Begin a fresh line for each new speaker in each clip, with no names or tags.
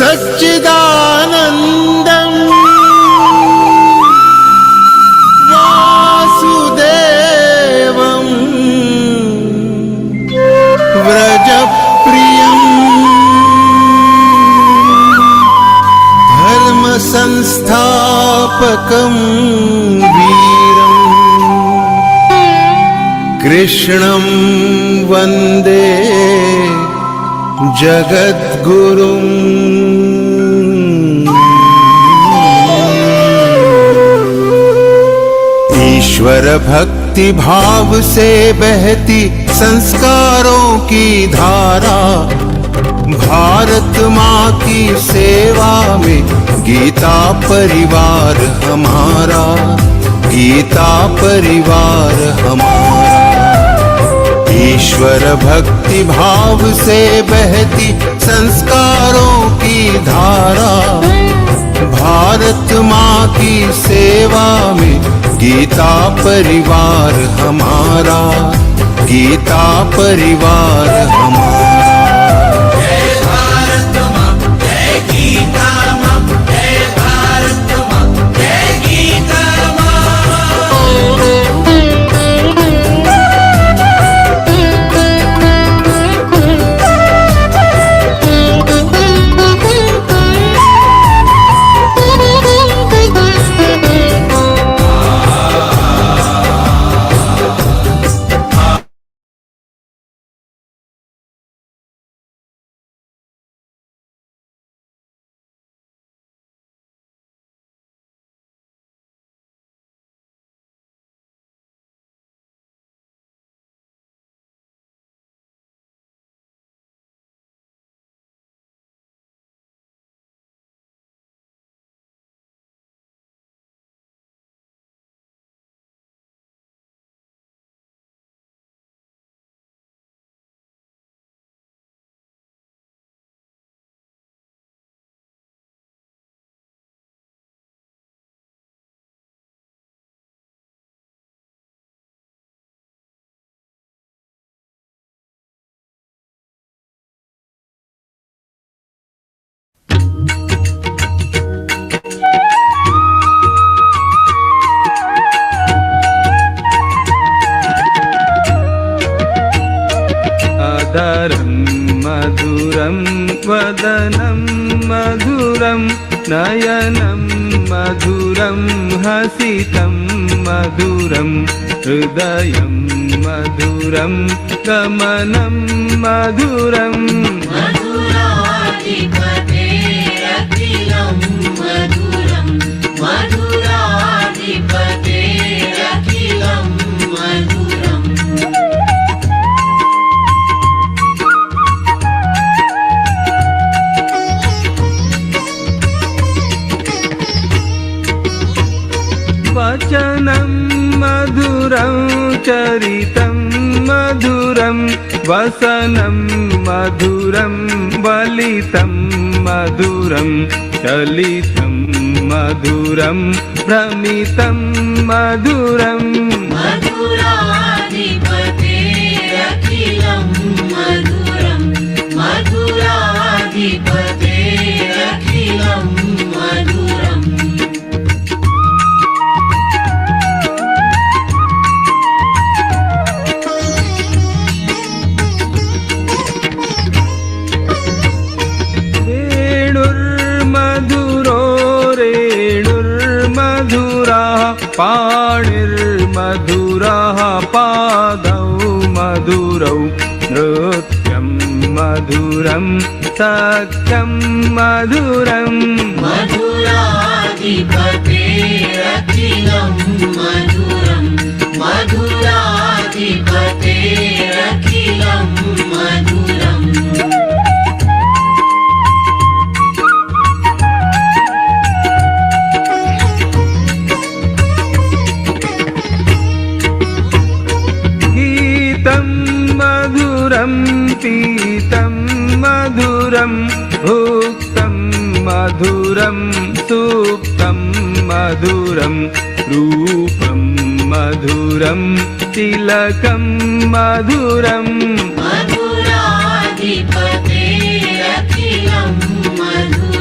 सच्चिदानन्दं वासुदेवं व्रजप्रियं धर्मसंस्थापकं वीरं कृष्णं वन्दे जगद्गुरुं। ईश्वर भक्ति भाव से बहती संस्कारों की धारा, भारत माँ की सेवा में गीता परिवार हमारा, गीता परिवार हमारा। ईश्वर भक्ति भाव से बहती संस्कारों की धारा, भारत माँ की सेवा में गीता परिवार हमारा, गीता परिवार हमारा।
जय भारत माँ, जय गीता माँ, जय भारत माँ, जय गीता माँ।
मधुरं वदनं मधुरं नयनं मधुरं हसितं मधुरं हृदयं मधुरं गमनं मधुरं
मधुराधिपतेरखिलं मधुरं मधुराधिपतेरखिलं मधुरम्।
वचनं मधुरं चरितं मधुरं वसनं मधुरं वलितं मधुरं चलितं मधुरं भ्रमितं मधुरं
मधुराधिपतेरखिलं मधुरं मधुराधिपतेरखिलं मधुरम्।
पाणिर्मधुरः पादौ मधुरौ नृत्यं मधुरं सख्यं मधुरं
मधुराधिपतेरखिलं मधुरं मधुराधिपतेरखिलं मधुरम्।
मधुरं पीतं मधुरं भुक्तं मधुरं सुप्तं मधुरं रूपं मधुरं तिलकं मधुरं
मधुराधिपतेरखिलं मधुरं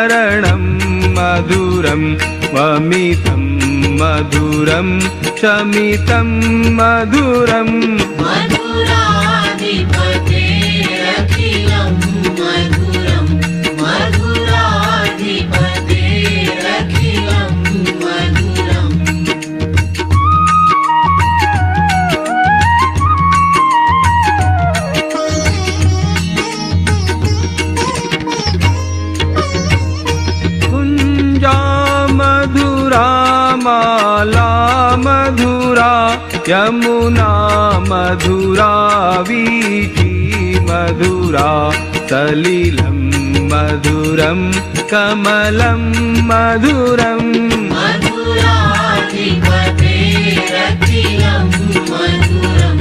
मरणं मधुरं वमितं मधुरं शमितं मधुरं
मधुराधिपतेरखिलं मधुरं मधुराधिपतेरखिलं मधुरम्
कुञ्जा मधुरा माला मधुरा यमुना मधुरा वीची मधुरा सलिलं मधुरं कमलं मधुरम्
मधुराधिपतेरखिलं मधुरं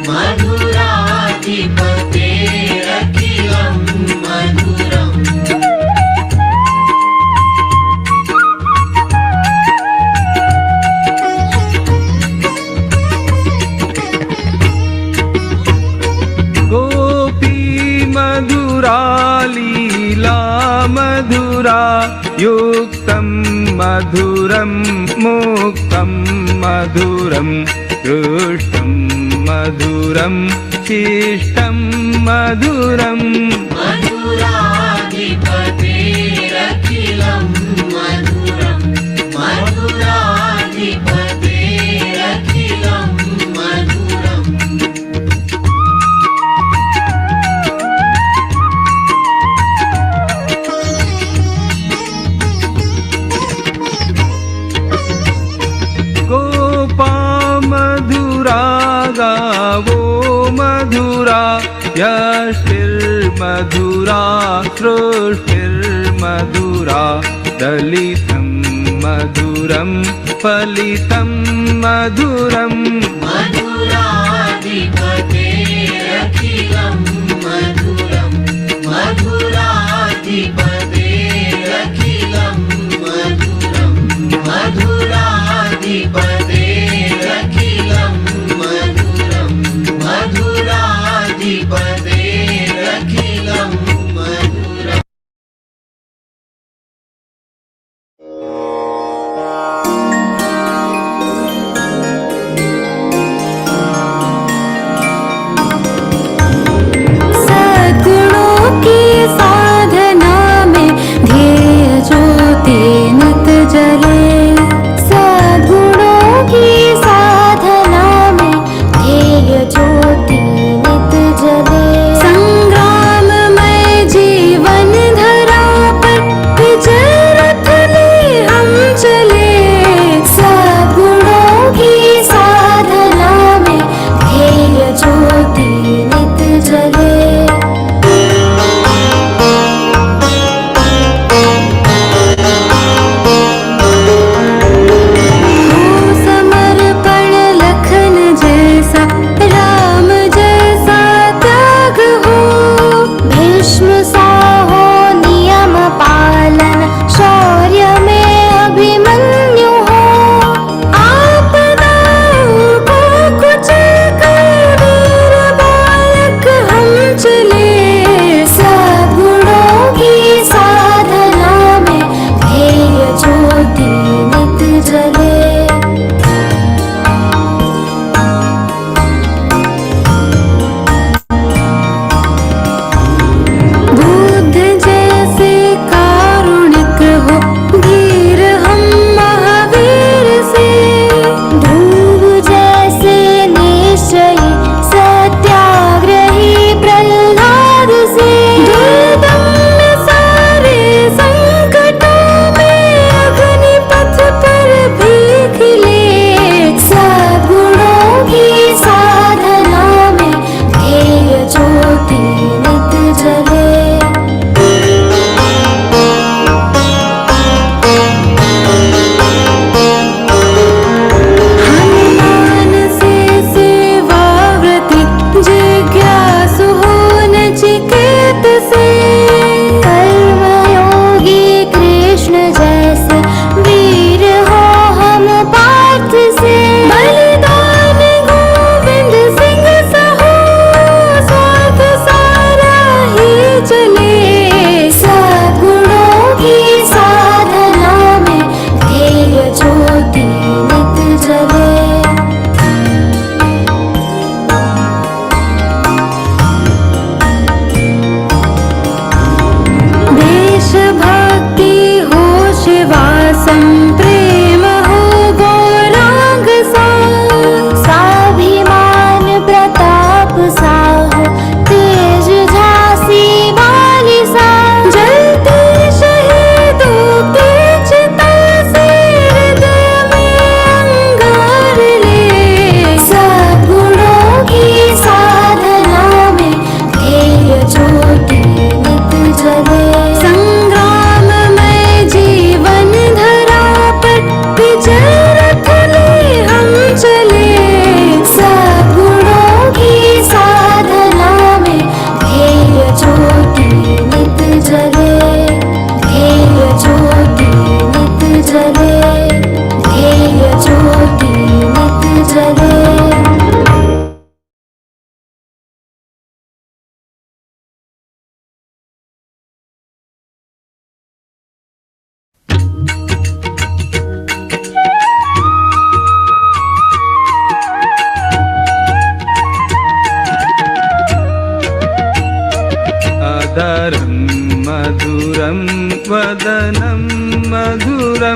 मधुराधिपतेरखिलं मधुरम्
गोपी मधुरा लीला मधुरा युक्तं मधुरं मुक्तं मधुरं दृष्टं मधुरं शिष्टं मधुरम्
मधुराधिपतेरखिलं मधुरं मधुराधिपतेरखिलं मधुरम्
गोपा मधुरा गावो मधुरा यष्टिर्मधुरा सृष्टिर्मधुरा दलितं मधुरं फलितं मधुरम्
मधुराधिपतेरखिलं मधुरं मधुराधिपतेरखिलं मधुरं मधुराधिपतेरखिलं मधुरं मधुराधिपतेरखिलं मधुरम्
सद्गुणों की साधना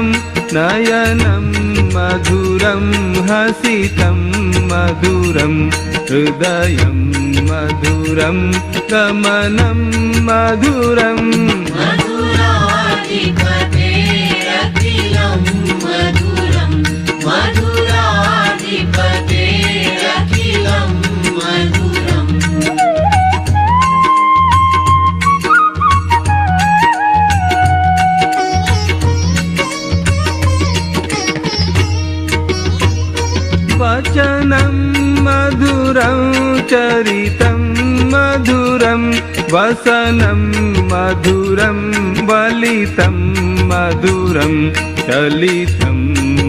मधुरं नयनं मधुरं हसितं मधुरं हृदयं मधुरं गमनं मधुरम्
मधुराधिपतेरखिलं मधुरं मधुराधिपतेरखिलं मधुरम्
वचनं मधुरं चरितं मधुरं वसनं मधुरं वलितं मधुरं चलितं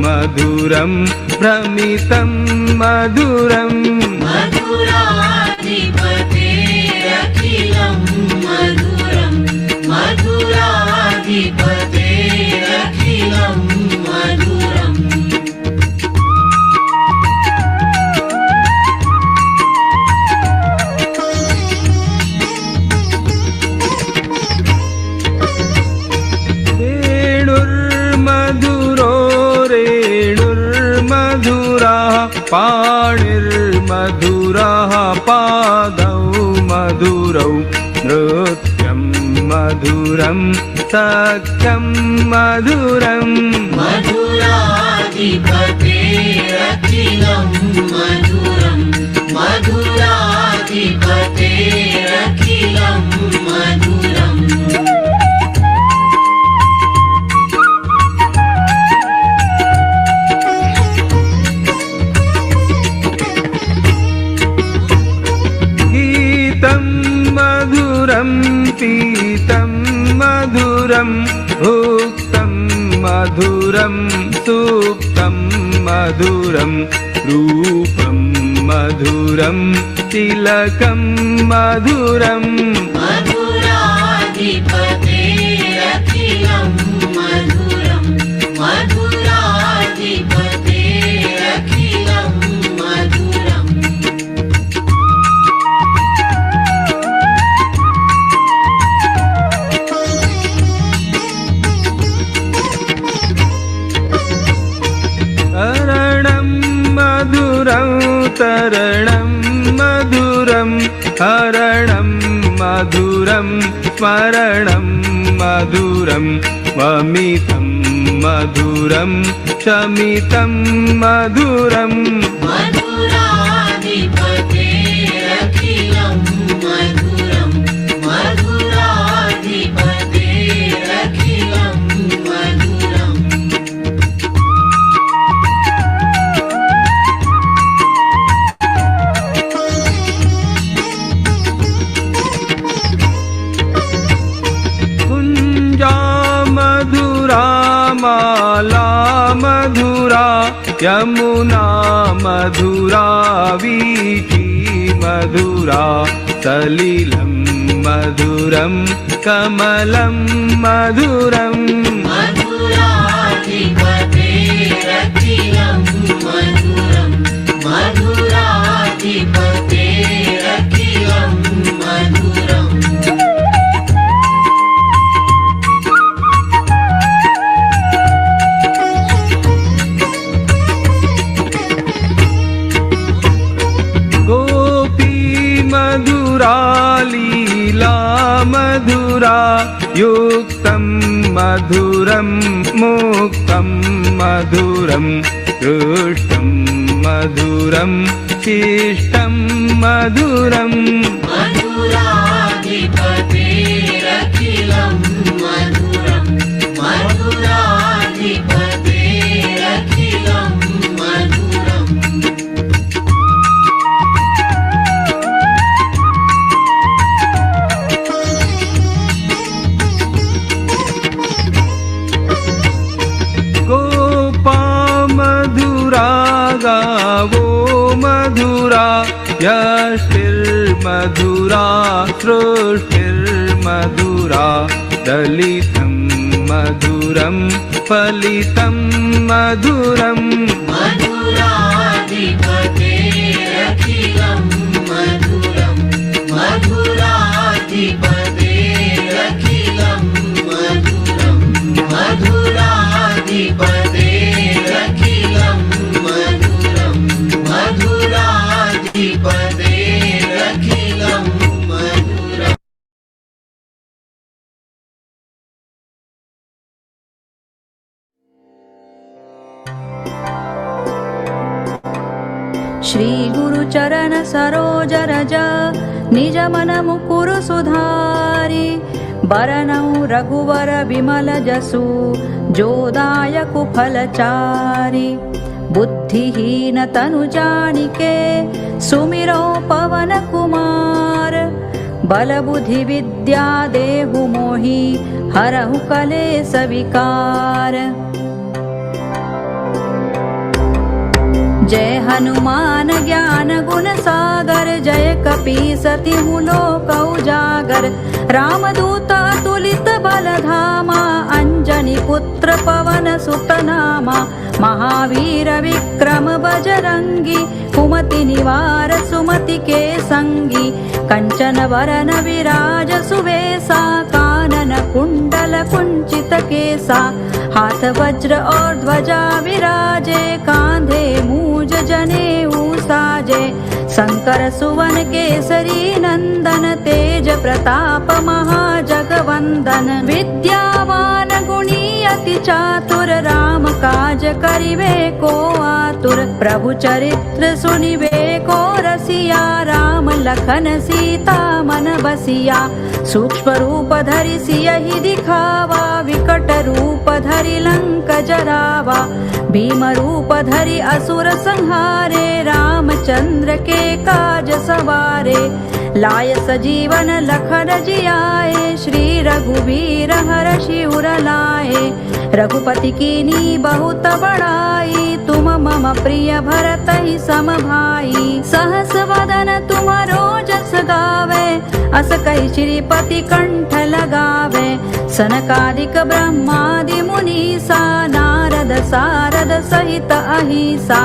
मधुरं भ्रमितं मधुरम्
मधुराधिपतेरखिलं मधुरं मधुराधिपतेरखिलं मधुरम्
वेणुर्मधुरो रेणुर्मधुराः पाणिर्मधुराः पादौ मधुरौ नृत्यं मधुरं सख्यं मधुरम्
मधुराधिपतेरखिलं मधुरं मधुराधिपतेरखिलं मधुरम्
गीतं मधुरं पीतं मधुरं भुक्तं मधुरं सुप्तं मधुरं रूपं मधुरं तिलकं मधुरम्
मधुराधिपतेरखिलं मधुरं मधुराधिपतेरखिलं मधुरम्
तरणं मधुरं तरणं मधुरं हरणं मधुरं स्मरणं मधुरं वमितं मधुरं शमितं मधुरम्
मधुराधिपतेरखिलं मधुरं मधुराधिपतेरखिलं मधुरम्
कुञ्जा मधुरा माला मधुरा यमुना मधुरा वीची मधुरा सलिलं मधुरं कमलं मधुरम्
मधुराधिपतेरखिलं मधुरं मधुराधिपतेरखिलं मधुरम्
गोपी मधुरा लीला मधुरा युक्तं मधुरं मुक्तं मधुरं हृष्टं मधुरं शिष्टं मधुरम्
मधुराधिपतेरखिलं मधुरं मधुराधिपतेरखिलं मधुरम्
गोपा मधुरा गावो मधुरा यष्टिर्मधुरा सृष्टिर्मधुरा दलितं मधुरं फलितं मधुरम्
मधुराधिपतेरखिलं मधुरं मधुराधिपतेरखिलं मधुरं मधुराधिपतेरखिलं
श्री गुरु चरण सरोज रज निज मन मुकुरु सुधारी बरनऊ रघुवर विमल जसु जोदायक फलचारी बुद्धिहीन तनु जानिके सुमिरो पवन कुमार बल बुद्धि विद्या देहु मोहि हरहु कलेस विकार। जय हनुमान ज्ञान गुण सागर जय कपीसति लोक उजागर रामदूत अतुलित बल धामा अंजनी पुत्र पवन सुत नामा महावीर विक्रम बजरंगी कुमति निवार सुमति के संगी कंचन वरन विराज सुवेसा कानन कुंडल कुंचित केसा हाथ वज्र और ध्वजा विराजे कांधे मूज जनेऊ साजे शंकर सुवन केसरी नंदन तेज प्रताप महाजगवंदन विद्यावान गुणी अति चातुर राम काज करिवे को आतुर प्रभु चरित्र सुनिवे को रसिया राम लखन सीता मन बसिया सूक्ष्म रूप धरि सियहि दिखावा विकट रूप धरि लंक जरावा भीम रूप धरि असुर संहारे रामचंद्र के काज सवारे लाय सजीवन लखन जियाए श्री रघुवीर हरषि उर लाए रघुपति कीनी बहुत बड़ाई तुम मम प्रिय भरत ही सम भाई सहस वदन तुम्हारो जस गावे अस कहि श्रीपति कंठ लगावे सनकादिक ब्रह्मादि मुनीसा नारद सारद सहित अहिसा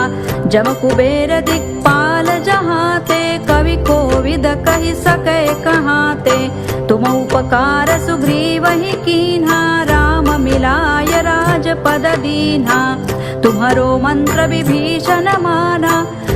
जम कुबेर दिक्पाल जहाते कवि कोविद कहि सकै कहाते तुम उपकार सुग्रीव ही कीन्हा राम मिलाय राजपद दीन्हा तुम्हारो मंत्र विभीषण माना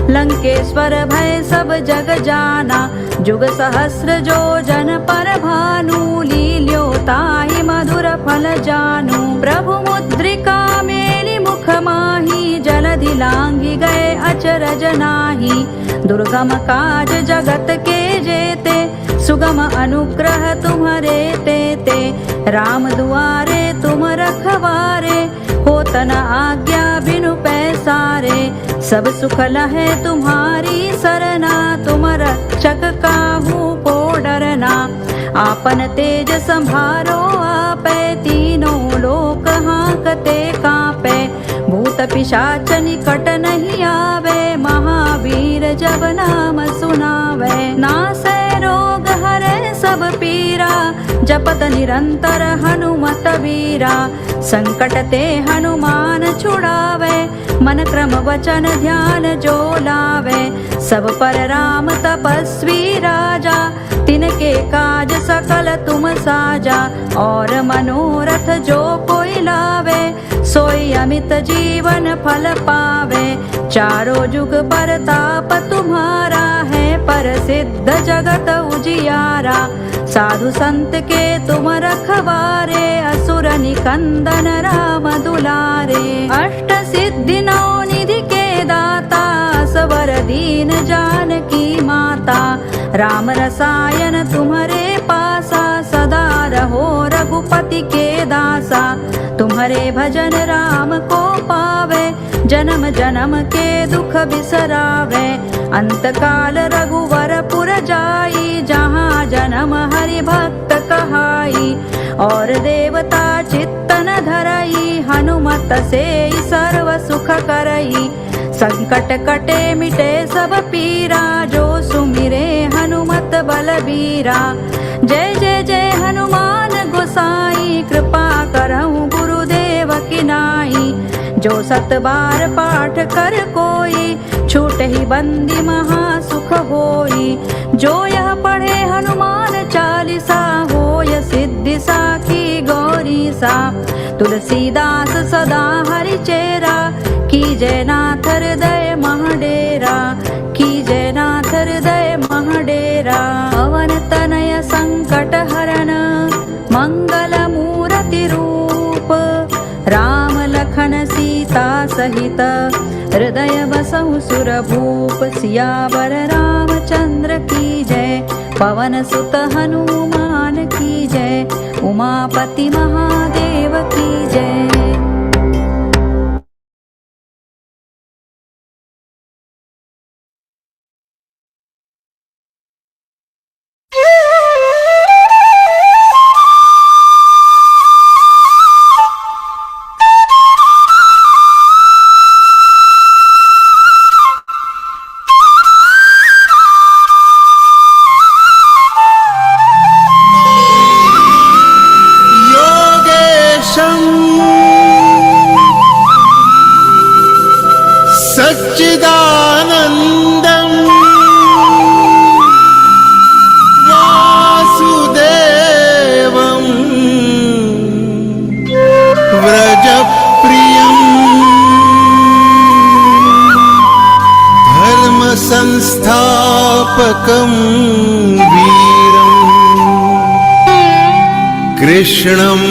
लंकेश्वर भय सब जग जाना जुग सहस्र जो जन पर भानु लील्यो ताहि मधुर फल जानू प्रभु मुद्रिका मेलि मुख माही जलधि लांघि गए अचरज नाही दुर्गम काज जगत के जेते सुगम अनुग्रह तुम्हारे तेते राम दुआरे तुम रखवारे होत न आज्ञा बिनु पैसारे सब सुख लहे तुम्हारी सरना तुम रक्षक काहू को डरना आपन तेज संभारो आपै तीनों लोक हांकते कांपे भूत पिशाच निकट नहीं आवे महावीर जब नाम सुनावे नासै रोग हरे सब पीरा जपत निरंतर हनुमत वीरा संकट ते हनुमान छुड़ावे मन क्रम वचन ध्यान जो लावे सब पर राम तपस्वी राजा तिनके काज सकल तुम साजा और मनोरथ जो कोई लावे सोई अमित जीवन फल पावे चारों जुग परताप तुम्हारा है प्रसिद्ध जगत उजियारा साधु संत के तुम रखवारे असुर निकंदन राम दुलारे अष्ट सिद्धि नौ निधि के दाता सवर दीन जानकी माता राम रसायन तुम्हारे पासा सदा रहो रघुपति के दासा तुम्हारे भजन राम को पावे जन्म जन्म के दुख बिसरावे अंत काल रघुवर पुर जाई जहाँ जन्म हरि भक्त कहाई और देवता चित्तन धरई हनुमत से सर्व सुख करई संकट कटे मिटे सब पीरा जो सुमिरे हनुमत बलबीरा जय जय जय हनुमान गोसाई कृपा करहु गुरुदेव की नाई जो सत बार पाठ कर कोई छूटे ही बंदी महा सुख होई जो यह पढ़े हनुमान चालीसा होय सिद्धि साखी गौरी सा तुलसीदास सदा हरि चेरा की जय नाथ हृदय महडेरा की जय नाथ हृदय महडेरा पवन तनय संकट हरण मंगल मूर्ति रूप राम लखन सीता सहित हृदय बसहु सुर भूप सियावर रामचंद्र की जय। पवन सुत हनुमान की जय। उमापति महादेव की जय।
सच्चिदानन्दम् वासुदेवम् व्रजप्रियम् धर्मसंस्थापकम् वीरम् कृष्णं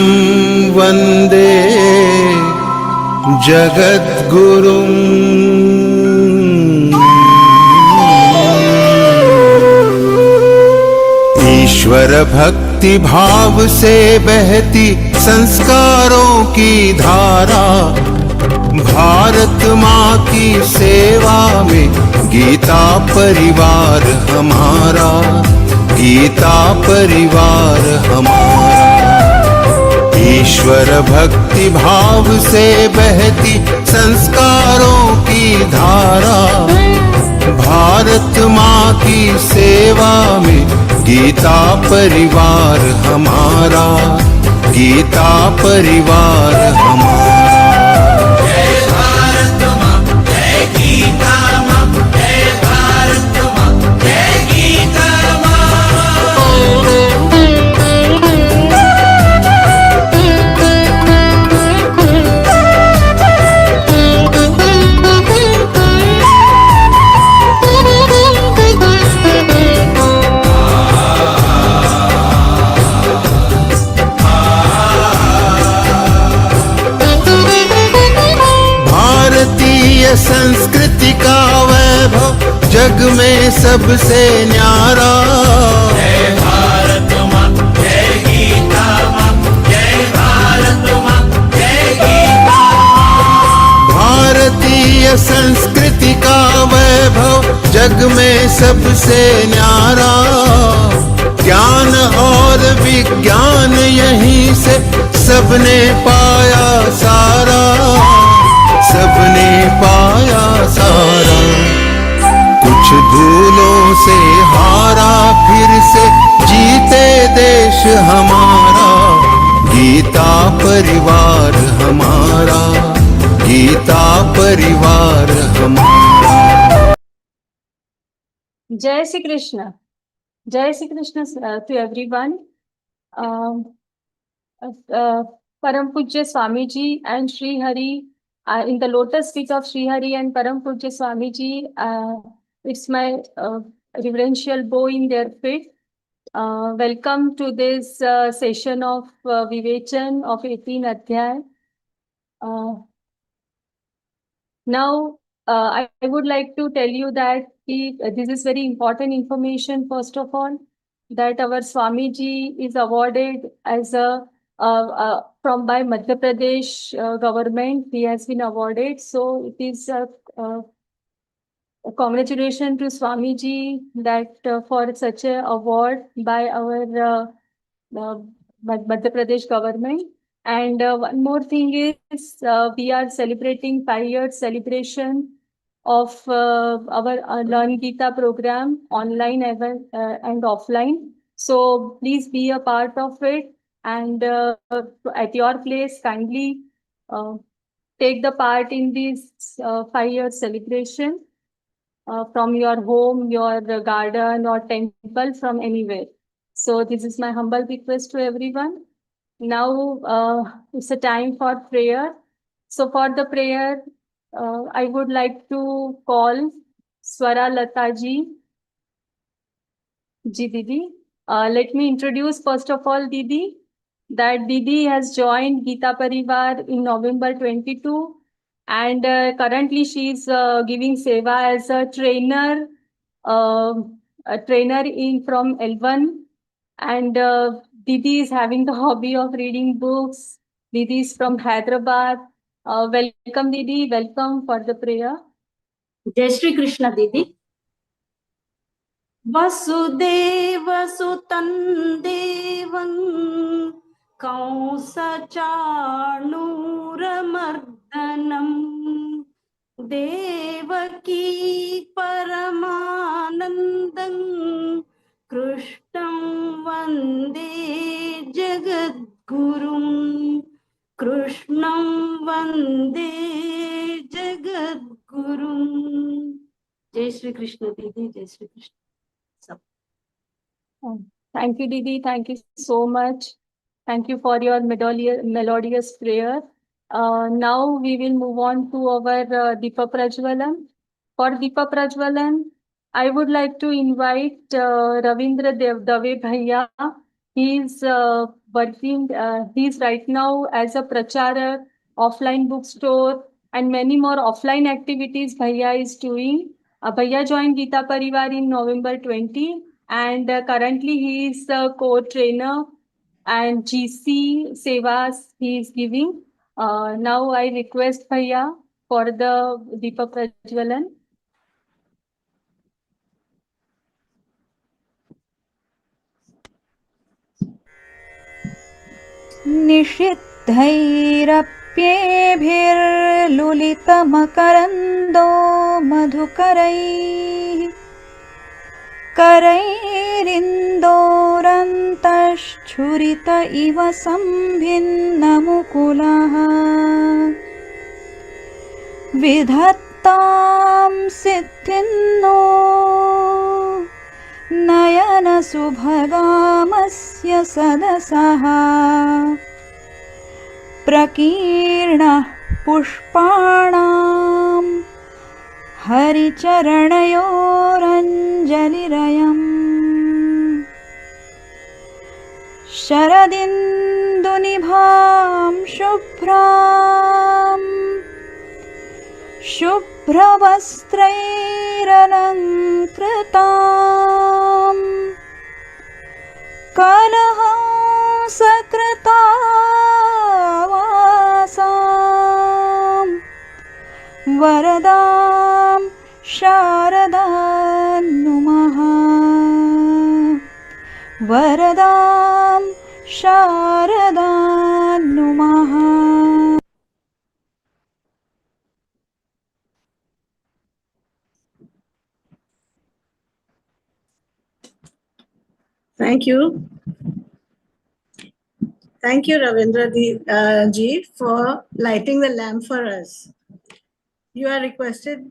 वन्दे जगद्गुरुम्। ईश्वर भक्ति भाव से बहती संस्कारों की धारा, भारत माँ की सेवा में गीता परिवार हमारा, गीता परिवार हमारा। ईश्वर भक्ति भाव से बहती संस्कारों की धारा, भारत माँ की सेवा में गीता परिवार हमारा, गीता परिवार हमारा।
जय भारत माँ, जय गीता माँ, जय भारत माँ, जय गीता माँ।
भारतीय संस्कृति का वैभव जग में सबसे न्यारा।
जय भारत माँ, जय गीता माँ, जय भारत माँ, जय गीता माँ।
भारतीय संस्कृति का वैभव जग में सबसे न्यारा। ज्ञान और विज्ञान यहीं से सबने पाया सारा, सबने पाया सारा। कुछ धूलों से हारा फिर से जीते देश हमारा, गीता परिवार हमारा, गीता परिवार हमारा।
जय श्री कृष्ण। जय Shri Krishna to everyone. Param Pujya Swamiji and Sri Hari, in the lotus feet of Sri Hari and Param Pujya Swamiji, it's my reverential bow in their feet. Welcome to this session of Vivechan of 18 Adhyay. Now, I would like to tell you that this is very important information, first of all, that our Swamiji is awarded as from by Madhya Pradesh government. He has been awarded. So it is a congratulations to Swamiji that for such a award by our Madhya Pradesh government. And one more thing is we are celebrating 5 years celebration of our Learngeeta program, online and offline. So please be a part of it, and at your place kindly take the part in this 5 year celebration from your home, your garden or temple, from anywhere. So this is my humble request to everyone. Now it's a time for prayer. So for the prayer, I would like to call Swara Lata ji. Ji Didi. Let me introduce first of all Didi. That Didi has joined Geeta Pariwar in November 22. And currently she is giving seva as a trainer in from L1. And Didi is having the hobby of reading books. Didi is from Hyderabad. Welcome, Didi. Welcome for the prayer.
जय श्री कृष्ण दीदी। वसुदेव सुतं देवं कंसचाणूरमर्दनं देवकी परमानन्दं कृष्णं वन्दे जगद्गुरुं कृष्णं वन्दे जगद्गुरुं। जय श्री कृष्ण दीदी, जय श्री कृष्ण सब।
Thank you, Didi. Thank you so much. Thank you for your melodious prayer. Now we will move on to our Deepa Prajwalan. For Deepa Prajwalan, I would like to invite Ravindra Dave Bhaiya. He is working, he is right now as a pracharak, offline bookstore, and many more offline activities Bhaiya is doing. Bhaiya joined Geeta Pariwar in November 20, and currently he is a co-trainer and GC Sevas he is giving. Now I request Bhaiya for the Deepa Prajwalan.
निषिद्धैरप्येभिर्लुलितमकरन्दो मधुकरैः करैरिन्दोरन्तश्छुरित इव सम्भिन्नमुकुलः विधत्तां सिद्धिन्नो नयनसुभगामस्य सदसः प्रकीर्णः पुष्पाणां हरिचरणयोरञ्जलिरयम् शरदिन्दुनिभां शुभ्रवस्त्रैरलङ्कृतां कलहंसकृतावासां वरदां शारदां नुमः वरदां शारदां नुमः।
Thank you. Thank you, Ravindra ji, for lighting the lamp for us. You are requested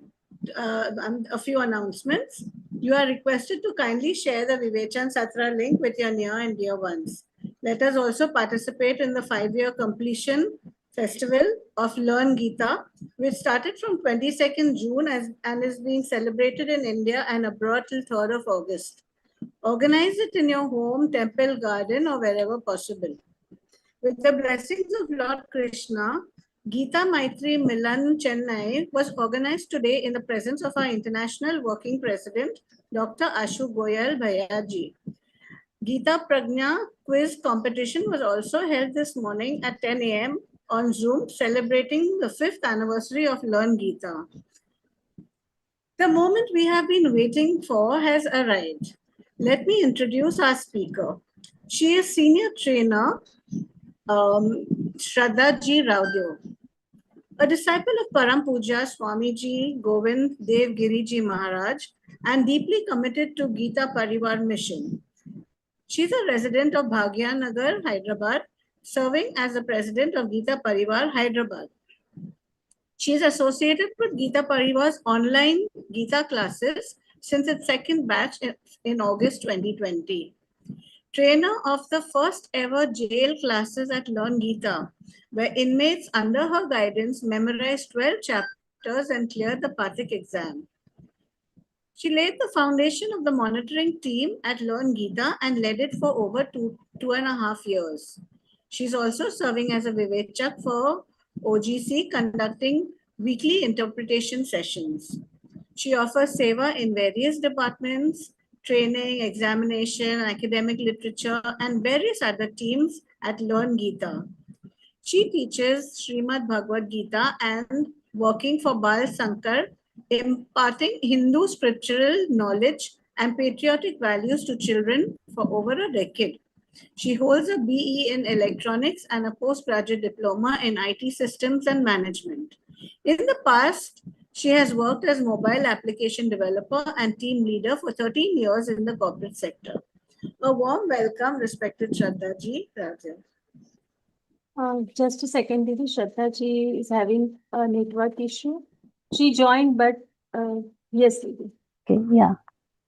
a few announcements. You are requested to kindly share the Vivechan Satra link with your near and dear ones. Let us also participate in the 5-year completion festival of Learngeeta, which started from 22nd June and is being celebrated in India and abroad till 3rd of August. Organize it in your home, temple, garden, or wherever possible. With the blessings of Lord Krishna, Geeta Maitri Milan Chennai was organized today in the presence of our International Working President, Dr. Ashu Goyal Bhayaji. Geeta Prajna quiz competition was also held this morning at 10 a.m. on Zoom, celebrating the 5th anniversary of Learngeeta. The moment we have been waiting for has arrived. Let me introduce our speaker. She is senior trainer, Shraddha ji Raodeo. A disciple of Param Puja Swamiji Govind Dev Giriji Maharaj and deeply committed to Geeta Pariwar mission. She is a resident of Bhagyanagar, Hyderabad, serving as the president of Geeta Pariwar, Hyderabad. She is associated with Geeta Pariwar's online Geeta classes since its second batch in August 2020. Trainer of the first ever jail classes at Learngeeta, where inmates under her guidance memorized 12 chapters and cleared the Patik exam. She laid the foundation of the monitoring team at Learngeeta and led it for over two and a half years. She's also serving as a Vivechak for OGC, conducting weekly interpretation sessions. She offers seva in various departments, training, examination, academic literature, and various other teams at Learngeeta. She teaches Śrīmad-Bhagavadgītā and working for Bal Sankar, imparting Hindu scriptural knowledge and patriotic values to children for over a decade. She holds a BE in electronics and a postgraduate diploma in IT systems and management. In the past, she has worked as mobile application developer and team leader for 13 years in the corporate sector. A warm welcome, respected Shraddha ji. Raodeo.
Just a second, Didi. Shraddha ji is having a network issue. She joined, but yes, Didi.
Okay, yeah.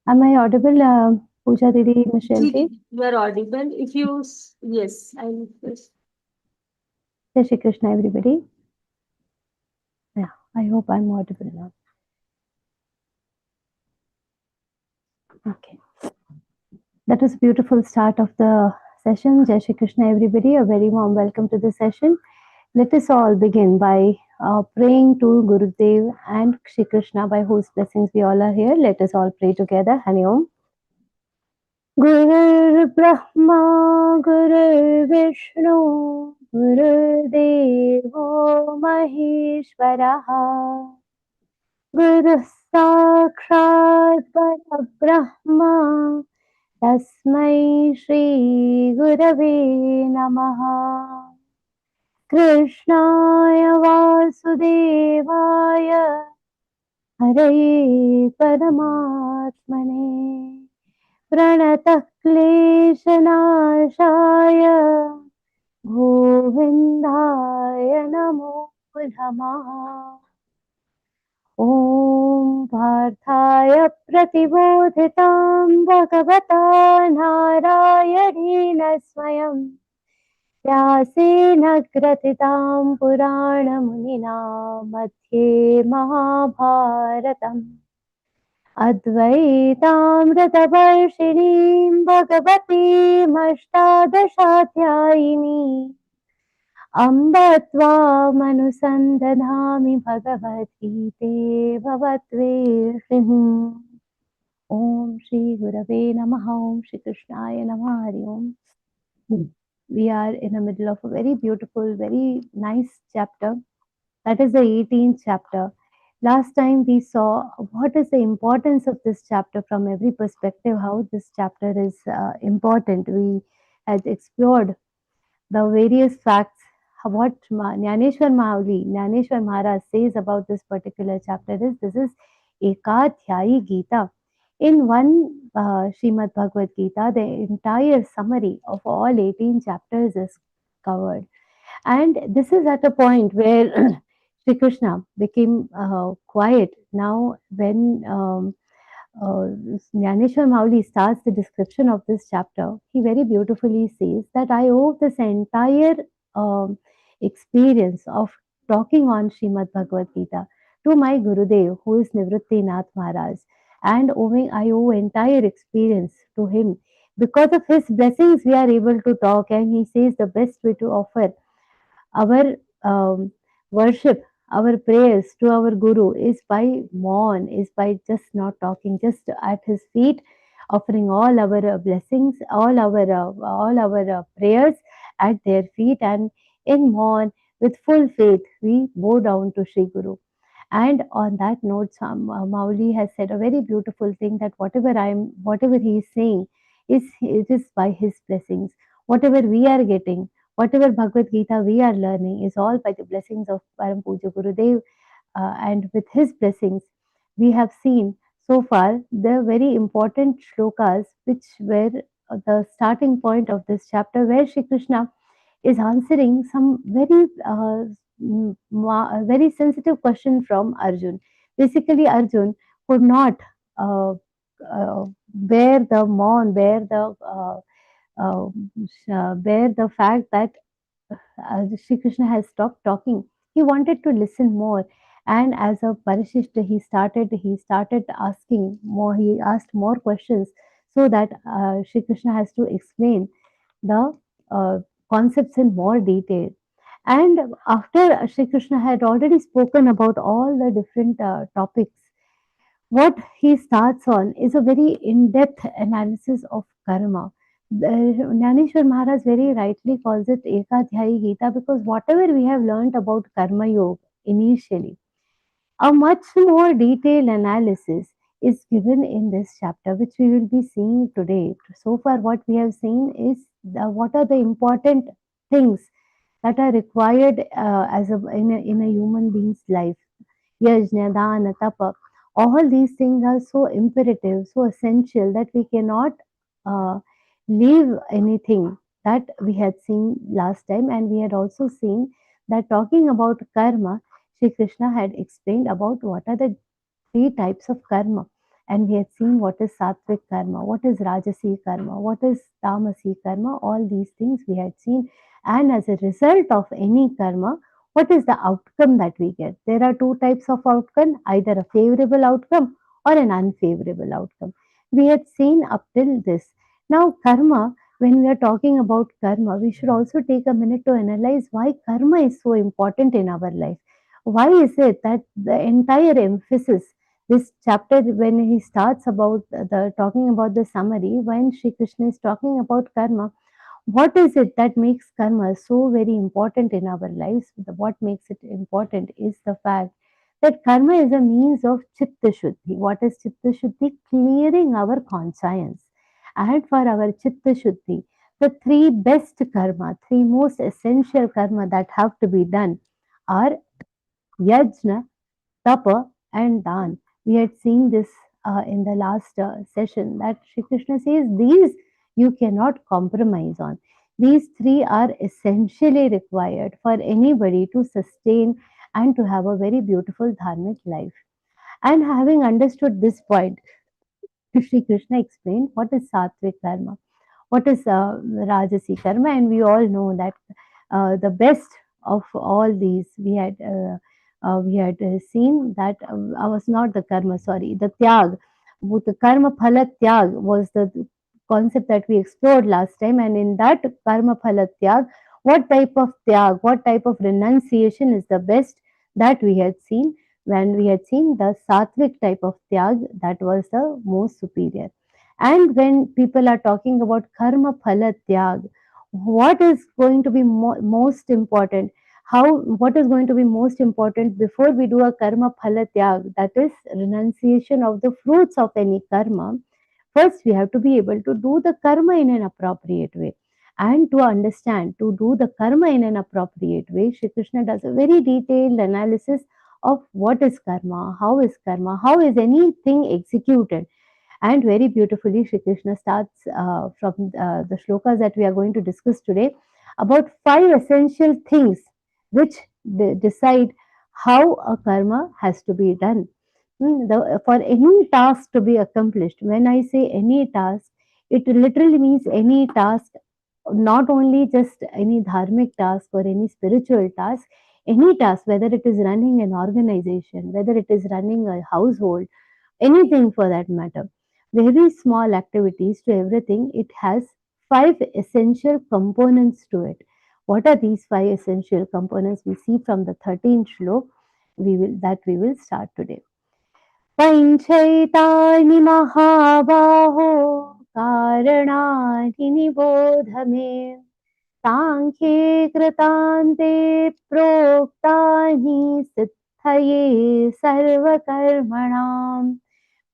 Am I audible, Pooja Didi, Michelle ji?
You are audible. If you, yes, I will first.
Jai Shri Krishna, everybody. Yeah, I hope I'm audible now. Okay. That was a beautiful start of the session. Jai Shri Krishna, everybody. A very warm welcome to the session. Let us all begin by praying to Gurudev and Shri Krishna, by whose blessings we all are here. Let us all pray together. Hari Om. Gurur Brahma, Gurur Vishnu, Gurur Devo Maheshwaraha, Guru Sakshat Parabrahma, Tasmai Shri Gurave Namaha. Krishnaya Vasudevaya, Hare Paramatmane, Pranatah Kleshanashaya, Govindaya Namo Namaha. Om Parthaya Pratibodhitam Bhagavata Narayana Swayam Vyasena Kratitam Purana Munina Madhye Mahabharatam Advaitamritavarshiniം Bhagavatim Ashtadashaധ്യായിനി Amba Tvāmanusandadhāmi Bhagavad-Gīte Bhavatveṣinim. Om Shri Gurave Namaha. Om Shri Krishnaya Namaha. Hari Om. We are in the middle of a very beautiful, very nice chapter. That is the 18th chapter. Last time we saw what is the importance of this chapter from every perspective, how this chapter is important. We had explored the various facts, what Jnaneshwar Maharaj says about this particular chapter is, this is Ekadhyayi Gita. In one Śrīmad-Bhagavadgītā, the entire summary of all 18 chapters is covered. And this is at a point where Sri Krishna became quiet. Now when Jnaneshwar Mauli starts the description of this chapter, he very beautifully says that I owe this entire experience of talking on Śrīmad-Bhagavadgītā to my Gurudev, who is Nivritti Nath Maharaj, and I owe entire experience to him. Because of his blessings, we are able to talk, and he says the best way to offer our worship, our prayers to our Guru is by maun, is by just not talking, just at his feet, offering all our blessings, all our prayers at their feet, and in maun, with full faith, we bow down to Sri Guru. And on that note, Mauli has said a very beautiful thing, that whatever he is saying, it is by his blessings. Whatever we are getting, whatever Bhagavad Gita we are learning, is all by the blessings of Param Puja Gurudev, and with his blessings, we have seen so far the very important shlokas, which were the starting point of this chapter, where Shri Krishna is answering some very sensitive question from Arjun. Basically, Arjun could not bear the maun, bear the fact that Shri Krishna has stopped talking. He wanted to listen more, and as a parishishta, he started asking more. He asked more questions, so that Shri Krishna has to explain the concepts in more detail. And after Sri Krishna had already spoken about all the different topics, what he starts on is a very in-depth analysis of karma. Jnaneshwar Maharaj very rightly calls it Ekadhyayi Gita, because whatever we have learned about karma yoga initially, a much more detailed analysis is given in this chapter, which we will be seeing today. So far, what we have seen is what are the important things that are required in a human being's life. Yajna, dana, tapa. All these things are so imperative, so essential that we cannot uh, leave anything, that we had seen last time. And we had also seen that talking about karma, Sri Krishna had explained about what are the three types of karma. And we had seen what is sattvic karma, what is rajasi karma, what is tamasi karma. All these things we had seen. And as a result of any karma, what is the outcome that we get? There are two types of outcome, either a favorable outcome or an unfavorable outcome. We had seen up till this. Now, karma, when we are talking about karma, we should also take a minute to analyze why karma is so important in our life. Why is it that the entire emphasis, this chapter, when he starts about the talking about the summary, when Sri Krishna is talking about karma, what is it that makes karma so very important in our lives? What makes it important is the fact that karma is a means of chitta shuddhi. What is chitta shuddhi? Clearing our conscience. And for our chitta shuddhi, the three best karma, three most essential karma that have to be done are yajna, tapa, and dan. We had seen this in the last session, that Shri Krishna says these you cannot compromise on. These three are essentially required for anybody to sustain and to have a very beautiful dharmic life. And having understood this point, Shri Krishna explained what is sattvic karma, what is rajasi karma, and we all know that the best of all these we had seen that was not the karma, sorry, the tyag. The karma phala tyag was the concept that we explored last time. And in that karma phala tyag, what type of tyag, what type of renunciation is the best, that we had seen. When we had seen the sattvic type of tyag, that was the most superior. And when people are talking about karma phala tyag, what is going to be most important? How, what is going to be most important before we do a karma phala tyag? That is renunciation of the fruits of any karma. First, we have to be able to do the karma in an appropriate way. And to understand, to do the karma in an appropriate way, Shri Krishna does a very detailed analysis of what is karma, how is anything executed. And very beautifully, Shri Krishna starts from the shlokas that we are going to discuss today about five essential things which decide how a karma has to be done. For any task to be accomplished, when I say any task, it literally means any task, not only just any dharmic task or any spiritual task, any task, whether it is running an organization, whether it is running a household, anything for that matter. Very small activities to everything, it has five essential components to it. What are these five essential components? We see from the 13th shlok, we will start today. पञ्चैतानि महाबाहो कारणानि निबोध मे साङ्ख्ये कृतान्ते प्रोक्तानि सिद्धये सर्वकर्मणाम्.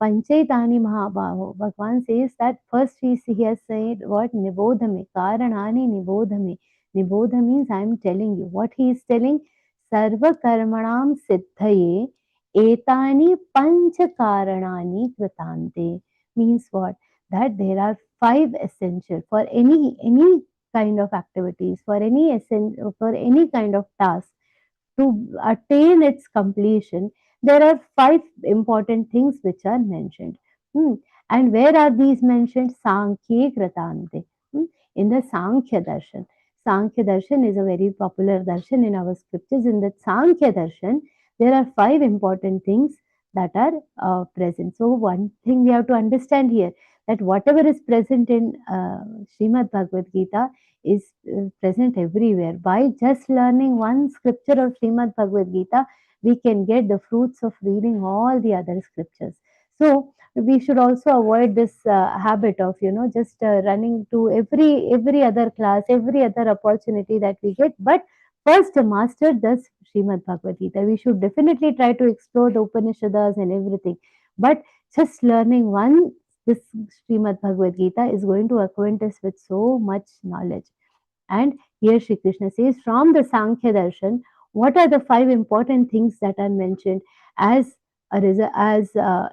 Panchaitani Mahabaho. Bhagwan says that first he has said what Nibodhame, Karanani Nibodhame. Nibodha means I am telling you. What he is telling? Sarva Karmanam Siddhaye Etani Pancha Karanani Kritante. Means what? That there are five essential for any kind of activities, for any kind of task to attain its completion. There are five important things which are mentioned. And where are these mentioned? Sankhya Kratante. In the Sankhya Darshan. Sankhya Darshan is a very popular darshan in our scriptures. In the Sankhya Darshan, there are five important things that are present. So, one thing we have to understand here, that whatever is present in Śrīmad-Bhagavadgītā is present everywhere. By just learning one scripture of Śrīmad-Bhagavadgītā, we can get the fruits of reading all the other scriptures. So we should also avoid this habit of just running to every other class, every other opportunity that we get, but first master this Srimad Bhagavad Gita. We should definitely try to explore the Upanishads and everything, but just learning one this Srimad Bhagavad Gita is going to acquaint us with so much knowledge. And here Shri Krishna says, from the Sankhya Darshan, what are the 5 important things that are mentioned as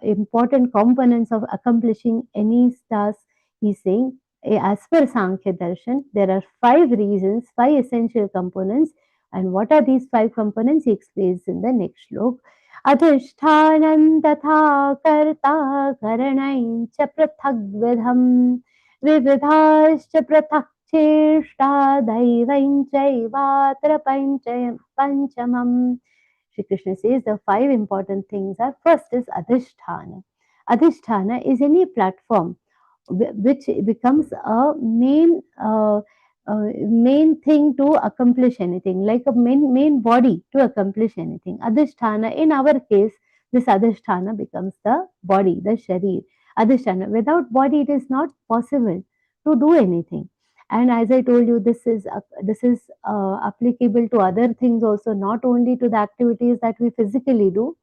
important components of accomplishing any task? He's saying, as per Sankhya Darshan, there are 5 reasons, 5 essential components. And what are these 5 components? He explains in the next shlok. Adhishthānam tatha karta karanaim cha prathagvidham vividhāscha prathak cheshta daivaim chaivatra panchamam. Shri Krishna says the 5 important things are, first is adhishthana. Adhishthana is any platform which becomes a main thing to accomplish anything, like a main body to accomplish anything. Adhishthana, in our case, this adhishthana becomes the body, the sharir. Adhishthana, without body, it is not possible to do anything. And as I told you, this is applicable to other things also, not only to the activities that we physically do.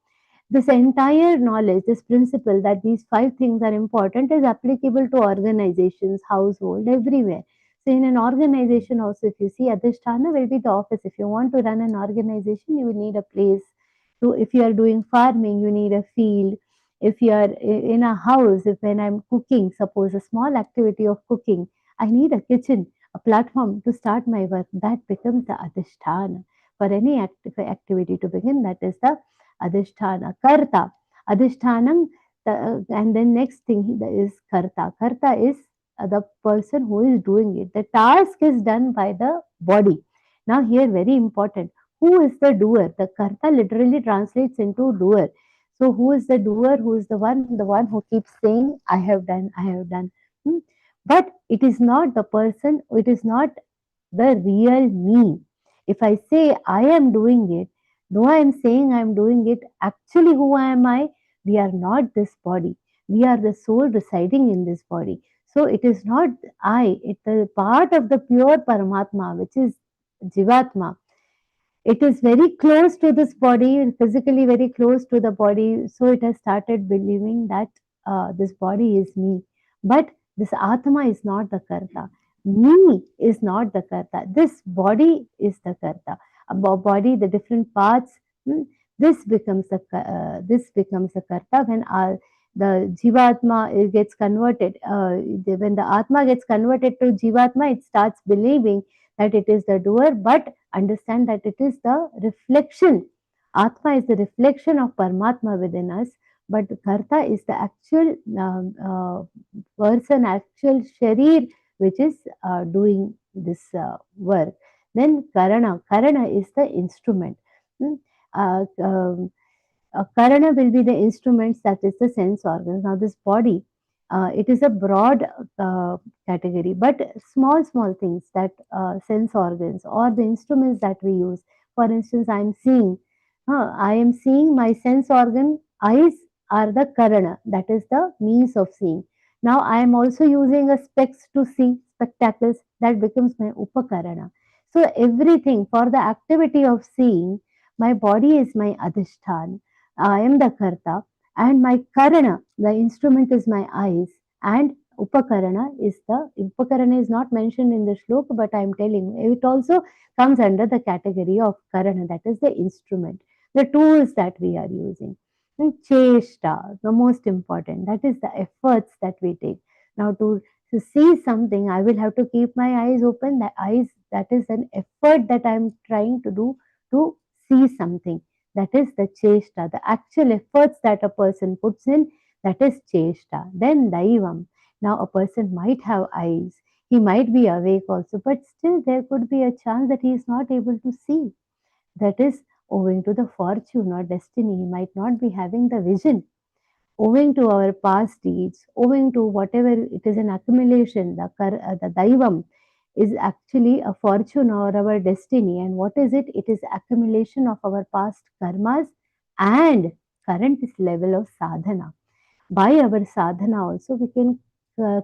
This entire knowledge, this principle that these 5 things are important, is applicable to organizations, household, everywhere. So in an organization also, if you see, Adhishthana will be the office. If you want to run an organization, you will need a place. So if you are doing farming, you need a field. If you are in a house, if when I'm cooking, suppose a small activity of cooking, I need a kitchen, a platform to start my work. That becomes the Adhishthana. For any activity to begin, that is the Adhishthana. Karta. Adhishthana, and then next thing is Karta. Karta is the person who is doing it. The task is done by the body. Now here very important. Who is the doer? The Karta literally translates into doer. So who is the doer? Who is the one? The one who keeps saying, I have done, I have done. But it is not the person, it is not the real me. If I say I am doing it, though I am saying I am doing it, actually who am I? We are not this body. We are the soul residing in this body. So it is not I, it is part of the pure Paramatma, which is Jivatma. It is very close to this body, physically very close to the body. So it has started believing that this body is me. But this Atma is not the Karta. Me is not the Karta. This body is the Karta. Body, the different parts. This becomes a Karta when the Jivatma gets converted. When the Atma gets converted to Jivatma, it starts believing that it is the doer, but understand that it is the reflection. Atma is the reflection of Paramatma within us, but Karta is the actual person, actual sharir, which is doing this work. Then Karana. Karana is the instrument. Karana will be the instruments, that is the sense organs. Now this body, it is a broad category, but small things, that sense organs or the instruments that we use. For instance, I am seeing my sense organ. Eyes are the Karana, that is the means of seeing. Now I am also using a specs to see, spectacles, that becomes my Upakarana. So everything for the activity of seeing, my body is my Adhishthana. I am the Karta, and my Karana, the instrument, is my eyes, and Upakarana is not mentioned in the shloka, but I am telling you, it also comes under the category of Karana, that is the instrument, the tools that we are using. And Cheshta, the most important, that is the efforts that we take. Now to see something, I will have to keep my eyes open. The eyes, that is an effort that I am trying to do to see something. That is the cheshta, the actual efforts that a person puts in, that is cheshta. Then daivam. Now a person might have eyes, he might be awake also, but still there could be a chance that he is not able to see. That is owing to the fortune or destiny. He might not be having the vision. owing to our past deeds, owing to whatever it is an accumulation, the daivam is actually a fortune or our destiny. And what is it? It is accumulation of our past karmas and current level of sadhana. By our sadhana also we can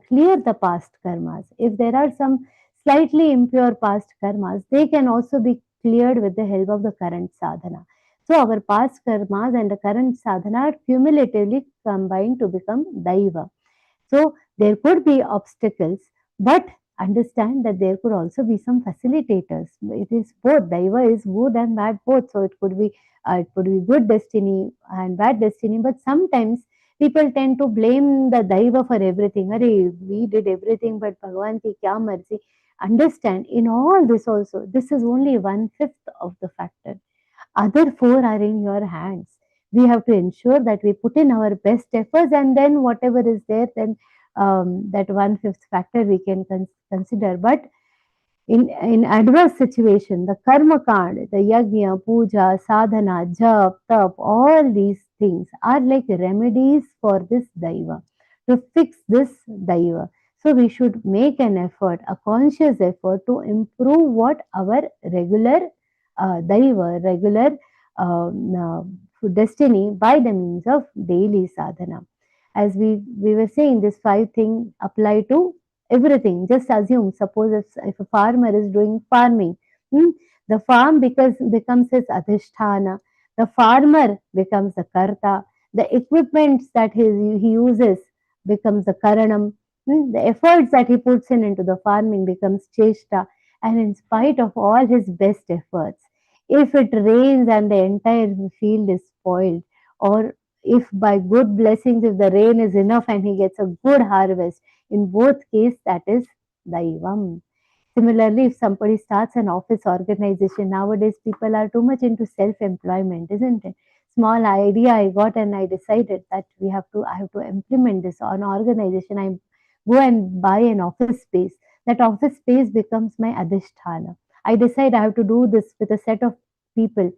clear the past karmas. If there are some slightly impure past karmas, they can also be cleared with the help of the current sadhana. So our past karmas and the current sadhana are cumulatively combined to become daiva. So there could be obstacles, but understand that there could also be some facilitators. It is both. Daiva is good and bad both. So it could be good destiny and bad destiny. But sometimes people tend to blame the Daiva for everything. Arey, we did everything, but Bhagavan ki kya mercy. Understand, in all this also, this is only 1/5 of the factor. Other four are in your hands. We have to ensure that we put in our best efforts, and then whatever is there, then that 1/5 factor we can consider. But in adverse situation, the karma kand, the yajna, puja, sadhana, jap, tap, all these things are like remedies for this daiva, to fix this daiva. So we should make an effort, a conscious effort to improve what our regular daiva, regular destiny by the means of daily sadhana. As we were saying, this five things apply to everything. Just assume, suppose if a farmer is doing farming, hmm, the farm becomes his adhisthana, the farmer becomes the karta, the equipments that he uses becomes the karanam, the efforts that he puts in into the farming becomes cheshta. And in spite of all his best efforts, if it rains and the entire field is spoiled, or if by good blessings, if the rain is enough and he gets a good harvest, in both cases, that is Daivam. Similarly, if somebody starts an office organization, nowadays people are too much into self-employment, isn't it? Small idea I got and I decided that I have to implement this on organization. I go and buy an office space. That office space becomes my adhisthana. I decide I have to do this with a set of people.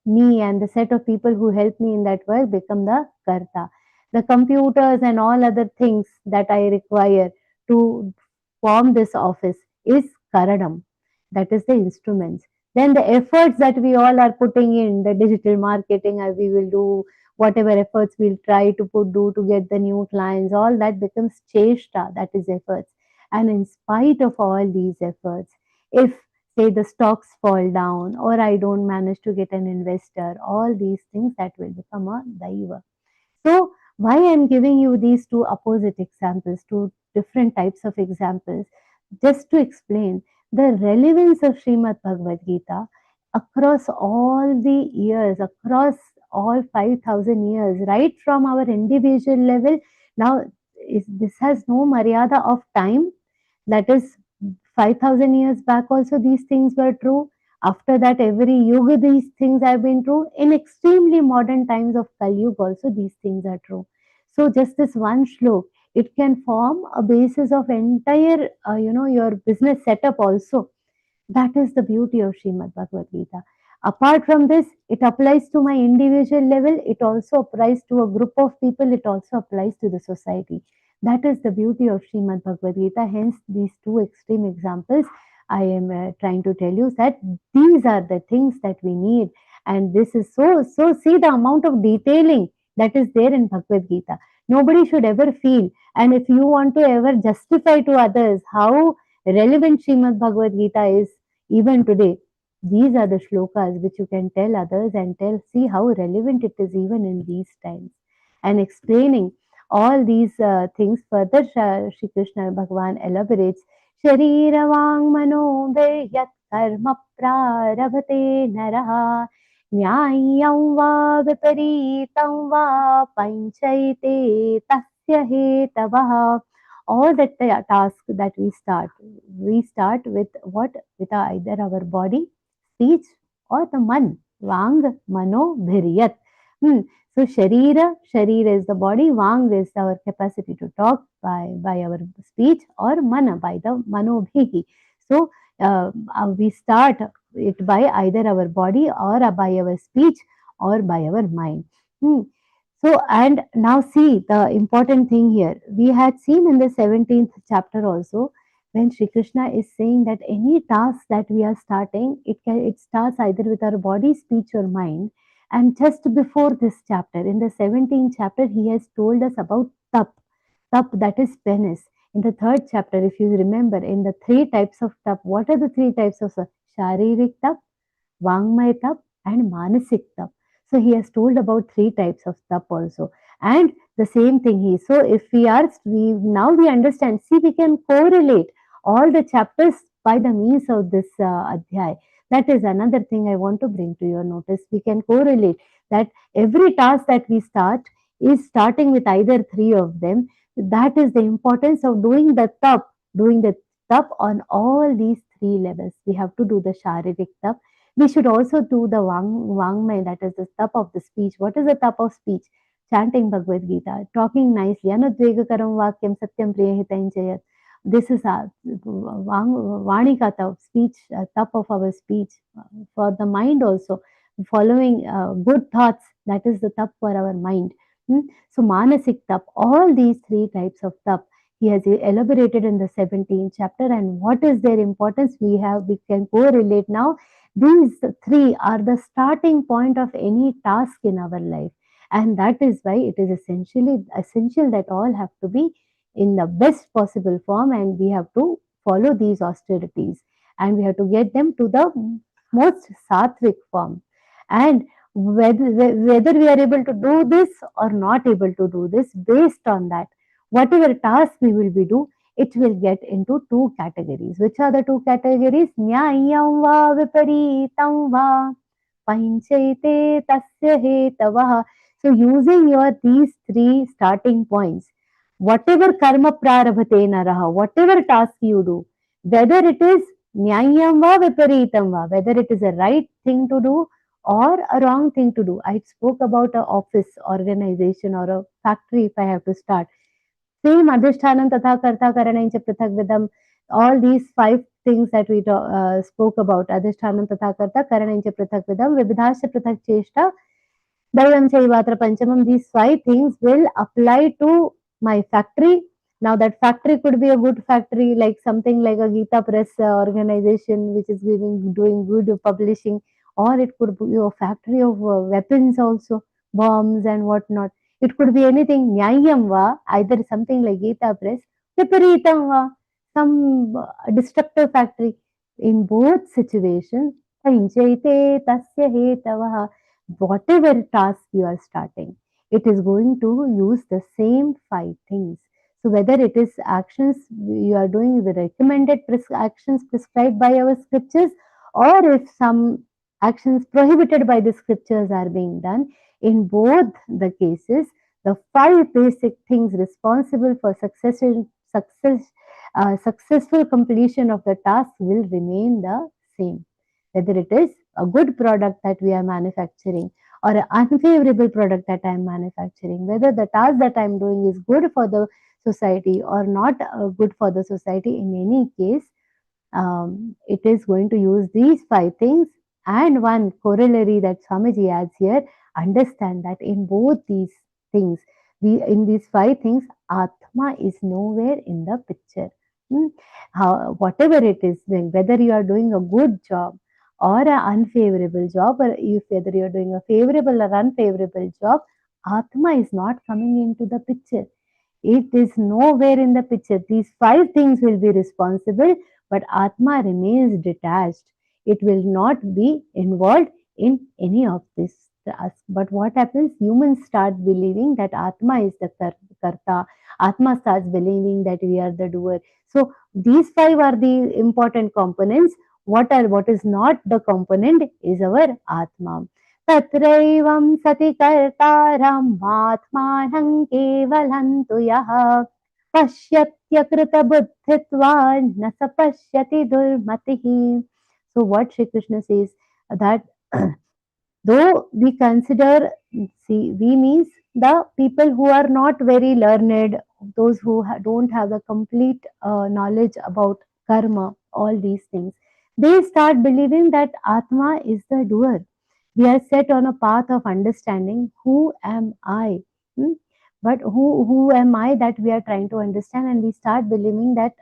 Me and the set of people who help me in that work become the karta. The computers and all other things that I require to form this office is karanam. That is the instruments. Then the efforts that we all are putting in, the digital marketing, we will do whatever efforts we'll try to do to get the new clients, all that becomes cheshta, that is efforts. And in spite of all these efforts, if say the stocks fall down or I don't manage to get an investor, all these things that will become a daiva. So why I'm giving you these two opposite examples, two different types of examples, just to explain the relevance of Śrīmad-Bhagavadgītā across all the years, across all 5,000 years, right from our individual level. Now, this has no maryada of time. That is 5,000 years back also these things were true. After that, every yuga these things have been true. In extremely modern times of Kali Yuga also these things are true. So just this one shlok, it can form a basis of entire, your business setup also. That is the beauty of Śrīmad Bhagavad Gita. Apart from this, it applies to my individual level, it also applies to a group of people, it also applies to the society. That is the beauty of Śrīmad Bhagavad Gita. Hence, these two extreme examples I am trying to tell you that these are the things that we need. And this is so, see the amount of detailing that is there in Bhagavad Gita. Nobody should ever feel, and if you want to ever justify to others how relevant Śrīmad Bhagavad Gita is even today, these are the shlokas which you can tell others and see how relevant it is even in these times. And explaining all these things further, Shri Krishna Bhagavan elaborates, Sharira Vang Mano Yat Karma Prarabhate Naraha Nyayam Va Viparitam Va Panchaite Tasya Hetavaha. All the task that we start with what? With either our body, speech, or the man. Vang, mano, bhiryat. So sharira is the body, vang is our capacity to talk by our speech, or mana by the mano bhihi. So we start it by either our body or by our speech or by our mind. So, and now see the important thing here. We had seen in the 17th chapter also, when Sri Krishna is saying that any task that we are starting, it starts either with our body, speech, or mind. And just before this chapter, in the 17th chapter, he has told us about tap. Tap, that is penance. In the third chapter, if you remember, in the three types of tap, what are the three types of tap? Sharirik tap, Vangmay tap, and Manasik tap. So he has told about three types of tap also. And the same thing he, so if we are, we now we understand, see, we can correlate all the chapters by the means of this adhyay. That is another thing I want to bring to your notice. We can correlate that every task that we start is starting with either three of them. That is the importance of doing the tap on all these three levels. We have to do the sharirik tap. We should also do the Vangmay, that is the tap of the speech. What is the tap of speech? Chanting Bhagavad Gita, talking nicely. Anudvegakaram vakyam satyam priyahitanjayat. This is our Vanika tap, speech, tap of our speech. For the mind also, following good thoughts, that is the tap for our mind. So Manasik tap, all these three types of tap, he has elaborated in the 17th chapter, and what is their importance we can correlate now. These three are the starting point of any task in our life, and that is why it is essential that all have to be in the best possible form, and we have to follow these austerities, and we have to get them to the most sattvic form. And whether we are able to do this or not able to do this, based on that, whatever task we will be do, it will get into two categories. Which are the two categories? Nyayam va viparitam va panchaite tasya hetavah. So using your these three starting points, whatever karma prarabhate naraha, whatever task you do, whether it is nyayam va viparitam va, whether it is a right thing to do or a wrong thing to do. I spoke about a office, organization, or a factory if I have to start. Same adhishthanam tatha karta karanancha prathak vidam. All these five things that we spoke about, adhishthanam tatha karta karanancha prathak vidam, vibhidhasya prathak cheshta, davam chaivatra panchamam. These five things will apply to my factory. Now that factory could be a good factory, like something like a Geeta Press organization which is doing good publishing, or it could be a factory of weapons also, bombs and whatnot. It could be anything. Nyayam va, either something like Geeta Press, viparitam va, some destructive factory. In both situations, panchaite tasya hetavah, whatever task you are starting, it is going to use the same five things. So whether it is actions you are doing, the recommended actions prescribed by our scriptures, or if some actions prohibited by the scriptures are being done, in both the cases, the five basic things responsible for successful completion of the task will remain the same. Whether it is a good product that we are manufacturing or an unfavorable product that I am manufacturing, whether the task that I am doing is good for the society or not good for the society, in any case, it is going to use these five things. And one corollary that Swamiji adds here, understand that in both these things, in these five things, Atma is nowhere in the picture. Whatever it is, whether you are doing a good job or an unfavorable job, or if whether you are doing a favorable or unfavorable job, Atma is not coming into the picture. It is nowhere in the picture. These five things will be responsible, but Atma remains detached. It will not be involved in any of this task. But what happens? Humans start believing that Atma is the karta. Atma starts believing that we are the doer. So these five are the important components. What is not the component is our Atma. तत्रैवं सति कर्तारमात्मानं केवलं तु यः पश्यत्यकृतबुद्धित्वान् न स पश्यति दुर्मतिः. So what Shri Krishna says, that though we consider, see, we means the people who are not very learned, those who don't have the complete knowledge about karma, all these things, they start believing that Atma is the doer. We are set on a path of understanding who am I. Hmm? But who am I that we are trying to understand, and we start believing that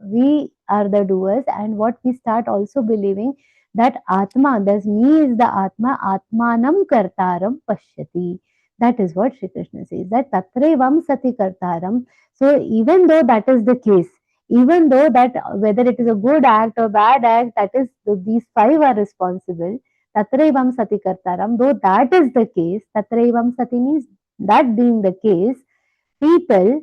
we are the doers, and what we start also believing that Atma, that me is the Atma, Atmanam Kartaram Pashyati. That is what Shri Krishna says, that Tatrevam Sati Kartaram. So even though that is the case, even though that whether it is a good act or bad act, that is these five are responsible. Tatraivam Sati Kartaram, though that is the case, Tatraivam Sati means that being the case, people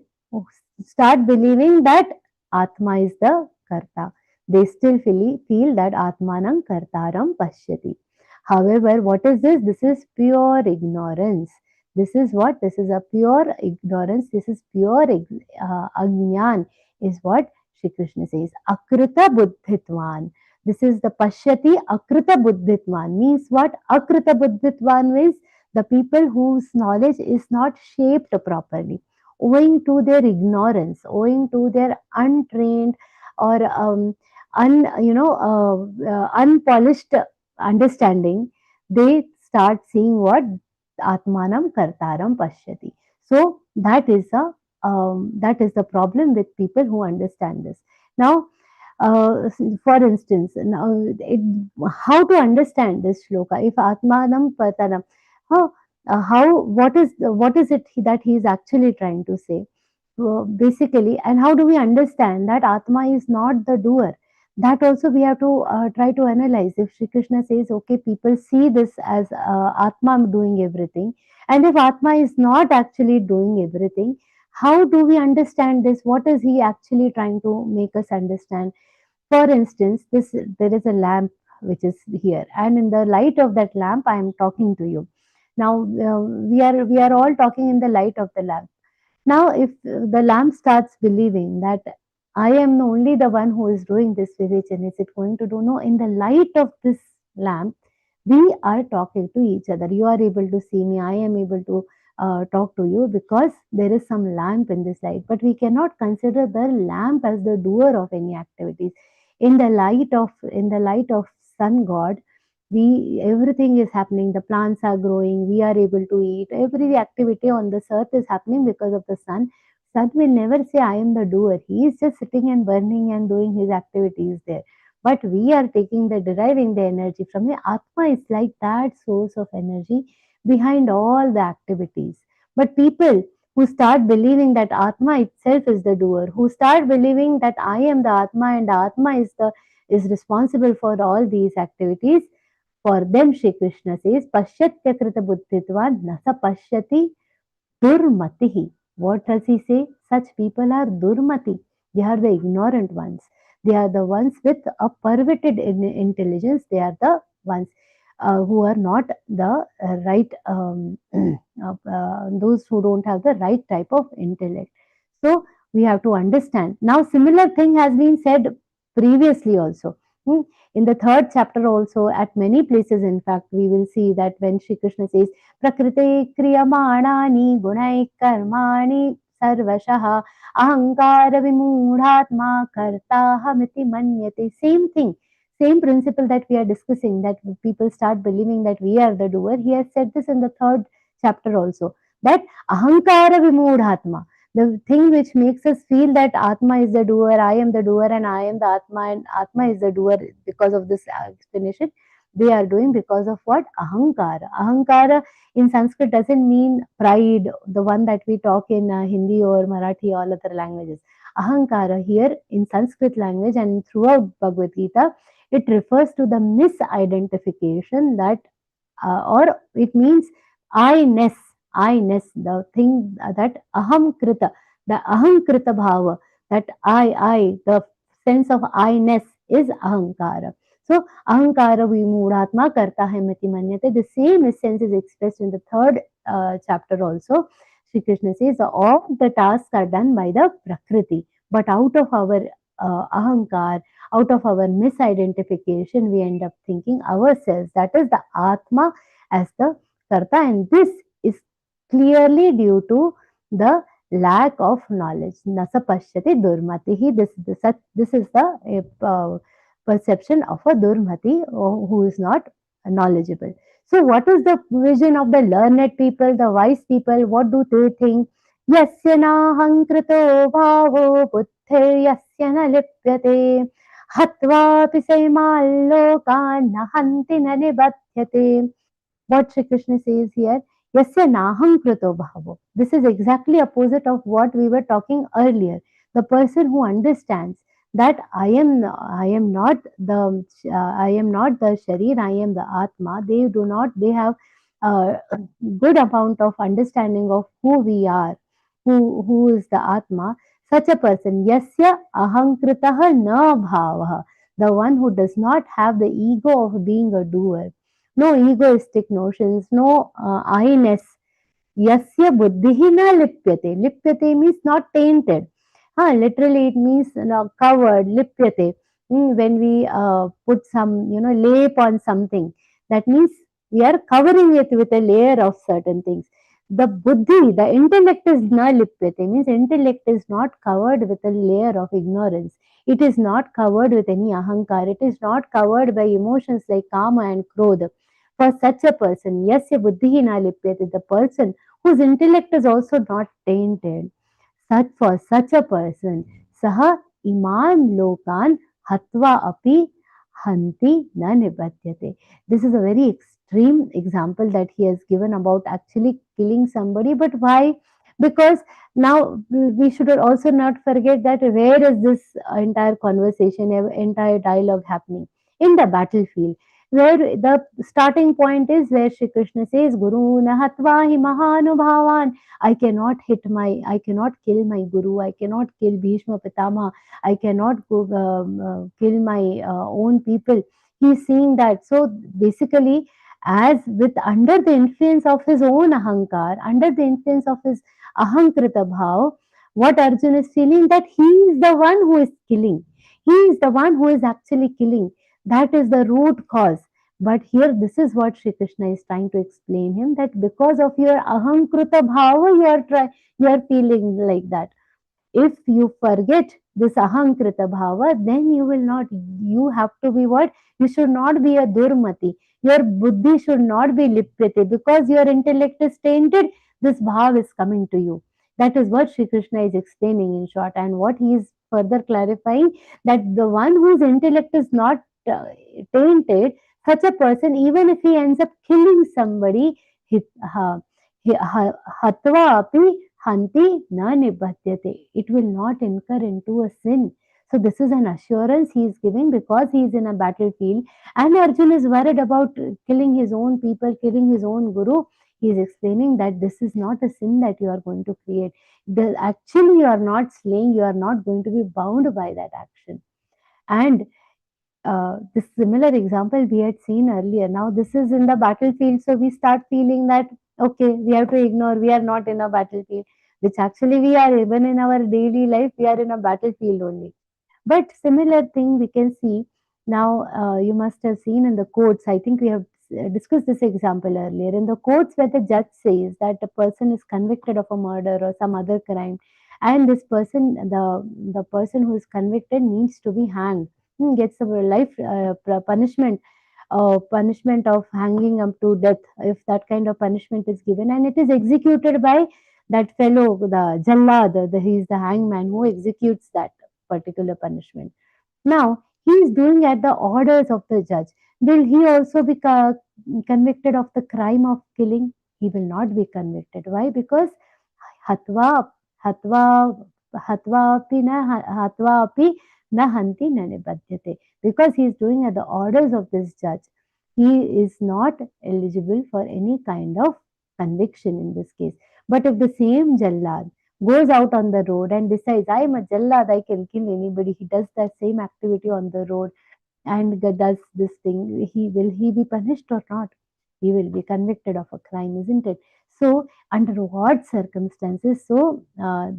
start believing that Atma is the Karta. They still feel that Atmanam Kartaram Pashyati. However, what is this? This is pure ignorance. This is what? This is a pure ignorance. This is pure ajnan, is what Shri Krishna says. Akrita buddhitvan. This is the Pashyati Akrita buddhitvan. Means what? Akrita buddhitvan means the people whose knowledge is not shaped properly, owing to their ignorance, owing to their untrained or unpolished understanding, they start seeing what? Atmanam Kartaram Pashyati. So that is the problem with people who understand this. Now, for instance, now how to understand this shloka? If Atmanam Kartaram, how what is it that he is actually trying to say? Basically, and how do we understand that Atma is not the doer? That also we have to try to analyze. If Shri Krishna says, okay, people see this as Atma doing everything, and if Atma is not actually doing everything, how do we understand this? What is he actually trying to make us understand? For instance, this there is a lamp which is here, and in the light of that lamp, I am talking to you. Now we are all talking in the light of the lamp. Now, if the lamp starts believing that I am only the one who is doing this vivechan, is it going to do? No, in the light of this lamp, we are talking to each other. You are able to see me, I am able to talk to you because there is some lamp in this light. But we cannot consider the lamp as the doer of any activities. In the light of sun god, we everything is happening, the plants are growing, we are able to eat, every activity on this earth is happening because of the sun will never say I am the doer, he is just sitting and burning and doing his activities there, but we are taking the deriving the energy from it. Atma is like that source of energy behind all the activities. But people who start believing that Atma itself is the doer, who start believing that I am the Atma and Atma is responsible for all these activities, for them, Shri Krishna says, Pashyatya Krita Buddhitva Nasa Pashyati Durmatihi. What does he say? Such people are Durmati. They are the ignorant ones. They are the ones with a perverted intelligence. They are the ones who are not the right, those who don't have the right type of intellect. So we have to understand. Now, similar thing has been said previously also. In the third chapter also, at many places, in fact, we will see that when Shri Krishna says, Prakrite kriyamanani gunai karmani sarvashaha ahankara vimudhatma kartahamiti manyate. Same thing, same principle that we are discussing, that people start believing that we are the doer. He has said this in the third chapter also, that ahankara vimudhatma, the thing which makes us feel that Atma is the doer, I am the doer, and I am the Atma, and Atma is the doer because of this explanation. They are doing because of what? Ahankara. Ahankara in Sanskrit doesn't mean pride, the one that we talk in Hindi or Marathi, all other languages. Ahankara here in Sanskrit language and throughout Bhagavad Gita, it refers to the misidentification that, or it means I-ness, the thing that aham krita, the aham krita bhava, that the sense of I-ness is ahankara. So, ahankara vimudhatma karta hai mati manyate. The same essence is expressed in the third chapter also. Shri Krishna says, all the tasks are done by the Prakriti, but out of our ahankar, out of our misidentification, we end up thinking ourselves, that is the Atma as the Karta, and this is clearly due to the lack of knowledge. Nasa pashyati durmatihi. This is the perception of a durmati who is not knowledgeable. So what is the vision of the learned people, the wise people? What do they think? Yasya nahankrito bhavo buddhir yasya na lipyate hatva pisaimallokan nahanti na nibadyate. What Sri Krishna says here, yasya naham krito bhavo. This is exactly opposite of what we were talking earlier. The person who understands that I am not I am not the sharir, I am the atma. They do not, they have a good amount of understanding of who we are, who is the atma. Such a person, yasya ahankritah na bhavah, the one who does not have the ego of being a doer, no egoistic notions, no I-ness. Yasya buddhihi na lipyate. Lipyate means not tainted. Literally it means, covered, lipyate. When we put some, lape on something, that means we are covering it with a layer of certain things. The buddhi, the intellect is na lipyate, means intellect is not covered with a layer of ignorance. It is not covered with any ahankar. It is not covered by emotions like kama and krodha. For such a person, yasya buddhihi na lipyate, the person whose intellect is also not tainted. For such a person, saha iman lokan hatva api hanti na nibadyate. This is a very extreme example that he has given about actually killing somebody. But why? Because now we should also not forget that where is this entire conversation, entire dialogue happening? In the battlefield, where the starting point is where Shri Krishna says, Guru nahatva hi mahanubhavan. I cannot kill my Guru, I cannot kill Bhishma Pitama, I cannot kill my own people. He is seeing that. So basically, as with under the influence of his own ahankar, under the influence of his ahankrita bhav, what Arjun is feeling, that he is the one who is killing. He is the one who is actually killing. That is the root cause. But here, this is what Sri Krishna is trying to explain him, that because of your ahankruta bhava, you are feeling like that. If you forget this ahankrita bhava, then you will not, you have to be what? You should not be a durmati. Your buddhi should not be lipyate. Because your intellect is tainted, this bhav is coming to you. That is what Sri Krishna is explaining in short. And what he is further clarifying, that the one whose intellect is not tainted, such a person, even if he ends up killing somebody, hatva api hanti na nibhadyate. It will not incur into a sin. So this is an assurance he is giving because he is in a battlefield and Arjun is worried about killing his own people, killing his own guru. He is explaining that this is not a sin that you are going to create. Actually, you are not slaying, you are not going to be bound by that action. And this similar example we had seen earlier. Now this is in the battlefield, so we start feeling that okay, we have to ignore, we are not in a battlefield, which actually we are. Even in our daily life, we are in a battlefield only. But similar thing we can see now. You must have seen in the courts. I think we have discussed this example earlier. In the courts, where the judge says that a person is convicted of a murder or some other crime, and this person, the person who is convicted needs to be hanged, gets a life punishment, punishment of hanging up to death, if that kind of punishment is given, and it is executed by that fellow, the jallad, he is the hangman who executes that particular punishment. Now, he is doing at the orders of the judge. Will he also be convicted of the crime of killing? He will not be convicted. Why? Because hatva, hatva, hatva api na hanti na nibadyate. Because he is doing at the orders of this judge, he is not eligible for any kind of conviction in this case. But if the same jallad goes out on the road and decides, I am a jallad, I can kill anybody, he does that same activity on the road and does this thing, will he be punished or not? He will be convicted of a crime, isn't it? So, under what circumstances? So,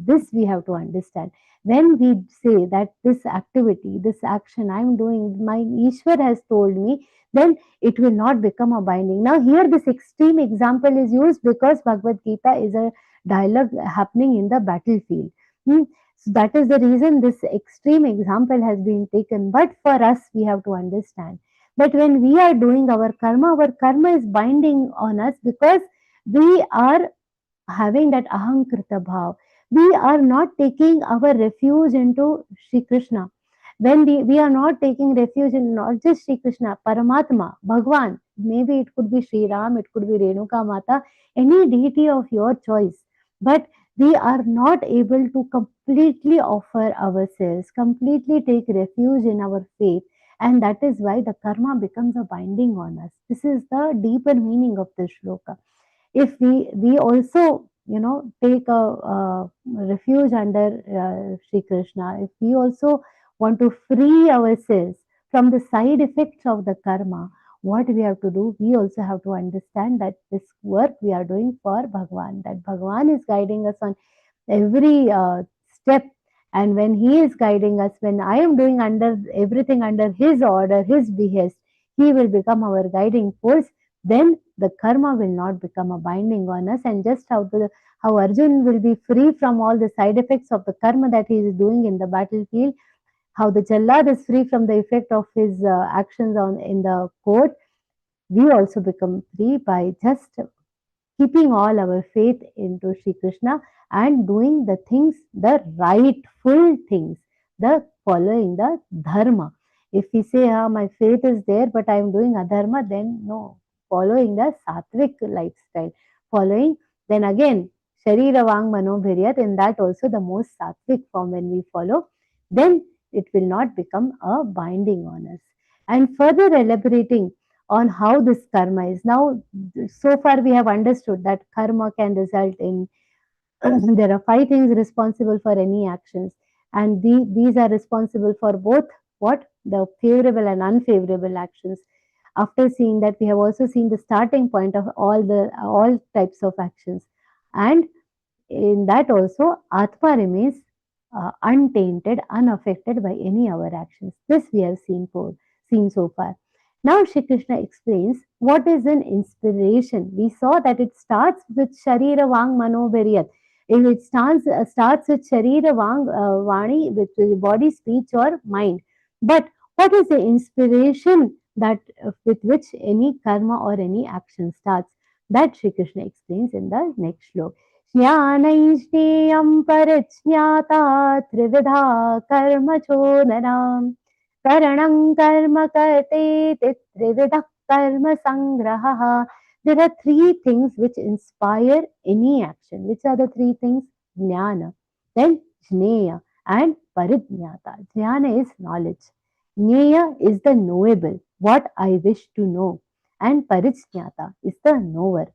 this we have to understand. When we say that this activity, this action I am doing, my Ishwar has told me, then it will not become a binding. Now, here this extreme example is used because Bhagavad Gita is a dialogue happening in the battlefield. So that is the reason this extreme example has been taken. But for us, we have to understand But when we are doing our karma is binding on us because we are having that ahankrita bhav. We are not taking our refuge into Shri Krishna. When we are not taking refuge in not just Shri Krishna, Paramatma, Bhagwan, maybe it could be Sri Ram, it could be Renuka Mata, any deity of your choice. But we are not able to completely offer ourselves, completely take refuge in our faith. And that is why the karma becomes a binding on us. This is the deeper meaning of this shloka. If we also take a refuge under Sri Krishna, if we also want to free ourselves from the side effects of the karma, what we have to do, we also have to understand that this work we are doing for Bhagwan, that Bhagwan is guiding us on every step. And when he is guiding us, when I am doing under everything under his order, his behest, he will become our guiding force. Then the karma will not become a binding on us. And just how Arjun will be free from all the side effects of the karma that he is doing in the battlefield, how the Jallad is free from the effect of his actions on in the court, we also become free by just keeping all our faith into Sri Krishna and doing the things, the rightful things, the following the dharma. If we say, my faith is there, but I am doing adharma, then no, following the sattvic lifestyle, following, then again, Sharira Vang Mano Bhiryat, in that also the most sattvic form when we follow, then it will not become a binding on us. And further elaborating on how this karma is. Now, so far we have understood that karma can result in there are five things responsible for any actions, and these are responsible for both what the favorable and unfavorable actions. After seeing that, we have also seen the starting point of all types of actions, and in that also Atma remains untainted, unaffected by any other actions. This we have seen so far. Now Shri Krishna explains what is an inspiration. We saw that it starts with Sharira Vang Mano Viryat. If it starts with Sharira Vang Vani, with body, speech, or mind. But what is the inspiration that with which any karma or any action starts? That Shri Krishna explains in the next shloka. ज्ञानैष्णेयं परिज्ञाता त्रिविधा कर्म चोदनाम् करणं कर्म कर्तेति त्रिविधः कर्म संग्रहः. There are three things which inspire any action. Which are the three things? Jnana, then Jneya and Parijnata. Jnana is knowledge. Jneya is the knowable, what I wish to know. And Parijnata is the knower.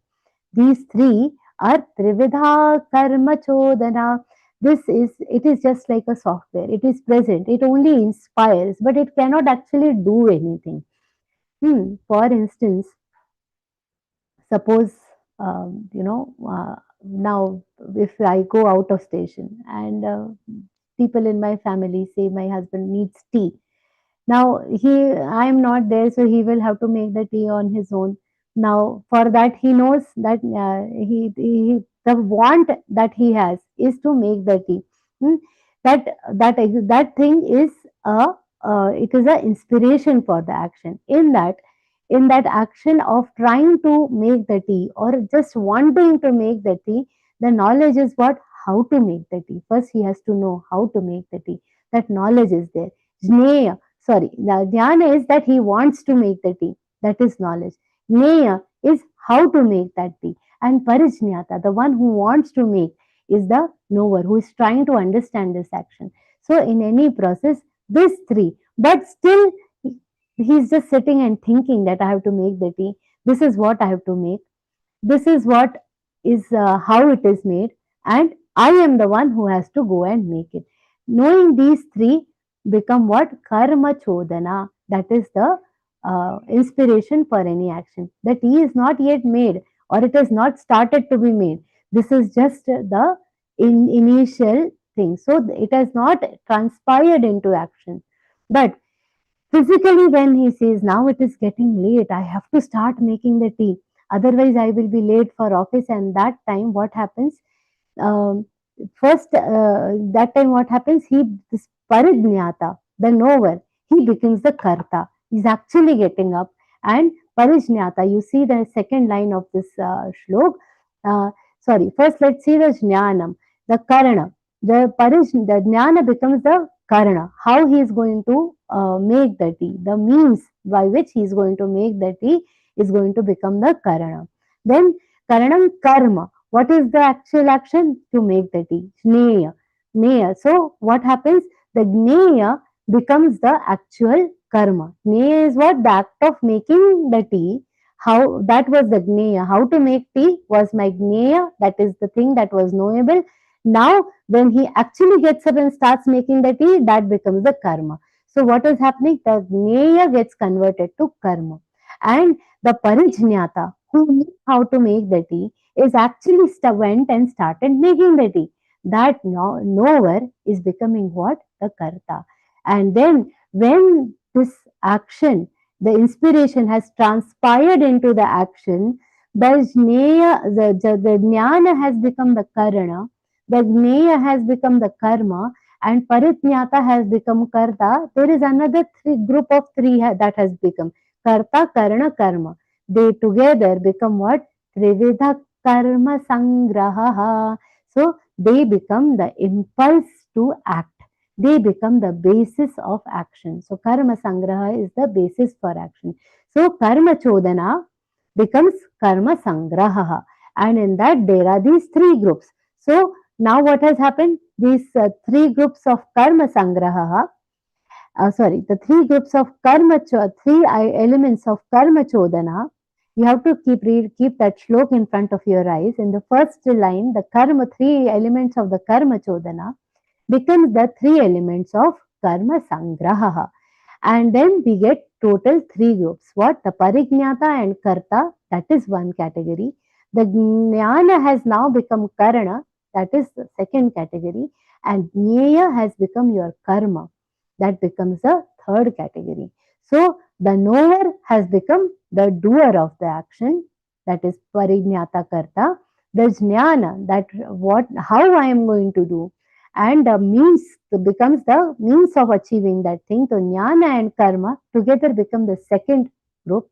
These three are Trividha Karma Chodana. It is just like a software. It is present. It only inspires, but it cannot actually do anything. For instance, suppose, now if I go out of station and people in my family say my husband needs tea. Now I am not there, so he will have to make the tea on his own. Now for that he knows that the want that he has is to make the tea. Hmm? That thing is a it is an inspiration for the action. In that action of trying to make the tea or just wanting to make the tea, the knowledge is what? How to make the tea. First he has to know how to make the tea. That knowledge is there. Jneya, sorry, the jnana is that he wants to make the tea. That is knowledge. Jneya is how to make that tea. And parijñata, the one who wants to make, is the knower who is trying to understand this action. So in any process, these three, but still he's just sitting and thinking that I have to make the tea. This is what I have to make. This is what is how it is made, and I am the one who has to go and make it. Knowing these three become what? Karma chodana. That is the inspiration for any action. The tea is not yet made, or it has not started to be made. This is just the initial thing. So it has not transpired into action. But physically, when he says, now it is getting late, I have to start making the tea. Otherwise, I will be late for office. And that time, what happens? First, that time, what happens? This parijñata, the knower, he becomes the karta. He's actually getting up. And Parijnata, you see the second line of this shlok. Uh, Sorry, first let's see the Jnanam, the Karana. The Jnana becomes the Karana. How he is going to make the tea, the means by which he is going to make the tea is going to become the Karana. Then Karanam Karma. What is the actual action? To make the tea. Jneya. Jneya. So what happens? The Jneya becomes the actual karma. Jneya is what? The act of making the tea. How that was the Jneya. How to make tea was my Jneya. That is the thing that was knowable. Now, when he actually gets up and starts making the tea, that becomes the karma. So, what is happening? The Jneya gets converted to karma. And the Parijñata, who knew how to make the tea, is actually went and started making the tea. That knower is becoming what? The Karta. And then when this action, the inspiration has transpired into the action, the the jnana has become the karana, the jneya has become the karma, and paritnyata has become karta. There is another group of three that has become karta, karana, karma. They together become what? Trividha karma sangraha. So they become the impulse to act. They become the basis of action. So karma sangraha is the basis for action. So karma chodana becomes karma sangraha. And in that there are these three groups. So now what has happened? These three groups of karma sangraha, the three groups of karma, three elements of karma chodana. You have to keep that shlok in front of your eyes. In the first line, the karma, three elements of the karma chodana becomes the three elements of karma sangraha. And then we get total three groups. What? The parijnata and karta, that is one category. The jnana has now become karana, that is the second category. And jnaya has become your karma, that becomes the third category. So the knower has become the doer of the action, that is parijnata karta. The jnana, that how I am going to do, and means becomes the means of achieving that thing. So jnana and karma together become the second group,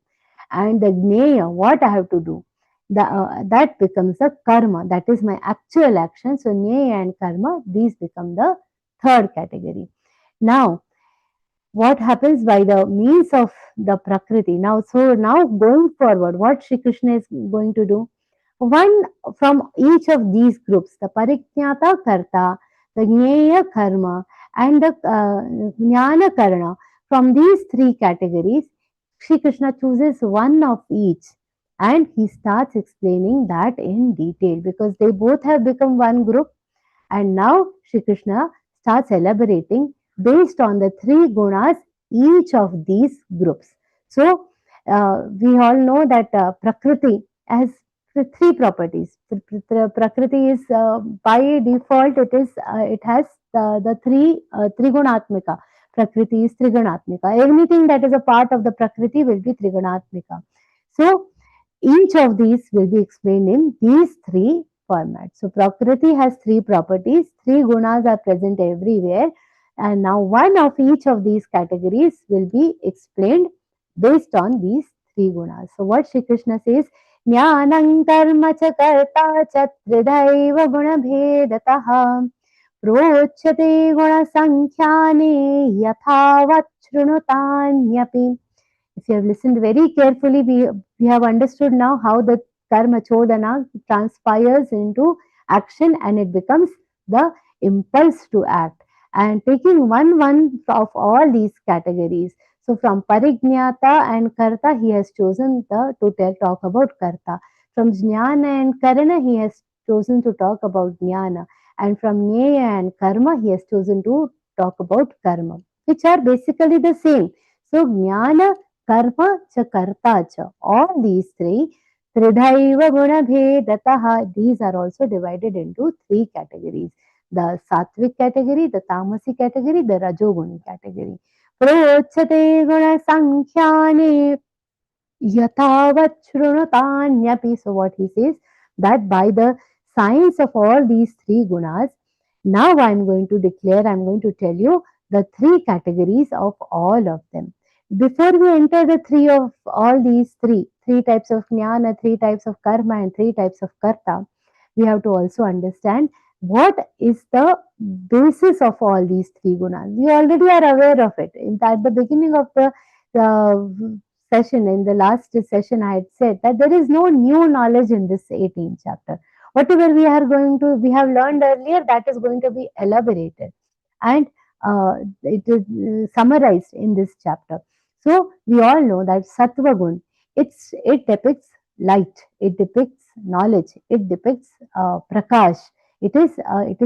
and the jnaya, what I have to do, that becomes the karma, that is my actual action. So jnaya and karma, these become the third category. Now, what happens by the means of the prakriti? Now going forward, what Shri Krishna is going to do? One from each of these groups, the pariknyata karta, the jnaya karma, and the jnana karana. From these three categories, Shri Krishna chooses one of each, and he starts explaining that in detail, because they both have become one group. And now Shri Krishna starts elaborating based on the three gunas, each of these groups. So we all know that Prakriti has three properties. Prakriti is by default it has the three Trigunatmika. Prakriti is Trigunatmika. Anything that is a part of the Prakriti will be Trigunatmika. So each of these will be explained in these three formats. So Prakriti has three properties, three gunas are present everywhere, and now one of each of these categories will be explained based on these three gunas. So what Shri Krishna says, Jnanam karma cha karta cha tridhaiva guna bhedatah prochyate guna sankhyane yathavat shrunutanyapi. If you have listened very carefully, we have understood now how the karma chodana transpires into action, and it becomes the impulse to act. And taking one of all these categories, so from parijnata and karta, he has chosen to talk about karta. From jnana and karana, he has chosen to talk about jnana. And from jnaya and karma, he has chosen to talk about karma, which are basically the same. So jnana, karma cha karta cha, all these three, tridhaiva guna bhedataha, these are also divided into three categories: the sattvic category, the tamasic category, the rajoguni category. Prochate guna sankhyane yathavat shrunutanyapi. So what he says, that by the science of all these three gunas, now I'm going to tell you the three categories of all of them. before we enter the three of all these three types of jnana, three types of karma, and three types of karta, we have to also understand what is the basis of all these three gunas. We already are aware of it. At the beginning of the session, in the last session, I had said that there is no new knowledge in this 18th chapter. Whatever we have learned earlier, that is going to be elaborated. And it is summarized in this chapter. So we all know that Sattva Gun, it depicts light, it depicts knowledge, it depicts prakash. It is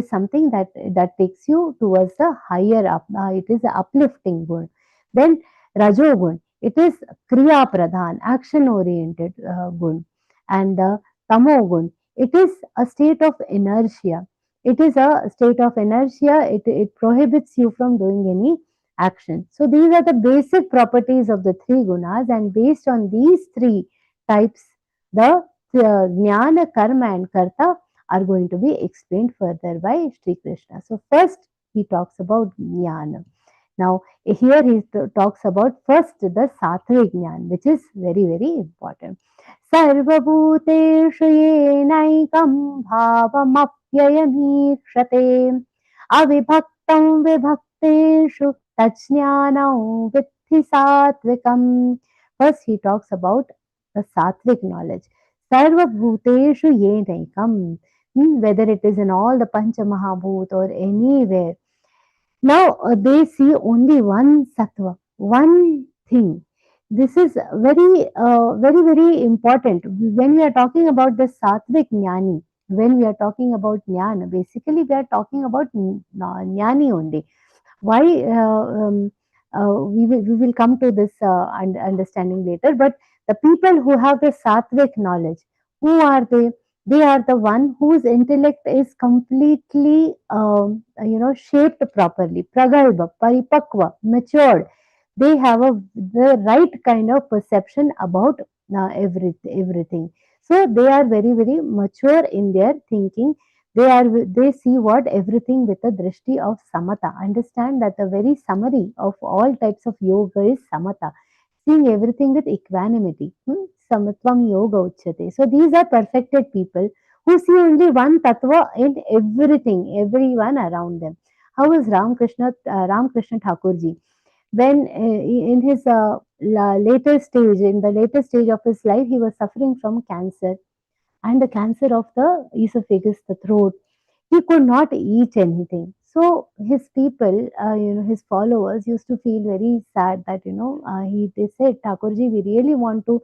something that takes you towards the higher up. It is the uplifting gun. Then Rajogun, it is kriya pradhan, action oriented gun, and the Tamogun, it is a state of inertia. It is a state of inertia. It prohibits you from doing any action. So these are the basic properties of the three gunas, and based on these three types, the jnana, karma, and karta are going to be explained further by Sri Krishna. So first he talks about jnana. Now here he talks about first the sattvic jnana, which is very very important. सर्वभूतेषु येनैकं भावमप्ययमीक्षते अविभक्तं विभक्तेषु तज्ज्ञानं विद्धि सात्विकम्. First he talks about the sattvic knowledge. Sarvabhuteshu yenaikam, whether it is in all the Pancha Mahabhut or anywhere. Now they see only one sattva, one thing. This is very important. When we are talking about the sattvic jnani, when we are talking about jnana, basically we are talking about jnani only. Why? We will come to this understanding later. But the people who have the sattvic knowledge, who are they? They are the one whose intellect is completely, shaped properly, pragalbha, paripakva, matured. They have the right kind of perception about everything. So they are very very mature in their thinking. They see what everything with a drishti of samatha. Understand that the very summary of all types of yoga is samatha, seeing everything with equanimity. Samatvam yoga uchyate. So these are perfected people who see only one tattva in everything, everyone around them. How is Ramakrishna Thakurji? When in his in the later stage of his life, he was suffering from cancer, and the cancer of the esophagus, the throat. He could not eat anything. So his people, his followers used to feel very sad that, they said, Thakurji, we really want to,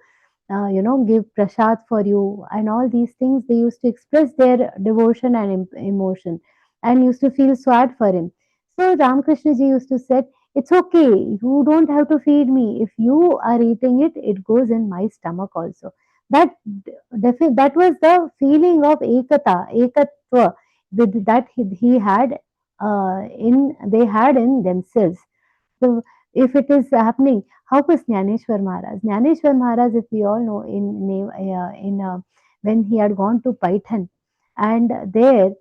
give prasad for you, and all these things. They used to express their devotion and emotion, and used to feel sad for him. So Ramakrishna ji used to say, it's okay, you don't have to feed me. If you are eating it, it goes in my stomach also. That that was the feeling of ekatva that he had in they had in themselves. So if it is happening, how was Jnaneshwar Maharaj? Jnaneshwar Maharaj, if we all know, when he had gone to Python, and there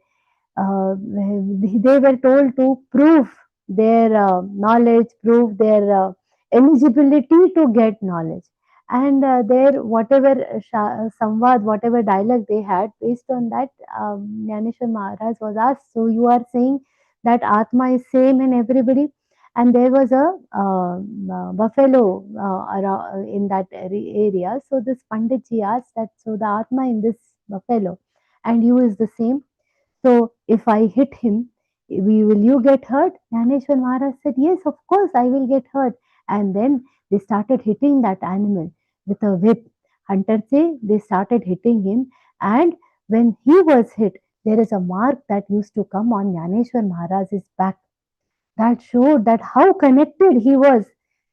they were told to prove their knowledge, prove their eligibility to get knowledge. And their whatever samvad, whatever dialogue they had, based on that, Jnaneshwar Maharaj was asked, so you are saying that Atma is same in everybody? And there was a buffalo in that area. So this Panditji asked that, so the Atma in this buffalo and you is the same? So if I hit him, will you get hurt? Jnaneshwar Maharaj said, yes, of course, I will get hurt. And then they started hitting that animal with a whip. Hunters say they started hitting him, and when he was hit, there is a mark that used to come on Jnaneshwar Maharaj's back. That showed that how connected he was.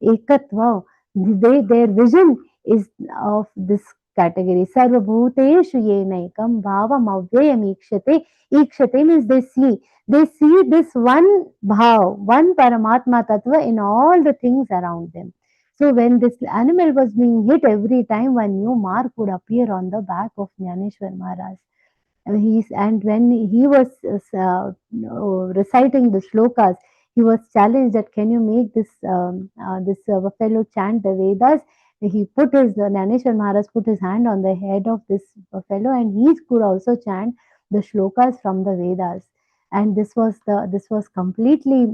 Ekatva. Their vision is of this category. Sarvabhuteshu yenaikam bhavam avyayam ikshate. Ikshate means they see. They see this one bhav, one Paramatma Tattva in all the things around them. So when this animal was being hit, every time one new mark would appear on the back of Jnaneshwar Maharaj. And when he was reciting the shlokas, He was challenged that can you make this buffalo chant the Vedas. He put his Naneshwar Maharaj put his hand on the head of this buffalo, and he could also chant the shlokas from the Vedas. And this was completely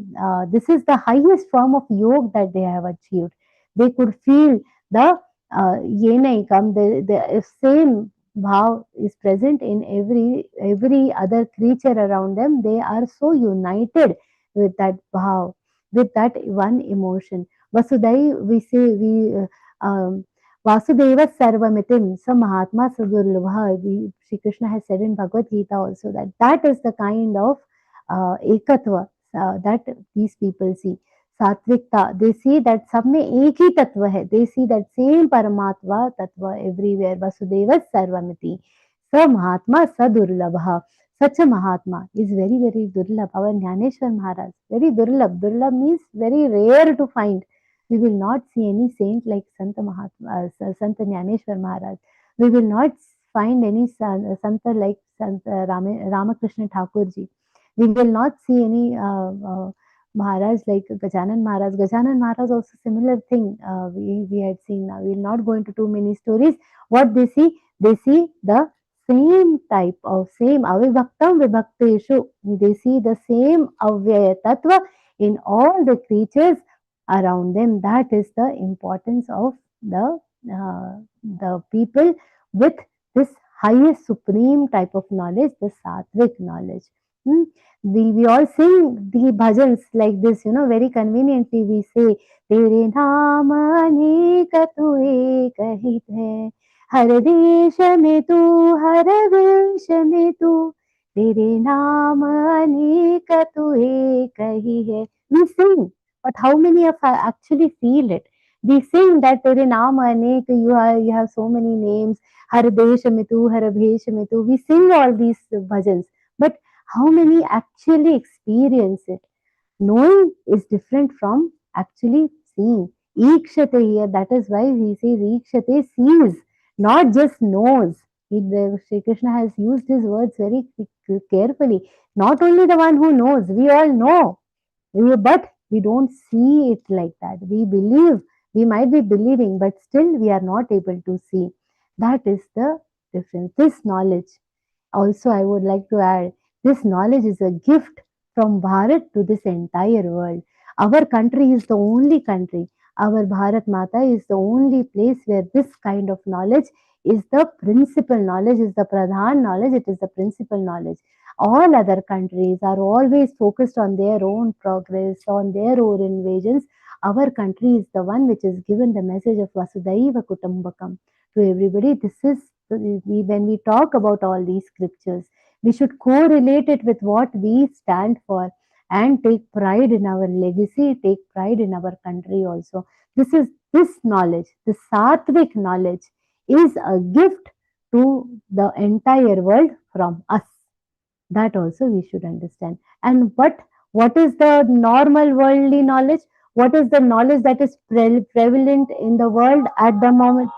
this is the highest form of yoga that they have achieved. They could feel the ye nahi kam, the same bhav is present in every other creature around them. They are so united with that bhav, with that one emotion. Vasudhaiv, we say we Vasudeva Sarvamitim, sa Mahatma Sadurlabha. Sri Krishna has said in Bhagavad Gita also that that is the kind of ekatva that these people see. Satvikta, they see that सब में एक ही तत्व है. They see that same परमात्मा तत्व everywhere. Vasudeva Sarvamiti. स महात्मा स दुर्लभः. Such a Mahatma is very, very durlabh. Our Jnaneshwar Maharaj, very durlabh. Durlabh means very rare to find. We will not see any saint like Santa Mahatma, Santa Jnaneshwar Maharaj. We will not find any Santa like Santa Ramakrishna Thakurji. We will not see any Maharaj like Gajanan Maharaj. Gajanan Maharaj also similar thing we had seen now. We will not go into too many stories. What they see the same type of same avibhaktam vibhakteshu. They see the same avyaya tattva in all the creatures around them. That is the importance of the people with this highest supreme type of knowledge, the sattvic knowledge. Hmm? We all sing the bhajans like this, very conveniently we say, Tere naam anek tu ek hit hai, har desh mein tu, har vesh mein tu, Tere naam anek tu ek hi hai. We sing, but how many of us actually feel it? We sing that Tere naam anek, you have so many names, har desh mein tu, har bhesh mein tu. We sing all these bhajans, but how many actually experience it? Knowing is different from actually seeing. Ikshate here, that is why he says Ikshate sees, not just knows. Sri Krishna has used his words very carefully. Not only the one who knows, we all know, but we don't see it like that. We believe, we might be believing, but still we are not able to see. That is the difference. This knowledge, also I would like to add, this knowledge is a gift from Bharat to this entire world. Our country is the only country. Our Bharat Mata is the only place where this kind of knowledge is the principal knowledge, is the pradhan knowledge, it is the principal knowledge. All other countries are always focused on their own progress, on their own invasions. Our country is the one which is given the message of Vasudhaiva Kutumbakam to everybody. This is when we talk about all these scriptures, we should correlate it with what we stand for and take pride in our legacy, take pride in our country also. This knowledge, this sattvic knowledge is a gift to the entire world from us. That also we should understand. And what is the normal worldly knowledge? What is the knowledge that is prevalent in the world at the moment?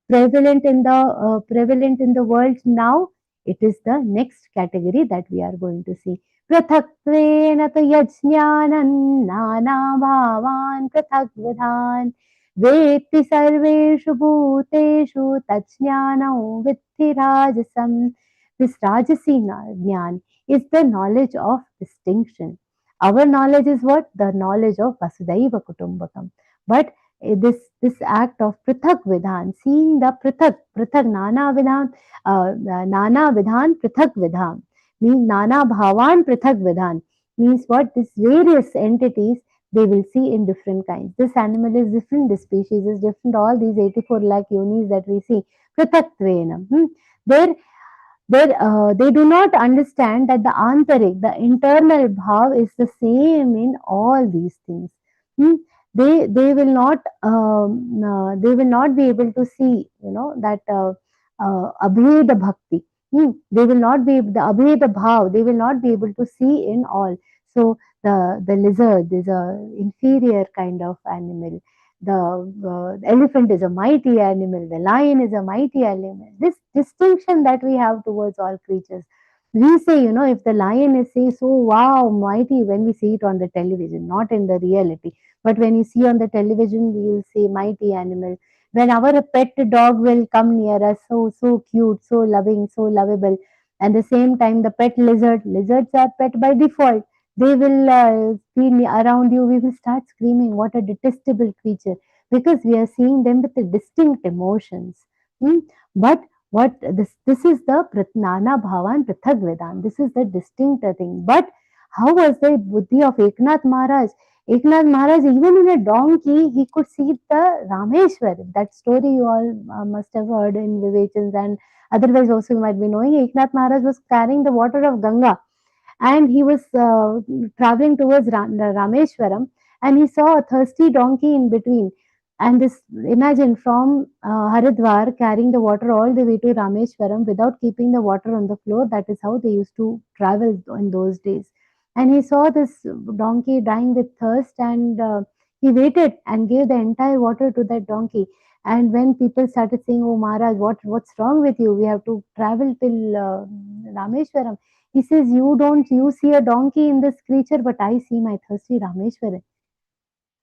Prevalent in the world now, it is the next category that we are going to see. Prathaktvena tu yajñānan nānā bhāvān prathak vidhan vetti sarveshu bhūteshu tajñānam vitti rajasam. This rajasi jnana is the knowledge of distinction. Our knowledge is what? The knowledge of Vasudhaiva Kutumbakam. But this act of prithak vidhan, seeing the prithak nana vidhan prithak vidhan, means nana bhavan prithak vidhan, means what? These various entities they will see in different kinds. This animal is different, this species is different, all these 84 lakh yonis that we see, prithak tvena. They do not understand that the antarik, the internal bhav is the same in all these things. They will not be able to see, that abheda bhakti. They will not be the abheda bhav. They will not be able to see in all. So the lizard is a inferior kind of animal. The elephant is a mighty animal. The lion is a mighty animal. This distinction that we have towards all creatures, We say, if the lion is saying so wow, mighty, when we see it on the television, not in the reality. But when you see on the television, we will say mighty animal. When our pet dog will come near us, so cute, so loving, so lovable. And the same time, the pet lizards are pet by default. They will be around you. We will start screaming, what a detestable creature, because we are seeing them with the distinct emotions. Hmm? But what this is the Nana Bhavan Prithak Vedan. This is the distinct thing. But how was the buddhi of Eknath Maharaj? Eknath Maharaj, even in a donkey, he could see the Rameshwar. That story you all must have heard in Vivechans, and otherwise also you might be knowing. Eknath Maharaj was carrying the water of Ganga, and he was traveling towards Rameshwaram, and he saw a thirsty donkey in between. And this, imagine from Haridwar carrying the water all the way to Rameshwaram without keeping the water on the floor. That is how they used to travel in those days. And he saw this donkey dying with thirst, and he waited and gave the entire water to that donkey. And when people started saying, "Oh Maharaj, what's wrong with you? We have to travel till Rameshwaram." He says, you see a donkey in this creature, but I see my thirsty Rameshwaran.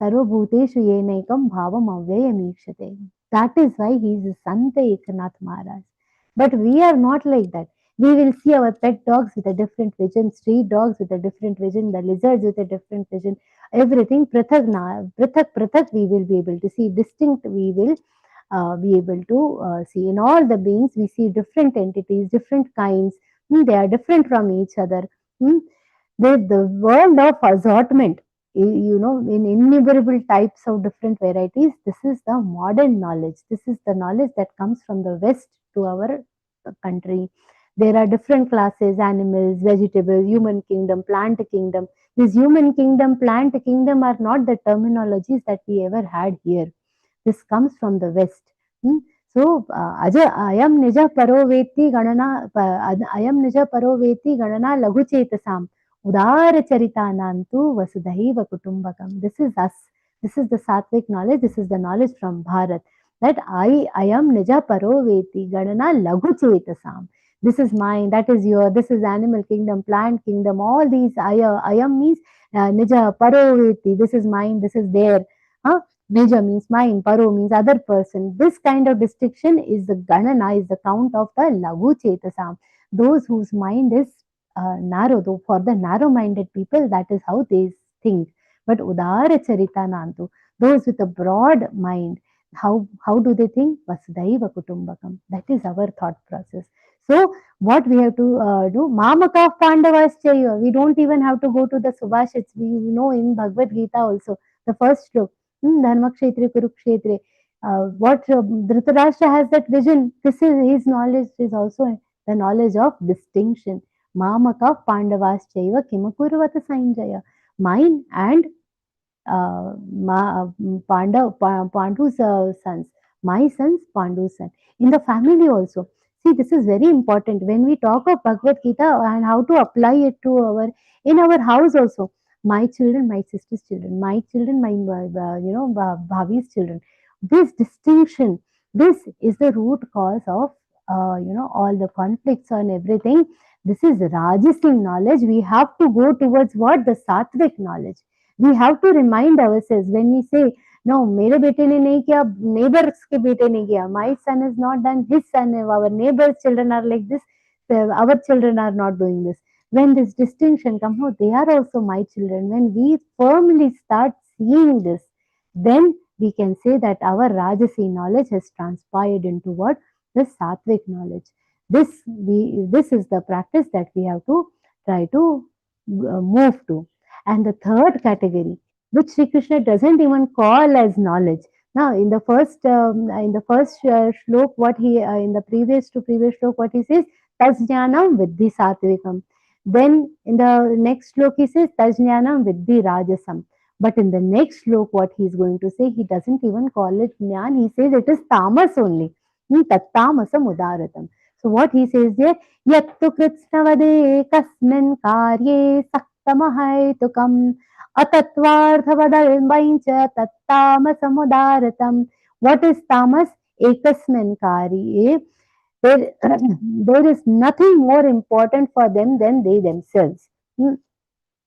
Sarvabhuteshu yenekam bhavam avyayamikshate. That is why he is Santa Ekanath Maharaj. But we are not like that. We will see our pet dogs with a different vision, street dogs with a different vision, the lizards with a different vision, everything prathak we will be able to see, distinct we will be able to see. In all the beings, we see different entities, different kinds. They are different from each other. Hmm. The world of assortment, in innumerable types of different varieties, this is the modern knowledge. This is the knowledge that comes from the West to our country. There are different classes: animals, vegetables, human kingdom, plant kingdom. This human kingdom, plant kingdom are not the terminologies that we ever had here. This comes from the West. Hmm? So, ayam nija paroveti ganana, ayam nija paroveti ganana laguchetasam, udara charitanantu vasudhaiva kutumbakam. This is us. This is the sattvic knowledge. This is the knowledge from Bharat. That I am nija paroveti ganana laguchetasam. This is mine, that is your, this is animal kingdom, plant kingdam, all these ayam means nija paroveti, this is mine, this is there. Huh? Nija means mine, paro means other person. This kind of distinction is the ganana, is the count of the lagu chetasam. Those whose mind is narrow, though for the narrow-minded people, that is how they think. But udara charita nantu, those with a broad mind, how do they think? Vasudhaiva kutumbakam. That is our thought process. So what we have to do, Mamaka of Pandavas Chaya. We don't even have to go to the Subhashits. We know in Bhagavad Gita also, the first slok. Dharmakshetre, Kurukshetre. What Dhritarashtra has that vision. This is his knowledge, is also the knowledge of distinction. Mamaka Pandavas Chaiva Kimakurvata Sanjaya. Mine and Pandu's sons. My sons, Pandu's son. In the family also. See, this is very important. When we talk of Bhagavad Gita and how to apply it to in our house also, my children, my sister's children, my children, my Bhavi's children. This distinction, this is the root cause of all the conflicts and everything. This is Rajasic knowledge. We have to go towards what? The Sattvic knowledge. We have to remind ourselves when we say, no, मेरे बेटे ने नहीं किया, neighbors के बेटे ने किया. My son is not done, his son, our neighbors' children are like this, our children are not doing this. When this distinction comes, oh, they are also my children. When we firmly start seeing this, then we can say that our Rajasi knowledge has transpired into what? The Sattvic knowledge. This is the practice that we have to try to move to. And the third category, which Sri Krishna doesn't even call as knowledge. Now, in the first shlok, what he in the previous shlok, what he says, Tajnanam Viddhi Satvikam. Then in the next shlok, he says, Tajnanam Viddhi Rajasam. But in the next shlok, what he is going to say, he doesn't even call it Jnana. He says it is Tamas only. Tattamasam Udaratam. So what he says there, Yattu Kritsnavade Kasmin Karye Saktamahaitukam Atatvarthavadalvaincha Tattamasamudaratam. What is tamas? Ekasmin karye There, there is nothing more important for them than they themselves. Hmm.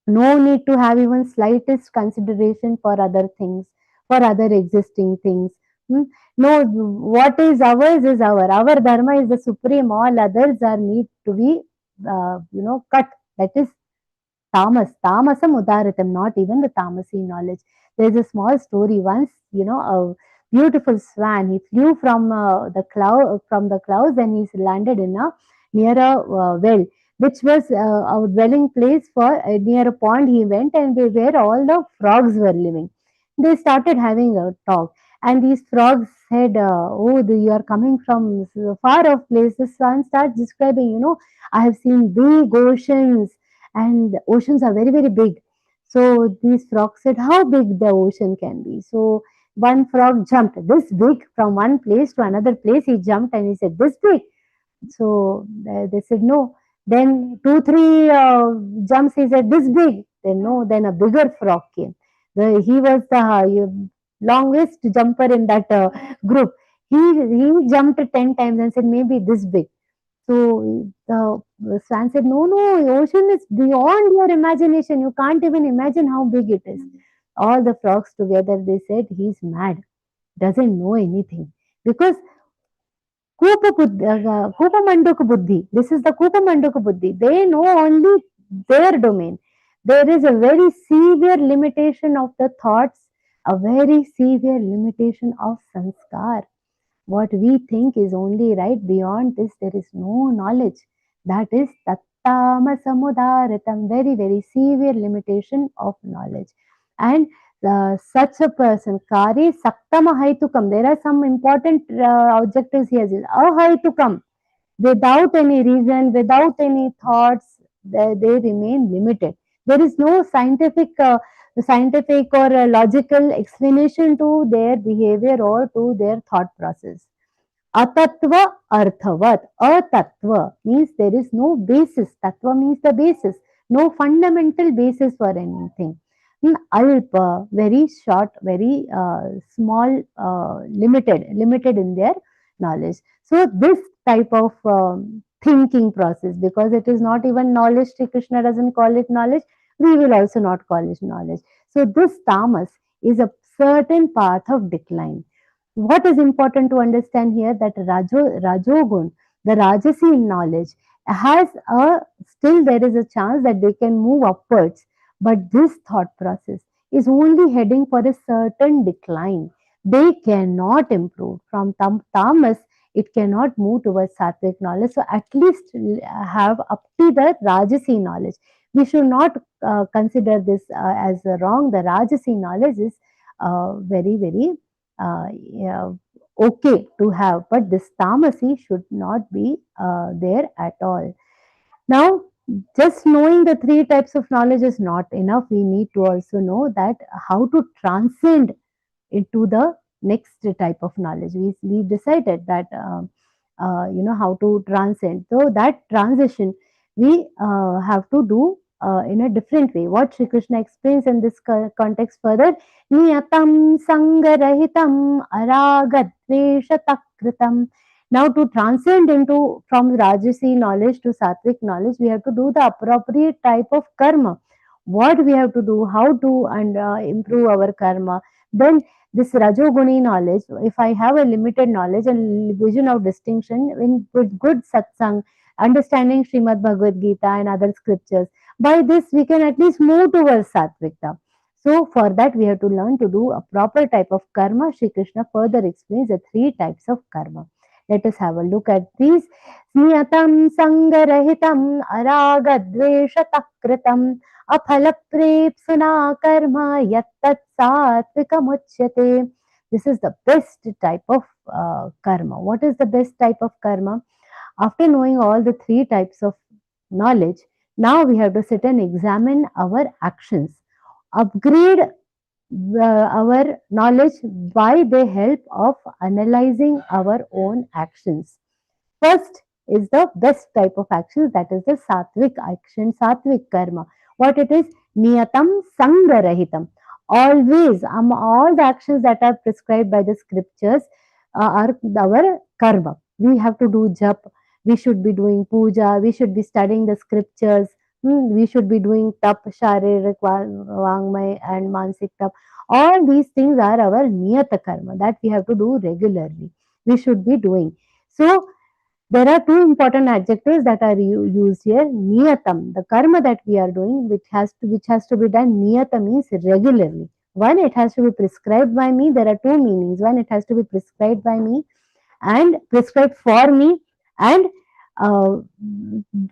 No need to have even slightest consideration for other things, for other existing things. Hmm. No, what is our. Our dharma is the supreme. All others are need to be, cut. That is tamasam udaratam, not even the tamasi knowledge. There's a small story once, a beautiful swan. He flew from the clouds, and he landed in a near a well, which was a dwelling place for near a pond. He went, and where all the frogs were living. They started having a talk, and these frogs said, "Oh, you are coming from far off place." The swan starts describing, I have seen big oceans, and oceans are very very big. So these frogs said how big the ocean can be. So one frog jumped this big from one place to another place. He jumped and he said this big. So they said no. Then two three jumps, he said this big. Then no. Then a bigger frog came. He was the longest jumper in that group. He jumped 10 times and said maybe this big. So the swan said, "No, no, ocean is beyond your imagination. You can't even imagine how big it is." All the frogs together, they said, "He's mad, doesn't know anything." Because Kupa Manduk Buddhi, this is the Kupa Manduk Buddhi. They know only their domain. There is a very severe limitation of the thoughts, a very severe limitation of sanskar. What we think is only right, beyond this there is no knowledge. That is tattama samudaratam, very very severe limitation of knowledge. And such a person, kari saktama haitukam, there are some important objectives here. Ahaitukam, without any reason, without any thoughts, they remain limited. There is no scientific or logical explanation to their behavior or to their thought process. Atatva arthavat. Atatva means there is no basis. Tatva means the basis. No fundamental basis for anything. Alpa, very short, very small, limited in their knowledge. So this type of thinking process, because it is not even knowledge, Sri Krishna doesn't call it knowledge, we will also not call it knowledge. So this tamas is a certain path of decline. What is important to understand here, that Rajogun, the Rajasi knowledge, has a still there is a chance that they can move upwards, but this thought process is only heading for a certain decline. They cannot improve from tamas. It cannot move towards sattvic knowledge. So at least have up to the Rajasi knowledge. We should not consider this as wrong. The Rajasi knowledge is very very yeah, okay to have, but this tamasi should not be there at all. Now, just knowing the three types of knowledge is not enough. We need to also know that how to transcend into the next type of knowledge. We decided that how to transcend. So that transition we have to do in a different way. What Sri Krishna explains in this context further: niyatam sangarahitam aragadveshatakritam. Now to transcend into from Rajasi knowledge to Sattvic knowledge, we have to do the appropriate type of karma. What we have to do, how to and improve our karma. Then this Rajoguni knowledge, if I have a limited knowledge and vision of distinction with good satsang, understanding Śrīmad-Bhagavadgītā and other scriptures, by this we can at least move towards Sattvikta. So for that we have to learn to do a proper type of karma. Shri Krishna further explains the three types of karma. Let us have a look at these. Niyatam sangarahitam aragadveshatakritam apalaprepsuna karma yattat sattvikamochyate. This is the best type of karma. What is the best type of karma? After knowing all the three types of knowledge, now we have to sit and examine our actions. Upgrade our knowledge by the help of analyzing our own actions. First is the best type of actions, that is the sattvic action, sattvic karma. What it is? Niyatam sangarahitam. Always, all the actions that are prescribed by the scriptures are our karma. We have to do jap, we should be doing puja, we should be studying the scriptures, we should be doing tap, sharirik, vangmay and mansik tap. All these things are our niyata karma that we have to do regularly. We should be doing. So there are two important adjectives that are used here. Niyatam, the karma that we are doing, which has to be done. Niyata means regularly. One, it has to be prescribed by me. There are two meanings. One, it has to be prescribed by me and prescribed for me, and uh,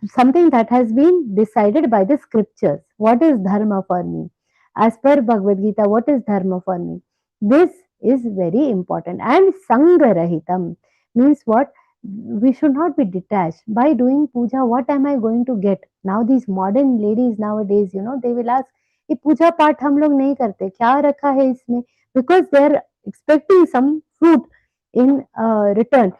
something that has been decided by the scriptures. What is dharma for me? As per Bhagavad Gita, what is dharma for me? This is very important. And sangarahitam means what? We should not be detached. By doing puja, what am I going to get? Now these modern ladies nowadays, they will ask, ये पूजा पाठ हम लोग नहीं करते, क्या रखा है इसमें? Because they are expecting some fruit in return.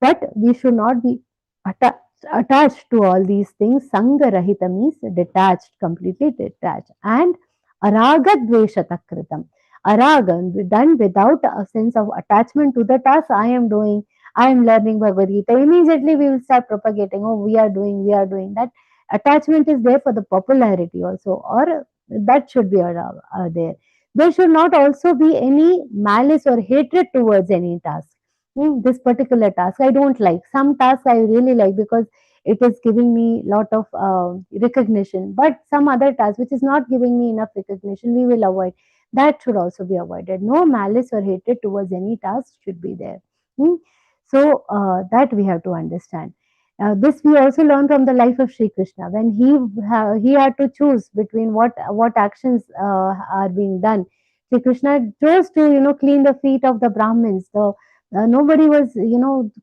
But we should not be attached to all these things. Sanga rahita means detached, completely detached. And araga dveshatakritam. Araga, done without a sense of attachment to the task I am doing. I am learning Bhagavad Gita. Immediately we will start propagating. Oh, we are doing, we are doing. That attachment is there for the popularity also, or that should be there. There should not also be any malice or hatred towards any task. This particular task I don't like. Some tasks I really like because it is giving me lot of recognition. But some other task which is not giving me enough recognition, we will avoid. That should also be avoided. No malice or hatred towards any task should be there. Hmm. So that we have to understand. This we also learn from the life of Sri Krishna when he had to choose between what actions are being done. Sri Krishna chose to clean the feet of the Brahmins. Nobody was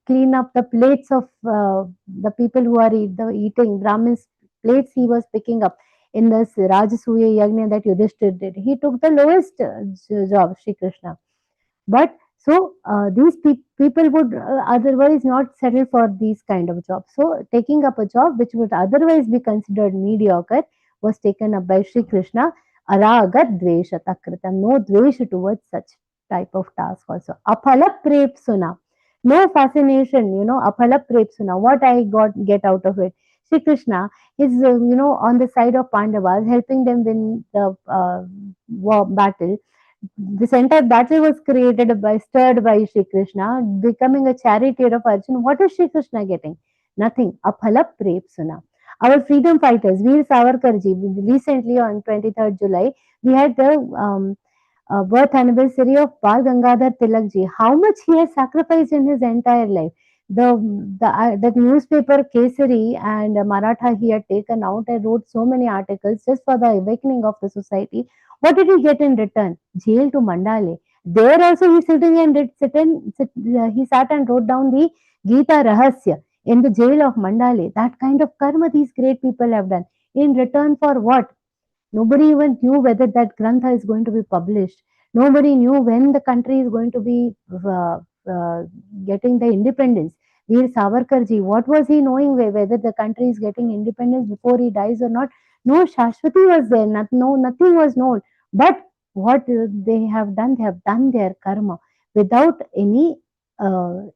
clean up the plates of the people who are eating Brahmins plates. He was picking up in this Rajasuya Yagna that Yudhishthir did. He took the lowest job, Sri Krishna. But so these people would otherwise not settle for these kind of jobs. So taking up a job which would otherwise be considered mediocre was taken up by Sri Krishna. Aragat dvesha takritam, no dvesha towards such type of task also. Aphala prepsuna, no fascination, aphala prepsuna, what I get out of it. Sri Krishna is, on the side of Pandavas, helping them win the battle. This entire battle was stirred by Shri Krishna, becoming a charioteer of Arjuna. What is Shri Krishna getting? Nothing. Aphala prepsuna. Our freedom fighters, Veer Savarkarji, recently on 23rd July, we had the birth anniversary of Bal Gangadhar Tilakji. How much he has sacrificed in his entire life. The newspaper Kesari and Maratha he had taken out and wrote so many articles just for the awakening of the society. What did he get in return? Jail to Mandale. There also he sitting and he sat and wrote down the Geeta Rahasya in the jail of Mandale. That kind of karma these great people have done. In return for what? Nobody even knew whether that Grantha is going to be published. Nobody knew when the country is going to be getting the independence. Veer Savarkarji, what was he knowing whether the country is getting independence before he dies or not? No Shashwati was there, nothing was known. But what they have done their karma without any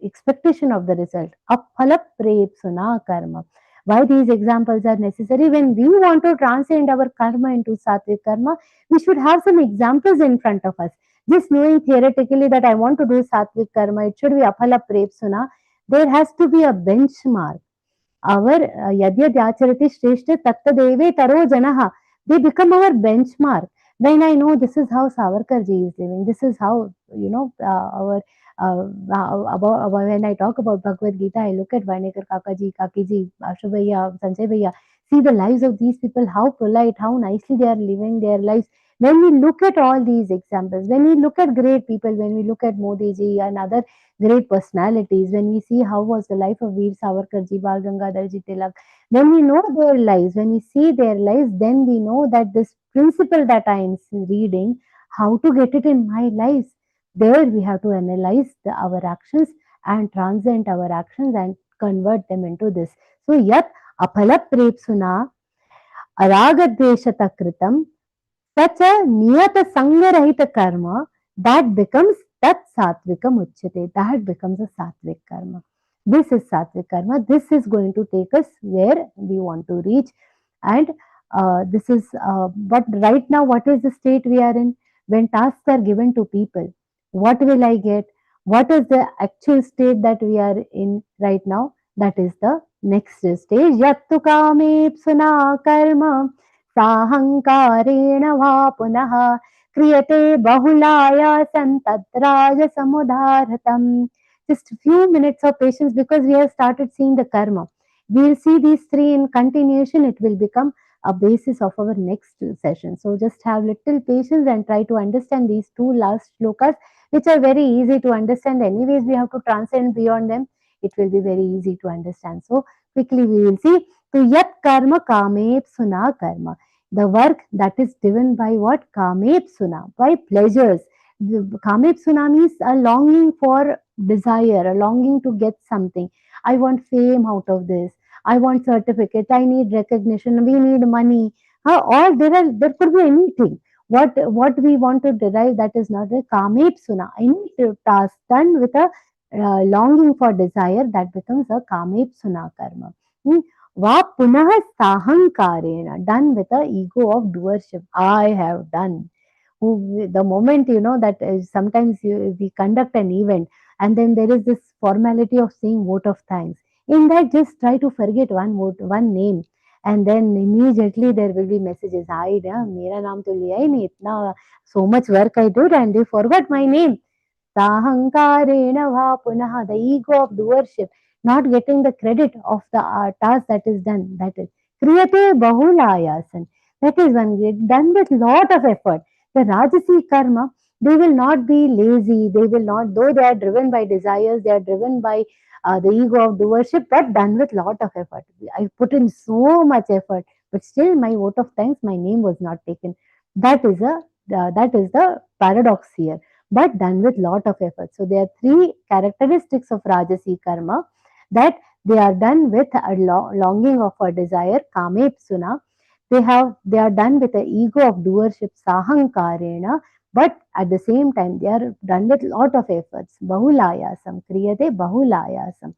expectation of the result. Aphala prepsuna karma. Why these examples are necessary? When we want to transcend our karma into sattvic karma, we should have some examples in front of us. Just knowing theoretically that I want to do sattvic karma, it should be aphala prepsuna. There has to be a benchmark. Our yadyacharati shreshta tattadeve taro janaha. They become our benchmark. When I know this is how Savarkarji is living, this is how, our when I talk about Bhagavad Gita, I look at Vanekar Kakaji, Kakiji, Ashu Bhaiya, Sanjay Bhaiya, see the lives of these people, how polite, how nicely they are living their lives. When we look at all these examples, when we look at great people, when we look at Modi ji and other great personalities, when we see how was the life of Veer Savarkarji, Bal Gangadharji Tilak, when we know their lives, when we see their lives, then we know that this principle that I am reading, how to get it in my life. There we have to analyze our actions and transcend our actions and convert them into this. So yat aphala prepsuna aragadveshata kritam such a niyata sangarahita karma that becomes tat satvikam uchyate. That becomes a sattvic karma. This is sattvic karma. This is going to take us where we want to reach. And this is, but right now, what is the state we are in? When tasks are given to people, what will I get? What is the actual state that we are in right now? That is the next stage. Yattu kamepsuna karma sahankarena va punaha kriyate bahulaya santadraja samudharatam. Just a few minutes of patience, because we have started seeing the karma. We'll see these three in continuation. It will become a basis of our next session. So just have little patience and try to understand these two last shlokas, which are very easy to understand. Anyways, we have to transcend beyond them. It will be very easy to understand. So quickly we will see. So yat karma kamep suna karma. The work that is driven by what? Kamep suna, by pleasures. Kamep suna means a longing for desire, a longing to get something. I want fame out of this. I want certificate. I need recognition. We need money. Or there could be anything. What we want to derive, that is not a kamep suna. Any task done with a longing for desire, that becomes a kamep suna karma. Hmm. Va punah sahankarena, done with a ego of doership. I have done. The moment that sometimes we conduct an event, and then there is this formality of saying vote of thanks. In that, just try to forget one name, and then immediately there will be messages. I mera naam to liya hi nahi, itna so much work I did and they forgot my name. Sahankarena va punaha, the ego of doership, not getting the credit of the task that is done. That is kriyate bahulayasan. That is one done with lot of effort. The Rajasi karma, they will not be lazy. They will not, though they are driven by desires, they are driven by the ego of doership, but done with lot of effort. I put in so much effort, but still my vote of thanks, my name was not taken. That is the paradox here, but done with lot of effort. So there are three characteristics of Rajasi karma, that they are done with a longing of a desire, kamepsuna. They are done with the ego of doership, sahankarena, but at the same time they are done with lot of efforts. Bahulayasam, kriyate bahulayasam.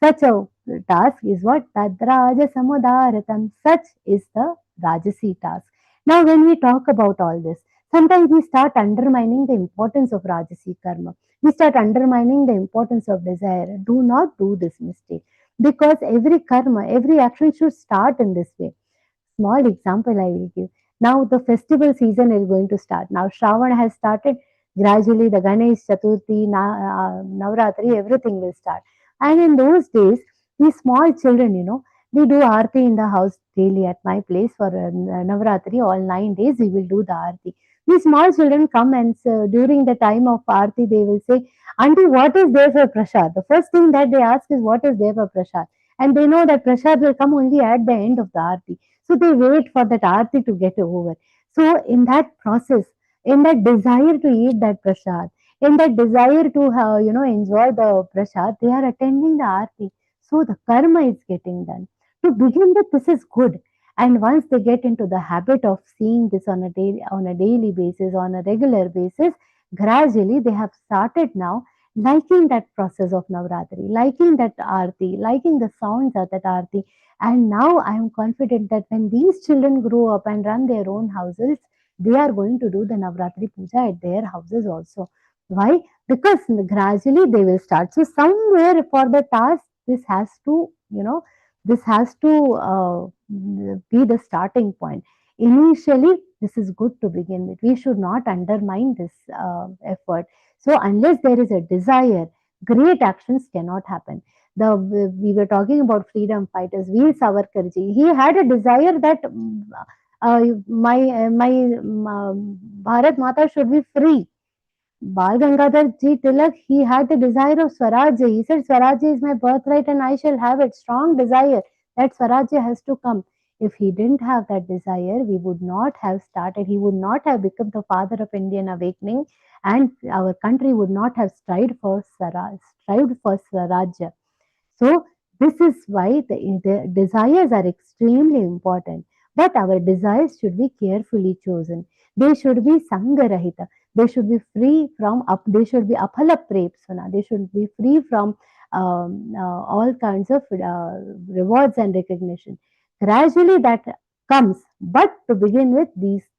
Such a task is what? Tadraja samudaratam. Such is the Rajasi task. Now, when we talk about all this, sometimes we start undermining the importance of Rajasi karma. We start undermining the importance of desire. Do not do this mistake, because every karma, every action should start in this way. Small example I will give. Now the festival season is going to start. Now Shravan has started. Gradually the Ganesh Chaturthi, Navratri, everything will start. And in those days, these small children, we do aarti in the house daily at my place for Navratri. All 9 days we will do the aarti. These small children come, and during the time of aarti they will say, "Auntie, what is there for prasad?" The first thing that they ask is, "What is there for prasad?" And they know that prasad will come only at the end of the aarti. So they wait for that aarti to get over. So in that process, in that desire to eat that prasad, in that desire to enjoy the prasad, they are attending the aarti. So the karma is getting done. To begin with, this is good. And once they get into the habit of seeing this on a daily basis, on a regular basis, gradually they have started now liking that process of Navratri, liking that aarti, liking the sounds of that aarti. And now I am confident that when these children grow up and run their own houses, they are going to do the Navratri Puja at their houses also. Why? Because gradually they will start. So somewhere for the task, this has to be the starting point. Initially, this is good to begin with. We should not undermine this effort. So unless there is a desire, great actions cannot happen. We were talking about freedom fighters, Veer Savarkarji. He had a desire that my Bharat Mata should be free. Bal Gangadhar Ji Tilak, he had the desire of Swarajya. He said, Swarajya is my birthright and I shall have it. Strong desire that Swarajya has to come. If he didn't have that desire, we would not have started. He would not have become the father of Indian awakening, and our country would not have strived for Swarajya. So this is why the desires are extremely important. But our desires should be carefully chosen. They should be Sangarahita. They should be free from they should be Aphala Prepsana. They should be free from all kinds of rewards and recognition. Gradually that comes, but to begin with,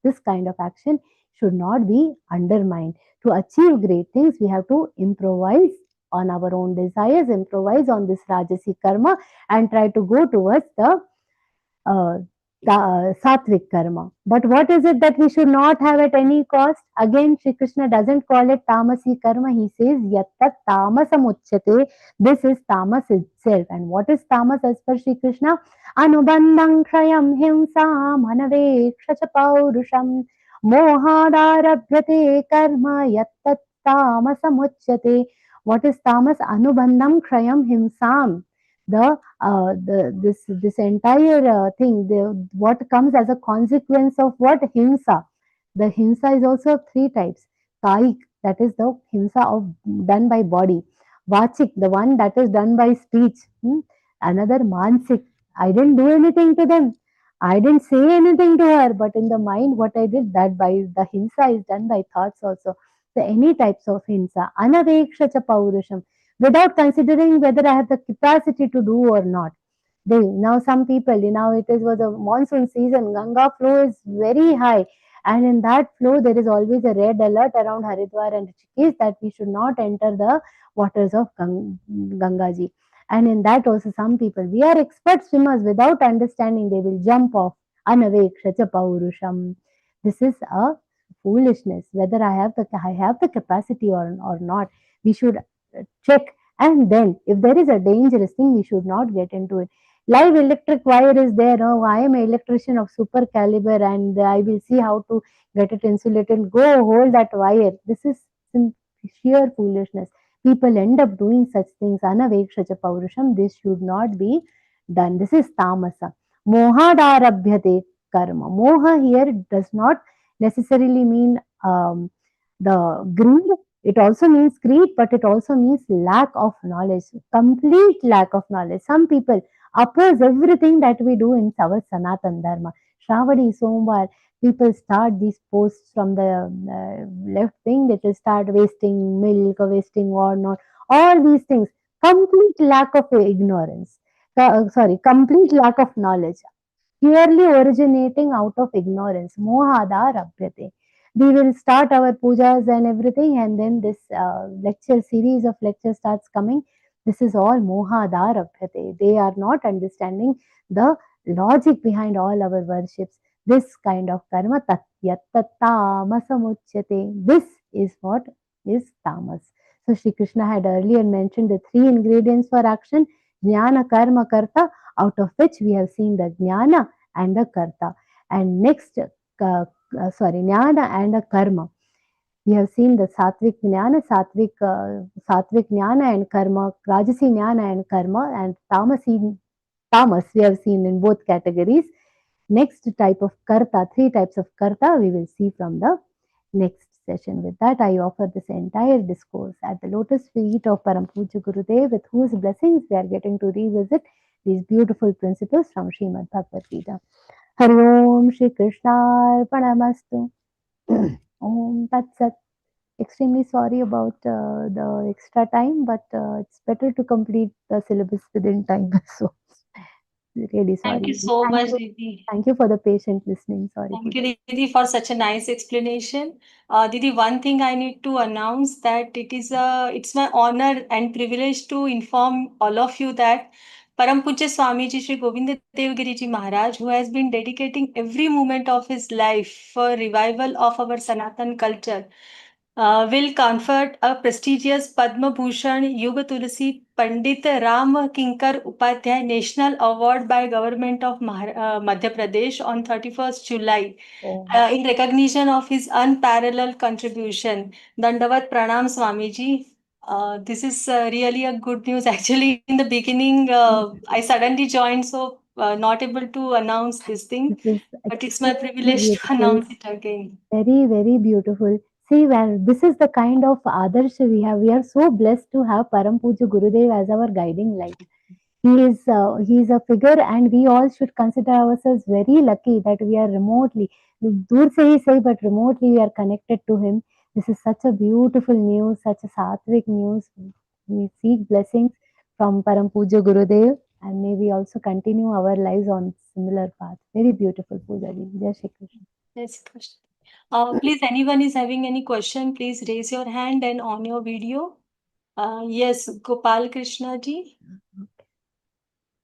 this kind of action should not be undermined. To achieve great things, we have to improvise on our own desires, improvise on this Rajasi karma, and try to go towards the uh, sattvic karma. But what is it that we should not have at any cost? Again, Shri Krishna doesn't call it tamasi karma. He says yattat tamasam uchyate. This is tamas itself. And what is tamas as per Shri Krishna? Anubandham kshayam himsam anaveksha cha paurusham mohadarabhyate karma yattat tamasam uchyate. What is tamas? Anubandham kshayam himsam. This entire thing, what comes as a consequence of what? Himsa. The himsa is also of three types. Kaik, that is the himsa of done by body. Vachik, the one that is done by speech. Another mansik, I didn't do anything to them, I didn't say anything to her, but in the mind what I did, that by the himsa is done by thoughts also. So any types of himsa. Anaveksha cha paurusham, without considering whether I have the capacity to do or not. Now some people, it was a monsoon season, Ganga flow is very high, and in that flow there is always a red alert around Haridwar and Rishikesh that we should not enter the waters of Ganga ji. And in that also some people, we are expert swimmers, without understanding they will jump off. Anaveksha cha paurusham. This is a foolishness. Whether I have the capacity or not, we should check, and then if there is a dangerous thing, we should not get into it. Live electric wire is there. Oh, I am an electrician of super caliber, and I will see how to get it insulated. Go hold that wire. This is sheer foolishness. People end up doing such things. Anavekshacha paurusham. This should not be done. This is tamasa. Mohadarabhyate karma. Moha here does not necessarily mean the greed. It also means greed, but it also means lack of knowledge, complete lack of knowledge. Some people oppose everything that we do in our Sanatan Dharma. Shravani, Somvar, people start these posts from the left wing, they will start wasting milk or wasting or not. All these things, complete lack of ignorance. Complete lack of knowledge, purely originating out of ignorance. Mohada rabhyate. We will start our pujas and everything, and then this series of lectures starts coming. This is all mohada rabhyate. They are not understanding the logic behind all our worships. This kind of karma, tamasam. This is what is tamas. So Shri Krishna had earlier mentioned the three ingredients for action: jnana, karma, karta, out of which we have seen the jnana and the karta. And next, jnana and the karma. We have seen the sattvic jnana, sattvic jnana and karma, rajasi jnana and karma, and tamas we have seen in both categories. Next type of karta, three types of karta, we will see from the next session. With that, I offer this entire discourse at the lotus feet of Param Pujya Gurudev, with whose blessings we are getting to revisit these beautiful principles from Śrīmad-Bhagavadgītā. Hari Om Shri Krishna Arpanamastu. Om Tat Sat. Extremely sorry about the extra time, but it's better to complete the syllabus within time. So, really sorry.
Thank you so much, Didi.
Thank you for the patient listening. Sorry.
Thank you, Didi, for such a nice explanation. Didi, one thing I need to announce that it's my honor and privilege to inform all of you that Param Pujya Swamiji Sri Govinda Devgiri Ji Maharaj, who has been dedicating every moment of his life for revival of our Sanatan culture, will confer a prestigious Padma Bhushan Yuga Tulsi Pandit Ram Kinkar Upadhyay National Award by Government of Madhya Pradesh on 31st July in recognition of his unparalleled contribution. Dandavat Pranam Swamiji. This is really a good news. Actually, in the beginning, I suddenly joined, so not able to announce this thing, but it's my privilege to announce it again.
Very, very beautiful. See, well, this is the kind of Adarsh we have. We are so blessed to have Param Puja Gurudev as our guiding light. He is a figure, and we all should consider ourselves very lucky that we are remotely, dur se hi sahi, but remotely we are connected to him. This is such a beautiful news, such a sattvic news. We seek blessings from Param Puja Gurudev, and may we also continue our lives on similar path. Very beautiful Pujaji. Jai Shri Krishna.
Yes, Krishna. Please, anyone is having any question, please raise your hand and on your video. Yes, Gopal Krishna ji.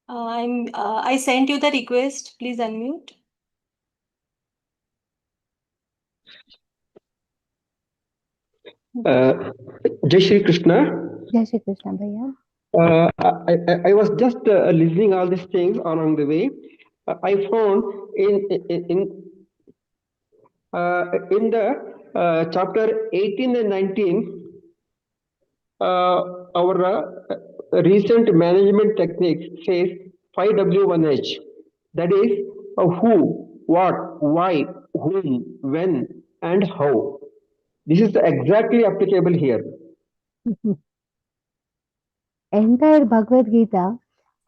I sent you the request. Please unmute.
Jai Shri Krishna.
Jai Shri Krishna, Bhaiya.
I was just listening all these things along the way. I found in the chapter 18 and 19, our recent management technique says 5W1H. That is who, what, why, whom, when, and how. This is exactly applicable here.
Entire Bhagavad Gita,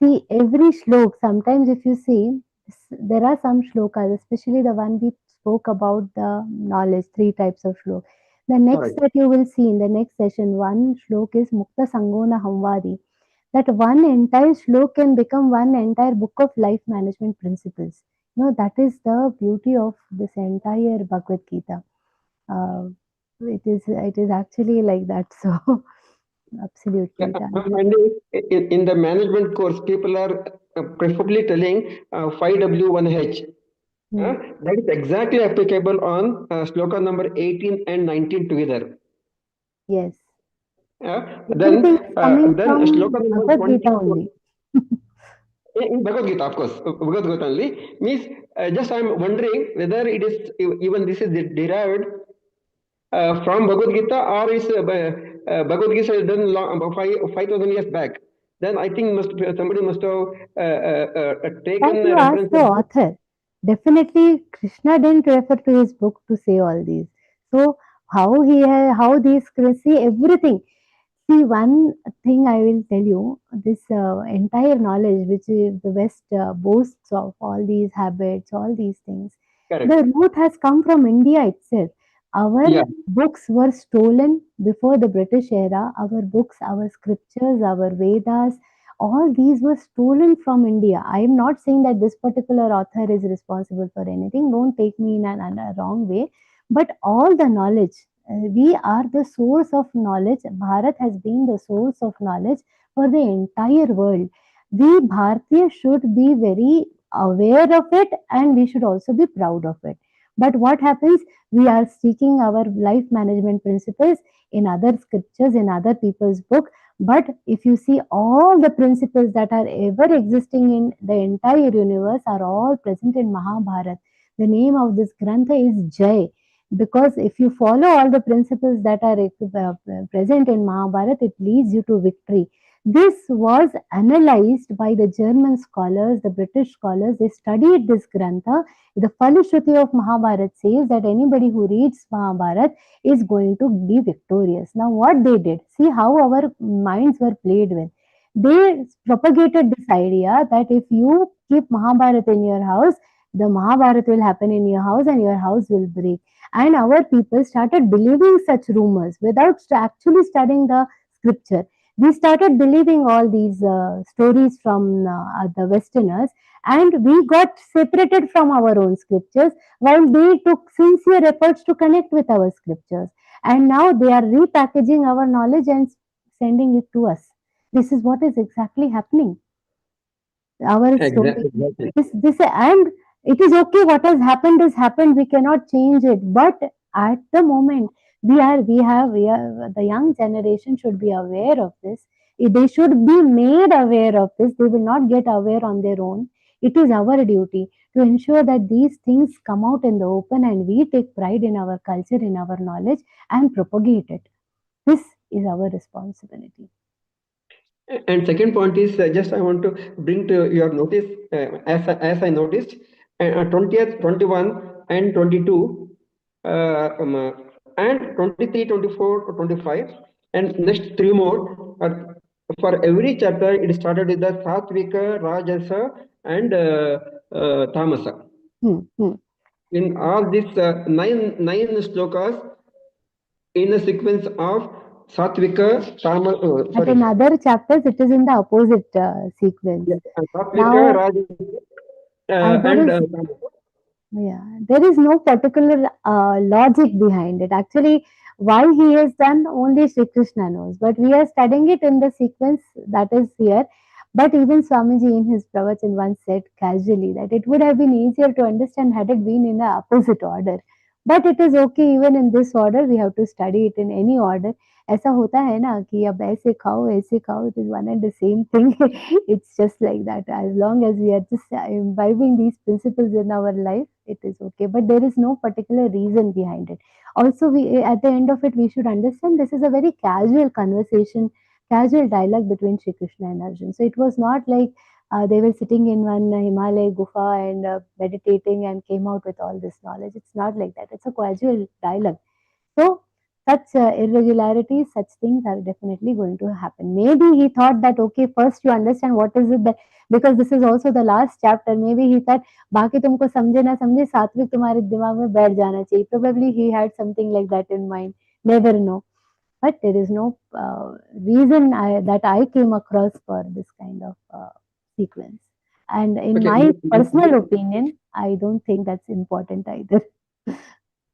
see every shlok, sometimes if you see, there are some shlokas, especially the one we spoke about the knowledge, 3 types of shlok. The next
Correct.
that you will see in the next session, one shlok is Mukta Sangona Hamvadi. That one entire shlok can become one entire book of life management principles. That is the beauty of this entire Bhagavad Gita. It is actually like that. So absolutely.
And in the management course, people are preferably telling 5W1H. That is exactly applicable on sloka number 18 and 19 together.
Yes.
Then
Everything is coming from
sloka number
Bhagavad
20.
Gita only.
In Bhagavad Gita, of course, Bhagavad Gita only. Means just I am wondering whether it is even this is derived from Bhagavad Gita or is Bhagavad Gita is done 5,000 years back. Then I think somebody must have taken
You
a
ask
reference.
the author. Definitely, Krishna didn't refer to his book to say all these. So how these see everything. See, one thing I will tell you, this entire knowledge which the West boasts of, all these habits, all these things,
Correct.
the root has come from India itself. Our
Yeah.
books were stolen before the British era. Our books, our scriptures, our Vedas, all these were stolen from India. I am not saying that this particular author is responsible for anything. Don't take me in a wrong way. But all the knowledge, we are the source of knowledge. Bharat has been the source of knowledge for the entire world. We Bharatiya should be very aware of it, and we should also be proud of it. But what happens? We are seeking our life management principles in other scriptures, in other people's book. But if you see, all the principles that are ever existing in the entire universe are all present in Mahabharata. The name of this Grantha is Jai, because if you follow all the principles that are present in Mahabharata, it leads you to victory. This was analyzed by the German scholars, the British scholars. They studied this Grantha. The Falashruti of Mahabharata says that anybody who reads Mahabharata is going to be victorious. Now, what they did, see how our minds were played with. They propagated this idea that if you keep Mahabharata in your house, the Mahabharata will happen in your house and your house will break. And our people started believing such rumors without actually studying the scripture. We started believing all these stories from the Westerners, and we got separated from our own scriptures while they took sincere efforts to connect with our scriptures. And now they are repackaging our knowledge and sending it to us. This is what is exactly happening. Our story, this and it is okay. What has happened. We cannot change it. But at the moment, we are the young generation should be aware of this. They should be made aware of this. They will not get aware on their own. It is our duty to ensure that these things come out in the open and we take pride in our culture, in our knowledge, and propagate it. This is our responsibility.
And second point is just I want to bring to your notice, as I noticed, 20th, 21, and 22, and 23, 24, 25, and next 3 more. For every chapter, it started with the Satvika, Rajasa, and Tamasa. In all these nine slokas, in a sequence of Satvika, Tama,
But
sorry.
in other chapters, it is in the opposite sequence.
Yeah, Satvika,
Now,
Raj,
there is
Tama.
Yeah, there is no particular logic behind it. Actually, why he has done, only Sri Krishna knows. But we are studying it in the sequence that is here. But even Swamiji in his pravachan once said casually that it would have been easier to understand had it been in the opposite order. But it is okay, even in this order, we have to study it in any order. ऐसा होता है ना कि अब ऐसे खाओ ऐसे खाओ, it is one and the same thing. It's just like that. As long as we are just imbibing these principles in our life, it is okay. But there is no particular reason behind it. Also, we at the end of it, we should understand this is a very casual conversation, casual dialogue between Shri Krishna and Arjun. So it was not like they were sitting in one Himalaya gufa and meditating and came out with all this knowledge. It's not like that. It's a casual dialogue. So such irregularities, such things are definitely going to happen. Maybe he thought that okay, first you understand what is it that, because this is also the last chapter. Maybe he thought बाकी तुमको समझे ना समझे सात्विक तुम्हारे दिमाग में बैठ जाना चाहिए. Probably he had something like that in mind. Never know. But there is no reason that I came across for this kind of sequence. And in
Okay.
my personal opinion, I don't think that's important either.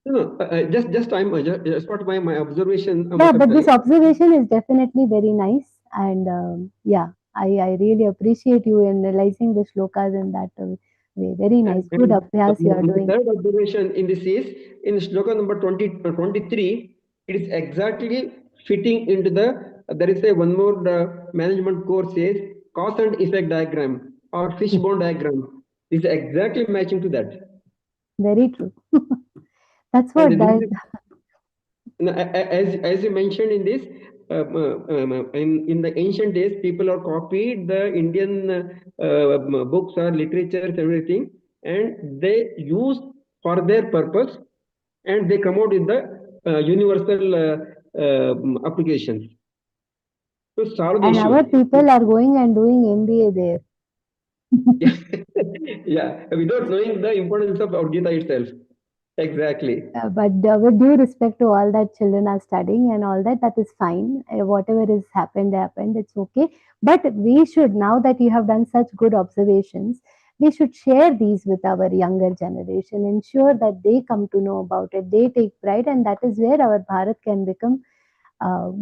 No, just I'm just what my observation.
Yeah, but this observation is definitely very nice. And yeah, I really appreciate you in realizing the shlokas in that way. Very nice. Good abhyas you are
My
doing.
third observation in this is in shloka number 23, it is exactly fitting into the, there is a one more management course says cause and effect diagram or fishbone diagram. Is exactly matching to that.
Very true. That's
And
what
this
that.
is, as you mentioned in this, in the ancient days, people are copied the Indian books or literatures, everything, and they use for their purpose, and they come out with the universal applications to solve the
And our
issue.
people are going and doing MBA there.
Yeah, without knowing the importance of our Gita itself. Exactly.
But with due respect to all that children are studying and all that, that is fine. Whatever has happened, happened. It's okay. But we should, now that you have done such good observations, we should share these with our younger generation, ensure that they come to know about it, they take pride, and that is where our Bharat can become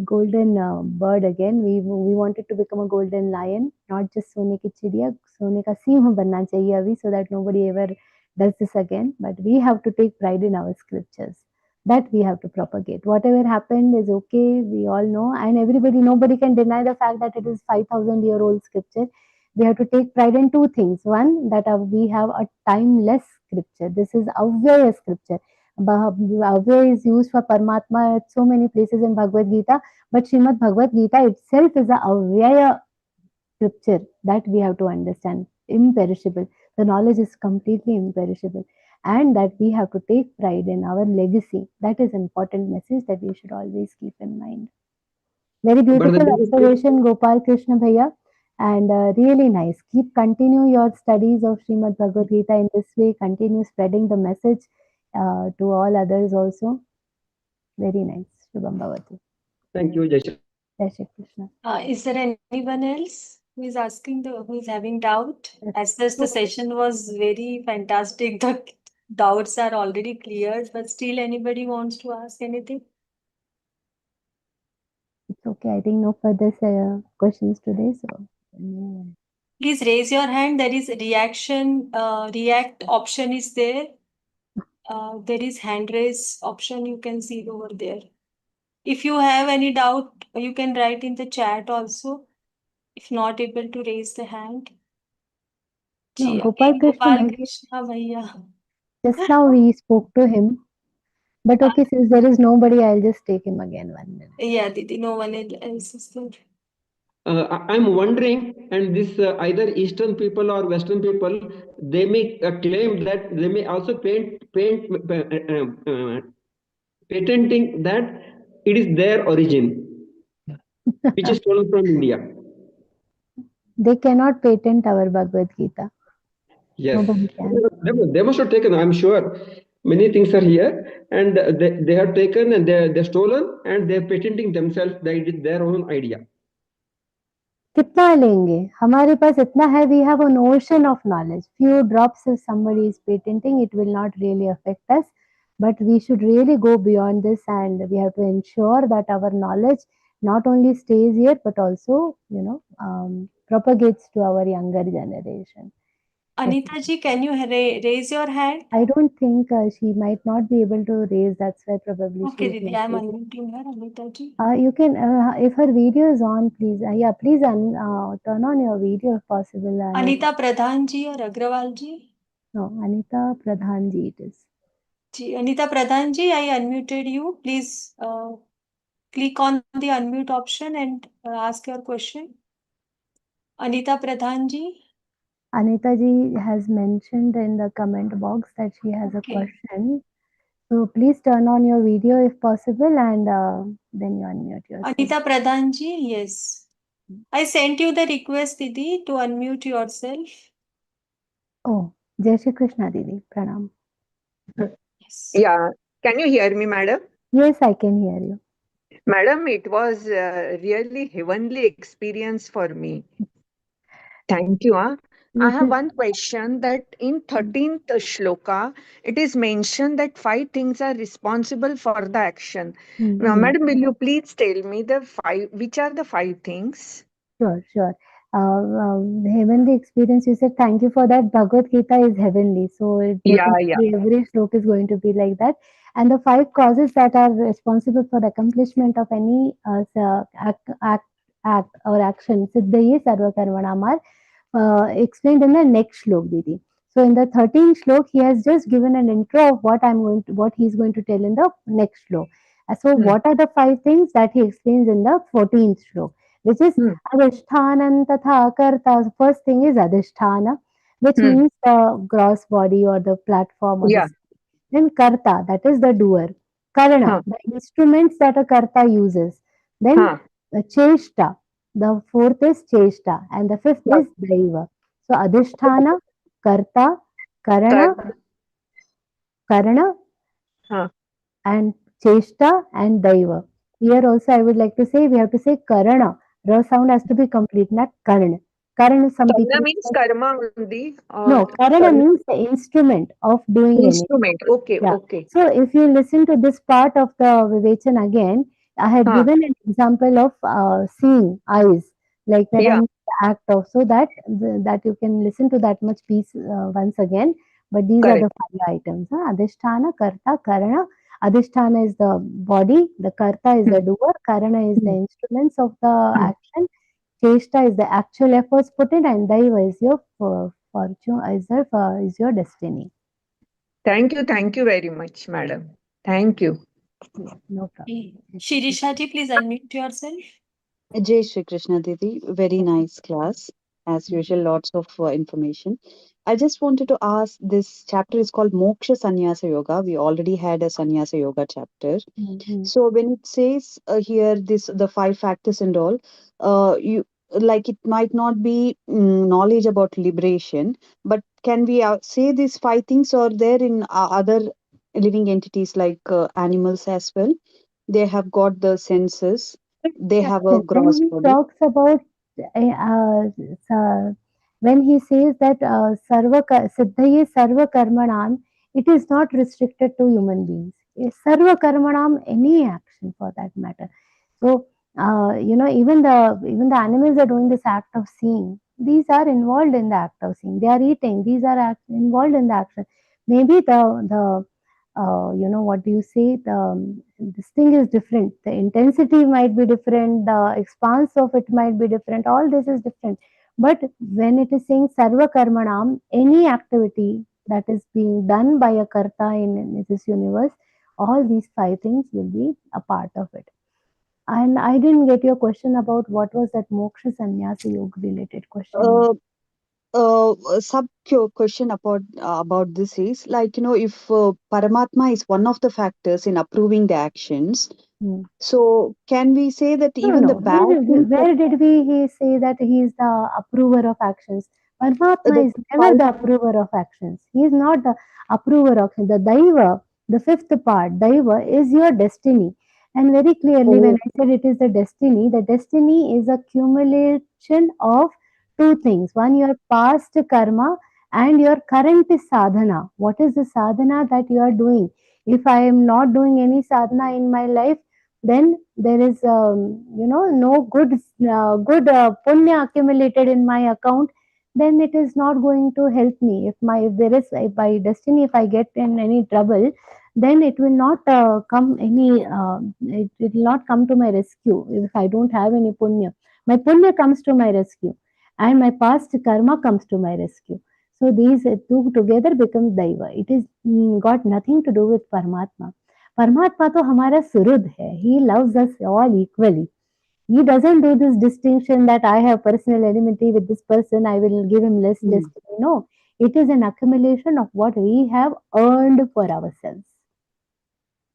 golden bird again. We wanted to become a golden lion, not just सोने की चिड़िया, सोने का सिंह बनना चाहिए अभी, so that nobody ever does this again. But we have to take pride in our scriptures. That we have to propagate. Whatever happened is okay. We all know, and everybody, nobody can deny the fact that it is 5,000-year-old scripture. We have to take pride in two things. One, that we have a timeless scripture. This is Avyaya scripture. Avya is used for Paramatma at so many places in Bhagavad Gita, but Śrīmad-Bhagavadgītā itself is a Avyaya scripture that we have to understand. Imperishable. The knowledge is completely imperishable. And that we have to take pride in our legacy. That is important message that we should always keep in mind. Very beautiful observation, Gopal Krishna Bhaiya. And really nice. Continue your studies of Śrīmad-Bhagavadgītā in this way. Continue spreading the message to all others also. Very nice. Shubham Bhavatu.
Thank you, Jai Shri.
Jai Shri Krishna.
Is there anyone else who is asking who is having doubt? As this the session was very fantastic, the doubts are already cleared, but still anybody wants to ask anything?
It's okay. I think no further questions today. So.
Please raise your hand. There is react option is there. There is hand raise option. You can see over there. If you have any doubt, you can write in the chat also. If not able to raise the hand.
No, Gopal
Krishna Bhaiya.
Just now we spoke to him. But okay, since there is nobody, I'll just take him again 1 minute.
Yeah, Didi, no one else is there.
I'm wondering, and this either Eastern people or Western people, they may claim that they may also patenting that it is their origin, which is stolen from India.
They cannot patent our Bhagavad Gita.
Yes,
Nobody can.
they must have taken, I'm sure. many things are here, and they have taken and they're stolen, and they're patenting themselves that it is their own idea.
कितना लेंगे? हमारे पास इतना है, we have an ocean of knowledge. Few drops if somebody is patenting, it will not really affect us. But we should really go beyond this, and we have to ensure that our knowledge not only stays here, but also, propagates to our younger generation.
Anita ji, can you raise your hand?
I don't think she might not be able to raise. That's why probably
Okay,
she is
Didi, I'm
not.
unmuting her, Anita ji.
You can, if her video is on, please, please turn on your video if possible.
Anita Pradhan ji or Agrawal ji?
No, Anita Pradhan ji it is.
Ji, Anita Pradhan ji, I unmuted you. Please click on the unmute option and ask your question. Anita Pradhan ji.
Anita ji has mentioned in the comment box that she has a question. So please turn on your video if possible, and then you unmute yourself.
Anita Pradhan ji, yes. I sent you the request, Didi, to unmute yourself.
Oh, Jai Shri Krishna Didi, Pranam.
Yes.
Yeah, can you hear me, madam?
Yes, I can hear you.
Madam, it was really heavenly experience for me. Thank you. I have one question that in 13th shloka, it is mentioned that 5 things are responsible for the action. Now, madam, will you please tell me which are the 5 things?
Sure. Heavenly experience, you said, thank you for that. Bhagavad Gita is heavenly. So it definitely every sloka is going to be like that. And the 5 causes that are responsible for the accomplishment of any act or action, Siddhaye Sarva Karmanam, are explained in the next shlok, Didi. So in the 13th shlok, he has just given an intro of what he's going to tell in the next shlok. So what are the 5 things that he explains in the 14th shlok? Which is adhishthanam tatha karta. First thing is adhisthana, which means the gross body or the platform. Or then karta, that is the doer. Karana, the instruments that a karta uses. Then cheshta, the 4th is cheshta, and the 5th is daiva. So adhisthana, karta, karana, and cheshta and daiva. Here also I would like to say, we have to say karana. Ra sound has to be complete, not karna. Karna, some people.
Karna means karma only.
No, karana means the instrument of doing
instrument.
anything.
Okay.
So if you listen to this part of the Vivechan again, I had given an example of seeing eyes, like when I'm the act of, so that you can listen to that much piece once again. But these are the 5 items. Adhisthana, karta, karana. Adhisthana is the body, the karta is the doer, karana is the instruments of the action, cheshta is the actual efforts put in, and daiva is your fortune, is your destiny.
Thank you very much, madam. Thank you.
No problem.
Shirisha ji, please unmute yourself.
Jai Shri Krishna Didi, very nice class. As usual, lots of information. I just wanted to ask, this chapter is called Moksha Sannyasa Yoga. We already had a Sannyasa Yoga chapter. So when it says here the 5 factors and all, you like it might not be knowledge about liberation, but can we say these 5 things are there in other living entities like animals as well? They have got the senses. They have a gross
When he
body.
talks about, when he says that Siddhaye Sarva Karmanam, it is not restricted to human beings. Sarva Karmanam, any action for that matter. So, even the animals are doing this act of seeing. These are involved in the act of seeing. They are eating. These are involved in the action. Maybe what do you say? This thing is different. The intensity might be different. The expanse of it might be different. All this is different. But when it is saying Sarva Karmanam, any activity that is being done by a karta in this universe, all these 5 things will be a part of it. And I didn't get your question about what was that Moksha Sannyasa Yoga related question.
Sub question about this is like, if Paramatma is one of the factors in approving the actions, so can we say that even the bad things
Where did he say that he is the approver of actions? Paramatma is never the approver of actions. He is not the approver of the Daiva, the fifth part. Daiva is your destiny. And very clearly, when I said it is the destiny is a accumulation of two things. One, your past karma and your current sadhana. What is the sadhana that you are doing? If I am not doing any sadhana in my life, then there is, no good punya accumulated in my account, then it is not going to help me. If by destiny, if I get in any trouble, then it will not it will not come to my rescue. If I don't have any punya, my punya comes to my rescue, and my past karma comes to my rescue. So these two together become daiva. It is got nothing to do with Paramatma. Paramatma to hamara surud hai. He loves us all equally. He doesn't do this distinction that I have personal enmity with this person, I will give him less destiny. No, it is an accumulation of what we have earned for ourselves.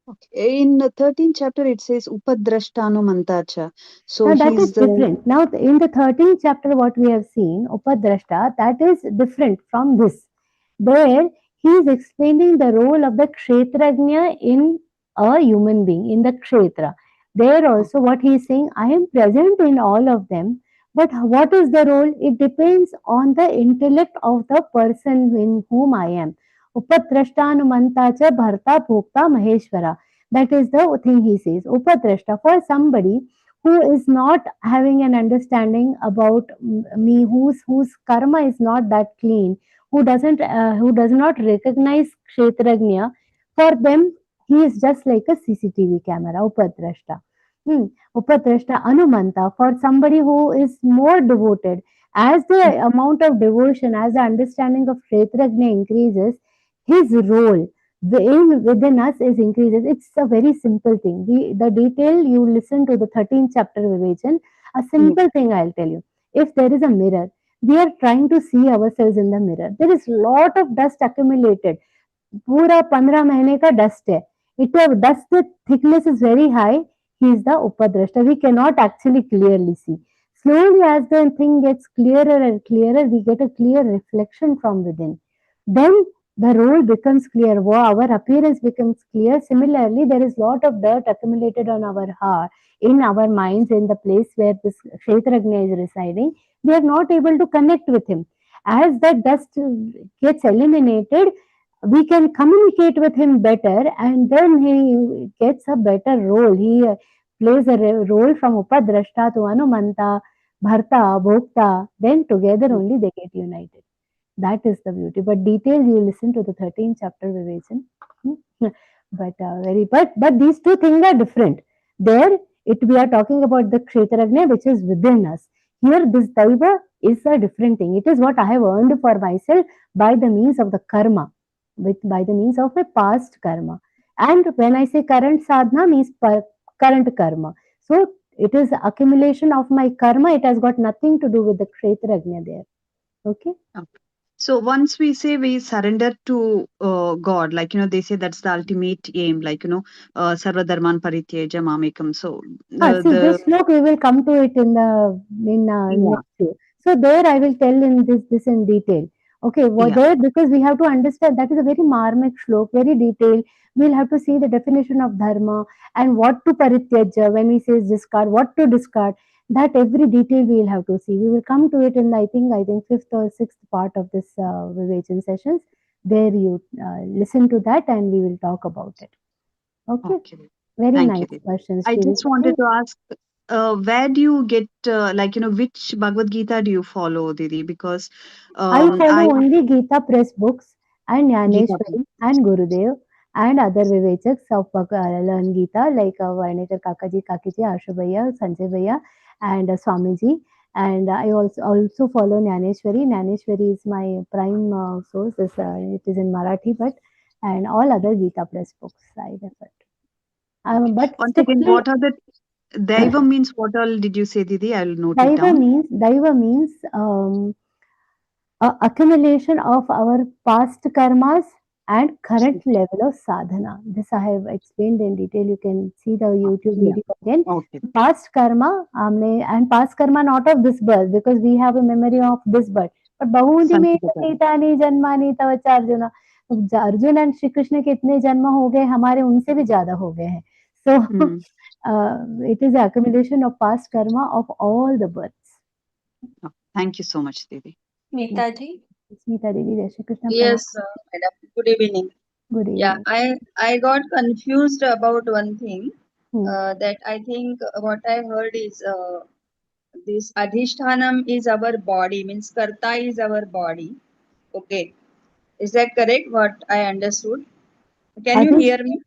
Okay. In the 13th chapter, it says Upadrashtanu Mantacha. So
Now that is
he's the
different. Now in the 13th chapter, what we have seen, Upadrashta, that is different from this. There he is explaining the role of the Kshetrajna in a human being, in the Kshetra. There also what he is saying, I am present in all of them, but what is the role? It depends on the intellect of the person in whom I am. Upadrashtanumantacha bharta bhokta maheshwara. That is the thing he says. Upadrashta, for somebody who is not having an understanding about me, whose karma is not that clean, who does not recognize kshetrajna, for them he is just like a CCTV camera. Upadrashta. Upadrashta Anumanta, for somebody who is more devoted. As the amount of devotion, as the understanding of kshetrajna increases, his role within us is increases. It's a very simple thing. The detail, you listen to the 13th chapter Vivechan. A simple thing I'll tell you. If there is a mirror, we are trying to see ourselves in the mirror. There is lot of dust accumulated. पूरा 15 महीने का dust है. It dust thickness is very high. He is the upadrashta. We cannot actually clearly see. Slowly, as the thing gets clearer and clearer, we get a clear reflection from within. Then the role becomes clear. Our appearance becomes clear. Similarly, there is lot of dirt accumulated on our heart, in our minds, in the place where this Kshetrajna is residing. We are not able to connect with him. As that dust gets eliminated, we can communicate with him better, and then he gets a better role. He plays a role from Upadrashta to Anumanta, Bharta, Bhokta. Then together only they get united. That is the beauty. But details you listen to the 13th chapter Vivechan. But these two things are different. There we are talking about the Kshetrajna which is within us. Here this Daiva is a different thing. It is what I have earned for myself by the means of the karma, by the means of my past karma. And when I say current sadhana, means current karma. So it is accumulation of my karma. It has got nothing to do with the Kshetrajna there. Okay.
So once we say we surrender to God, like they say that's the ultimate aim, like Sarva Dharman Parityaja Mamekam. So
See, this slok we will come to it in next year. So there I will tell in this in detail. Okay, there, because we have to understand that is a very marmik slok, very detailed. We'll have to see the definition of dharma and what to parityaja when we say discard, what to discard. That every detail we will have to see. We will come to it in I think fifth or sixth part of this Vivechan sessions. There you listen to that and we will talk about it. Okay. Very
Thank
nice
you.
questions.
I just wanted to ask, where do you get, which Bhagavad Gita do you follow, Didi? Because
I follow only Gita press books and Jnaneshwari and Gurudev and other Vivechaks of Learngeeta like Varnekar Kakaji, Kakiji, Ashu Bhaiya, Sanjay Bhaiya and Swamiji. And I also follow Jnaneshwari. Jnaneshwari is my prime source. It is in Marathi, and all other Gita press books I refer to. But
once again, what are the Daiva means? What all did you say, Didi? I'll note it down.
Daiva means accumulation of our past karmas and current level of sadhana. This I have explained in detail. You can see the YouTube video again. Past karma and past karma not of this birth, because we have a memory of this birth, But bahuni me
Sanskrit.
nitani janmani tavacha Arjuna. Arjun and Shri Krishna के इतने जन्म हो गए, हमारे उनसे भी ज्यादा हो गए हैं. So it is the accumulation of past karma of all the births.
Thank you so much, Devi.
Neetaji?
Smita Devi, Jai Shri Krishna.
Yes, madam. Good evening.
Good
Yeah,
evening.
I got confused about one thing.
Hmm.
That I think what I heard is this adhishthanam is our body, means karta is our body. Okay, is that correct? What I understood? Can you hear me?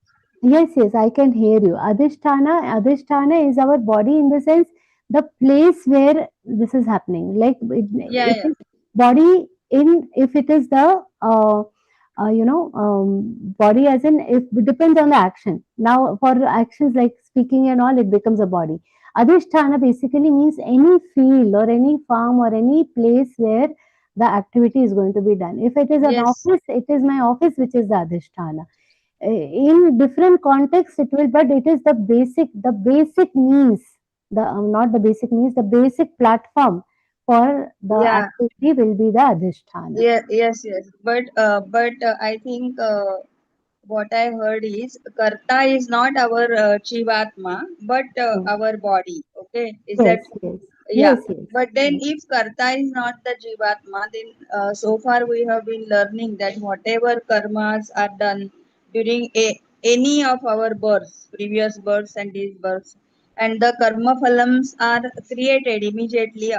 Yes, I can hear you. Adhisthana is our body in the sense the place where this is happening. Like
Yeah,
it
yeah.
is body in, if it is the body as in, if it depends on the action. Now for actions like speaking and all, it becomes a body. Adhisthana basically means any field or any farm or any place where the activity is going to be done. If it is an
Yes.
office, it is my office which is the Adhisthana. In different contexts it will, but it is the basic means, the not the basic means, the basic platform for the
Yeah.
activity will be the Adhisthana.
Yeah. Yes. Yes. But I think what I heard is karta is not our Jivatma, but
Hmm.
our body. Okay, is that
Yes, yes,
yeah?
yes, yes,
But then
yes.
if karta is not the Jivatma, then so far we have been learning that whatever karmas are done during any of our births, previous births and these births, and the karma phalams are created immediately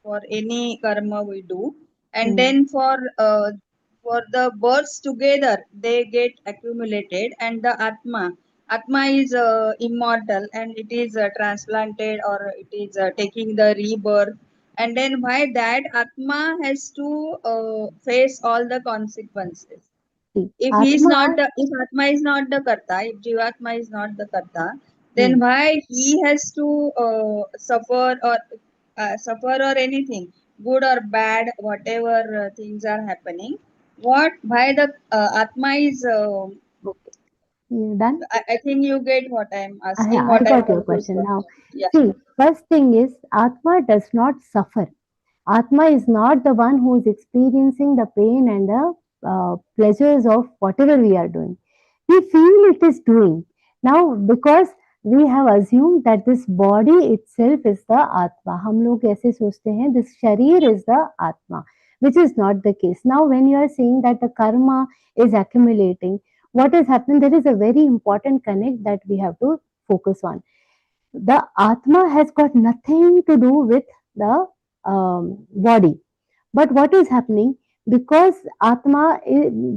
for any karma we do, and
Hmm.
then for the births together they get accumulated, and the atma is immortal, and it is transplanted, or it is taking the rebirth, and then why that atma has to face all the consequences.
See,
If he is
Atma,
not the, if atma is not the karta, if jivatma is not the karta, then
hmm.
why he has to suffer or anything, good or bad, whatever things are happening, what why the atma is
Okay, you done?
I think you get what I'm asking,
I
what I'm
got your
confused
question
with.
now.
Yeah.
See, first thing is Atma does not suffer. Atma is not the one who is experiencing the pain and the pleasures of whatever we are doing. We feel it is doing. Now, because we have assumed that this body itself is the Atma. हम लोग ऐसे सोचते हैं, this sharir is the Atma, which is not the case. Now, when you are saying that the karma is accumulating, what is happening? There is a very important connect that we have to focus on. The Atma has got nothing to do with the body. But what is happening? Because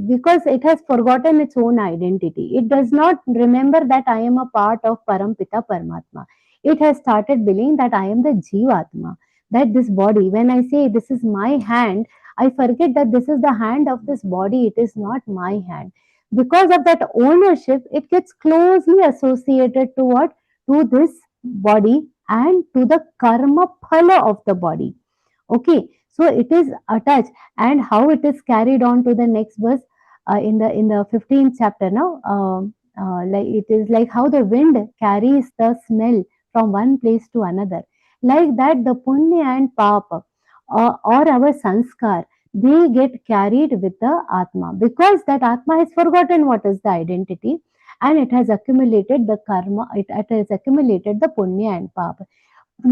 because it has forgotten its own identity. It does not remember that I am a part of Parampita Paramatma. It has started believing that I am the Jivatma. That this body, when I say this is my hand, I forget that this is the hand of this body. It is not my hand. Because of that ownership, it gets closely associated to what? To this body and to the karma phala of the body. Okay, so it is attached, and how it is carried on to the next verse in the 15th chapter. Now, like it is like how the wind carries the smell from one place to another. Like that, the punya and papa or our sanskar, they get carried with the atma, because that atma has forgotten what is the identity, and it has accumulated the karma. It has accumulated the punya and papa.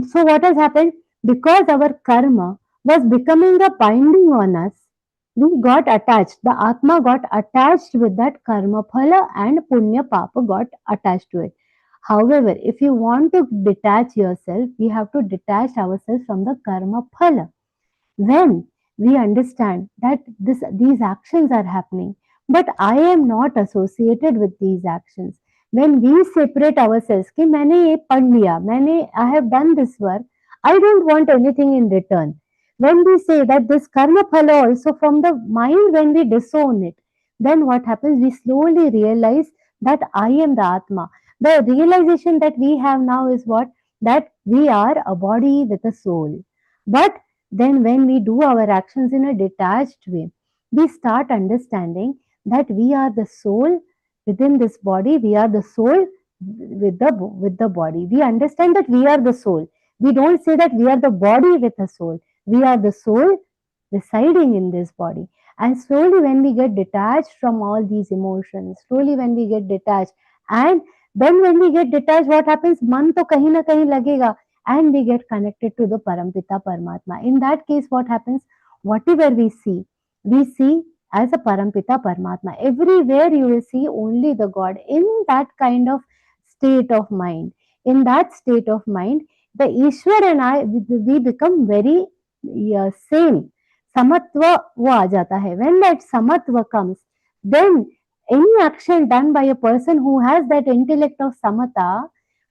So what has happened? Because our karma was becoming a binding on us, we got attached. The Atma got attached with that karma phala, and punya papa got attached to it. However, if you want to detach yourself, we have to detach ourselves from the karma phala. When we understand that these actions are happening, but I am not associated with these actions. When we separate ourselves, कि मैंने ये पढ़ लिया, I have done this work, I don't want anything in return. When we say that this karma phala also from the mind, when we disown it, then what happens? We slowly realize that I am the Atma. The realization that we have now is what? That we are a body with a soul. But then, when we do our actions in a detached way, we start understanding that we are the soul within this body, we are the soul with the body. We understand that we are the soul. We don't say that we are the body with a soul. We are the soul residing in this body. And slowly, when we get detached from all these emotions, slowly, when we get detached, and then when we get detached, what happens? Man to kahin na kahin lagega, and we get connected to the Parampita Paramatma. In that case, what happens? Whatever we see as a Parampita Paramatma. Everywhere you will see only the God in that kind of state of mind. In that state of mind, the Ishwar and I, we become very same. Samatva वो आ जाता है. When that samatva comes, then any action done by a person who has that intellect of samata,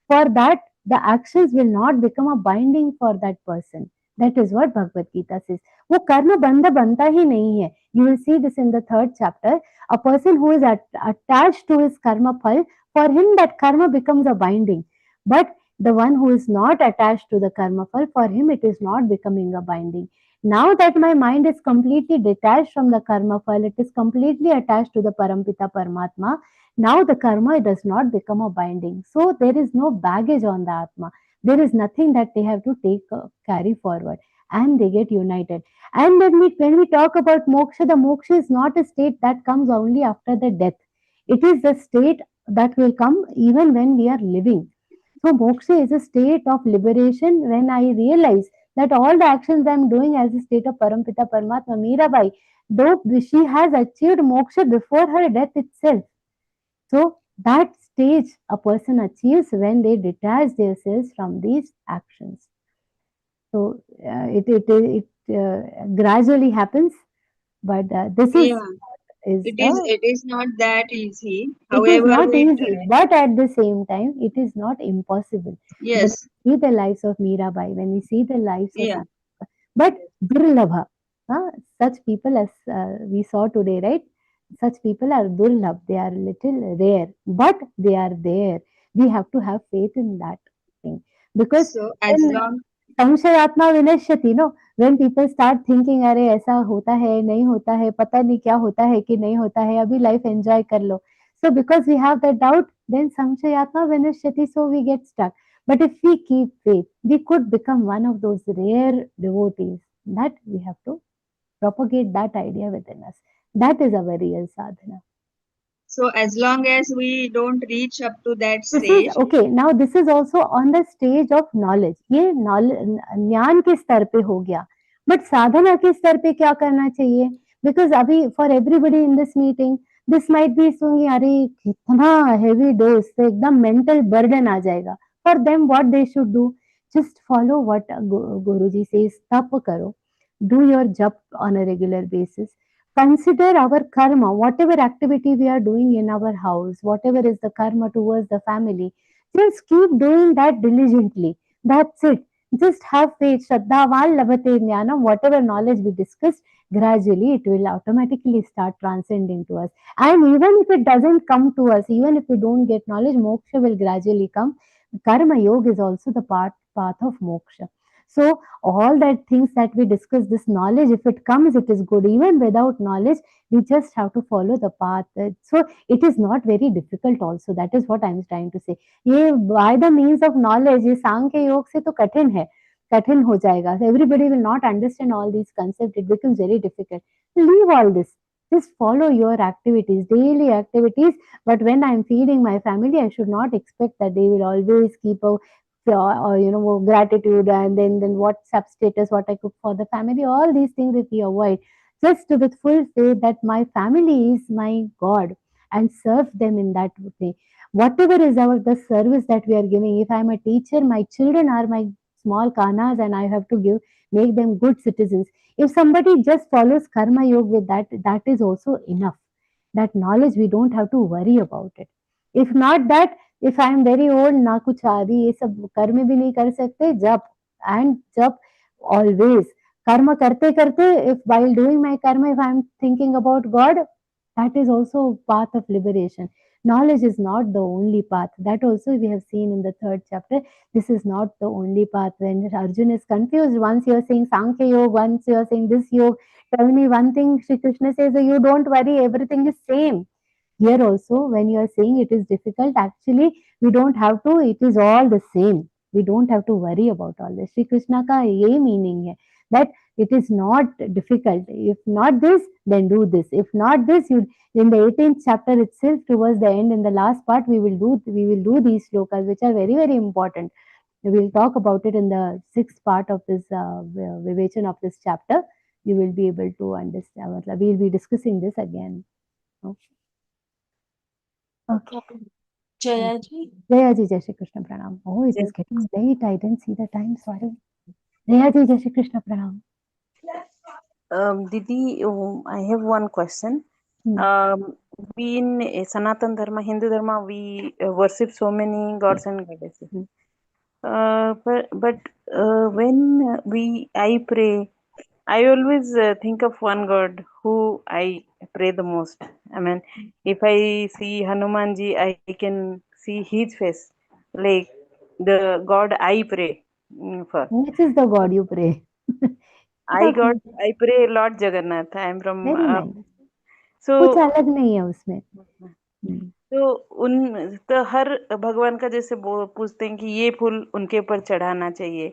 for that the actions will not become a binding for that person. That is what Bhagavad Gita says. वो कर्म बंध बनता ही नहीं है. You will see this in the 3rd chapter. A person who is attached to his karma phal, for him that karma becomes a binding. But the one who is not attached to the karma phal, for him it is not becoming a binding. Now that my mind is completely detached from the karma phal, it is completely attached to the Parampita Paramatma. Now the karma does not become a binding. So there is no baggage on the Atma. There is nothing that they have to carry forward, and they get united. And when we talk about moksha, the moksha is not a state that comes only after the death. It is the state that will come even when we are living. So moksha is a state of liberation when I realize that all the actions I am doing as a state of Parampita Paramatma. Mirabai, though she has achieved moksha before her death itself. So that stage a person achieves when they detach themselves from these actions. So it gradually happens, but this
Yeah,
is
it is not that easy.
it is
However,
not
we
easy,
try.
but at the same time, it is not impossible. When
Yes,
we see the lives of Mirabai, when we see the lives of
yeah,
but Durlabha, such people as we saw today, right? Such people are Durlabh, they are little rare, but they are there. We have to have faith in that thing. Because
so as
when
long,
संशयात्मा विनश्यति no when people start thinking अरे ऐसा होता है नहीं होता है पता नहीं क्या होता है कि नहीं होता है अभी लाइफ एंजॉय कर लो so because we have that doubt then samshayatma vinashyati so we get stuck but if we keep faith we could become one of those rare devotees that we have to propagate that idea within us that is our real sadhana.
so as long as we don't reach up to that
This is
stage,
okay. Now this is also on the stage of knowledge. ये knowledge ज्ञान के स्तर पे हो गया. But साधना के स्तर पे क्या करना चाहिए? Because अभी for everybody in this meeting, this might be सुनिए अरे कितना heavy dose से एकदम mental burden आ जाएगा. For them, what they should do? Just follow what Guruji says. तप करो. Do your jap on a regular basis. Consider our karma, whatever activity we are doing in our house, whatever is the karma towards the family, just keep doing that diligently. That's it. Just have faith. Shraddha val labhate jnanam. Whatever knowledge we discussed, gradually it will automatically start transcending to us. And even if it doesn't come to us, even if we don't get knowledge, moksha will gradually come. Karma yoga is also the path of moksha. So all that things that we discuss, this knowledge, if it comes, it is good. Even without knowledge, we just have to follow the path. So it is not very difficult also. That is what I am trying to say. ये by the means of knowledge, ये सांख्य योग से तो कठिन है. कठिन हो जाएगा. So everybody will not understand all these concepts. It becomes very difficult. Leave all this. Just follow your activities, daily activities. But when I am feeding my family, I should not expect that they will always keep a or gratitude and then WhatsApp status, what I cook for the family, all these things if we avoid, just with full faith that my family is my God and serve them in that way. Whatever is the service that we are giving, if I'm a teacher, my children are my small kanas and I have to make them good citizens. If somebody just follows karma yoga with that, that is also enough. That knowledge, we don't have to worry about it. If not that, if I am very old, ना कुछ आदि ये सब कर्म भी नहीं कर सकते जप and जप always कर्म करते करते if while doing my karma if I am thinking about God that is also path of liberation. Knowledge is not the only path. That also we have seen in the 3rd chapter. This is not the only path. When Arjuna is confused, once you are saying Sankhya Yoga, once you are saying this yoga, tell me one thing, Shri Krishna says, you don't worry, everything is same. Here also, when you are saying it is difficult, actually, we don't have to, it is all the same. We don't have to worry about all this. Shri Krishna का ये meaning है that It is not difficult. If not this, then do this. If not this, you in the 18th chapter itself, towards the end, in the last part, we will do these shlokas, which are very, very important. We will talk about it in the 6th part of this vivation of this chapter. You will be able to understand. We will be discussing this again. Okay.
Jayaji.
Jayaji, Jai Shri Krishna Pranam. Oh, it is getting late. I didn't see the time. Sorry. Jayaji, Jai Shri Krishna Pranam.
Didi, I have one question. We in Sanatan Dharma, Hindu Dharma, we worship so many gods and goddesses. But when I pray, I always think of one God who I pray the most. I mean, if I see Hanumanji, I can see his face, like the God I pray for.
Which is the God you pray?
I pray Lord Jagannath. I am from.
Very nice.
So
कुछ अलग नहीं है उसमें.
तो हर भगवान का जैसे पूछते हैं कि ये फूल उनके ऊपर चढ़ाना चाहिए,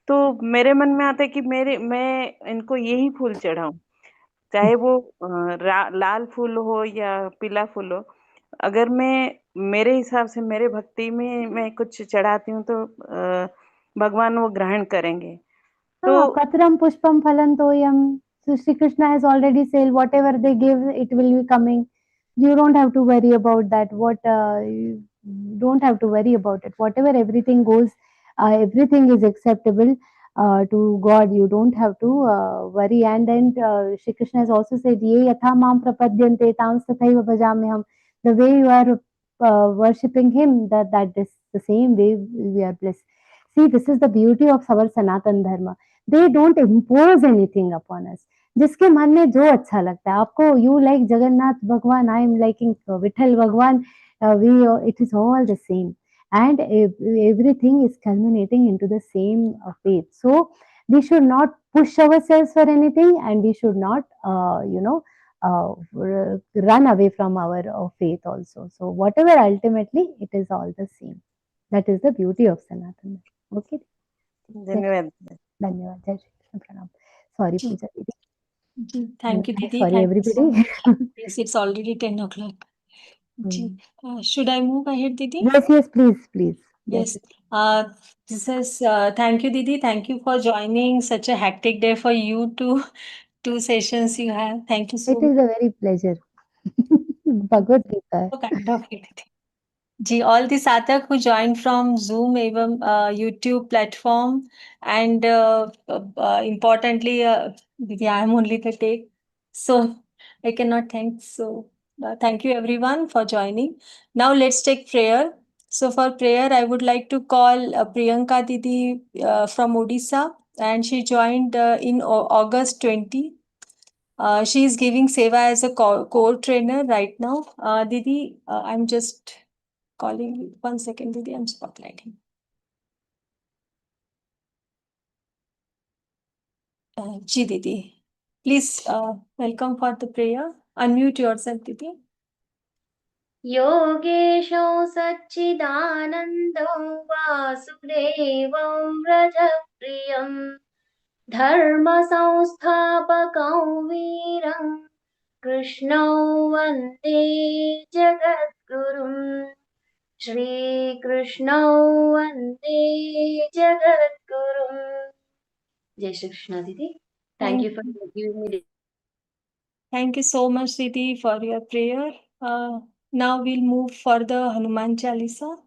तो मेरे मन में आता है कि मैं इनको यही फूल चढ़ाऊं, चाहे वो लाल फूल हो या पीला फूल हो. अगर मैं मेरे हिसाब से मेरे भक्ति में मैं कुछ चढ़ाती हूँ तो भगवान वो ग्रहण करेंगे. तो
पत्रम पुष्पम फलम तोयम. So Sri Krishna has already said whatever they give, it will be coming. You don't have to worry about that. You don't have to worry about it. Whatever, everything goes, everything is acceptable to God. You don't have to worry. And then Sri Krishna has also said, "Ye yatha mam prapadyante tam tathaiva bhajamyaham." The way you are worshipping Him, that is the same way we are blessed. See, this is the beauty of our Sanatan Dharma. They don't impose anything upon us. जिसके मन में जो अच्छा लगता है आपको, you like Jagannath भगवान, I am liking Vitthal भगवान, it is all the same, and everything is culminating into the same faith. So we should not push ourselves for anything, and we should not run away from our faith also. So whatever, ultimately it is all the same. That is the beauty of Sanatana. Okay.
धन्यवाद.
धन्यवाद. Jai Shri Krishna Pranam. Sorry, Pooja Didi.
Thank you, Didi.
Sorry, everybody.
Yes, it's already 10 o'clock. Should I move ahead, Didi?
Yes, please.
Yes. This is thank you, Didi. Thank you for joining. Such a hectic day for you too. 2 sessions you have. Thank you so
It is a very pleasure. Bhagavad Gita.
So kind of it, Didi. Ji, all the Sathak who joined from Zoom एवं YouTube platform, and importantly, Didi, I am only the take, so I cannot thank. So thank you everyone for joining. Now let's take prayer. So for prayer, I would like to call Priyanka Didi from Odisha, and she joined in August 20. She is giving seva as a core trainer right now. Didi, I'm just calling you. 1 second, Didi, I'm spotlighting. Ji, Didi. Please welcome for the prayer. Unmute yourself, Didi.
योगेशौ सच्चिदानन्दौ वासुदेवं व्रजप्रियं धर्मसंस्थापकं वीरं कृष्णौ वन्दे जगद्गुरुम् श्रीकृष्णौ वन्दे जगद्गुरुम्. Jai Shri Krishna, Didi. Thank you for giving me.
Thank you so much, Didi, for your prayer. Now we'll move for the Hanuman Chalisa.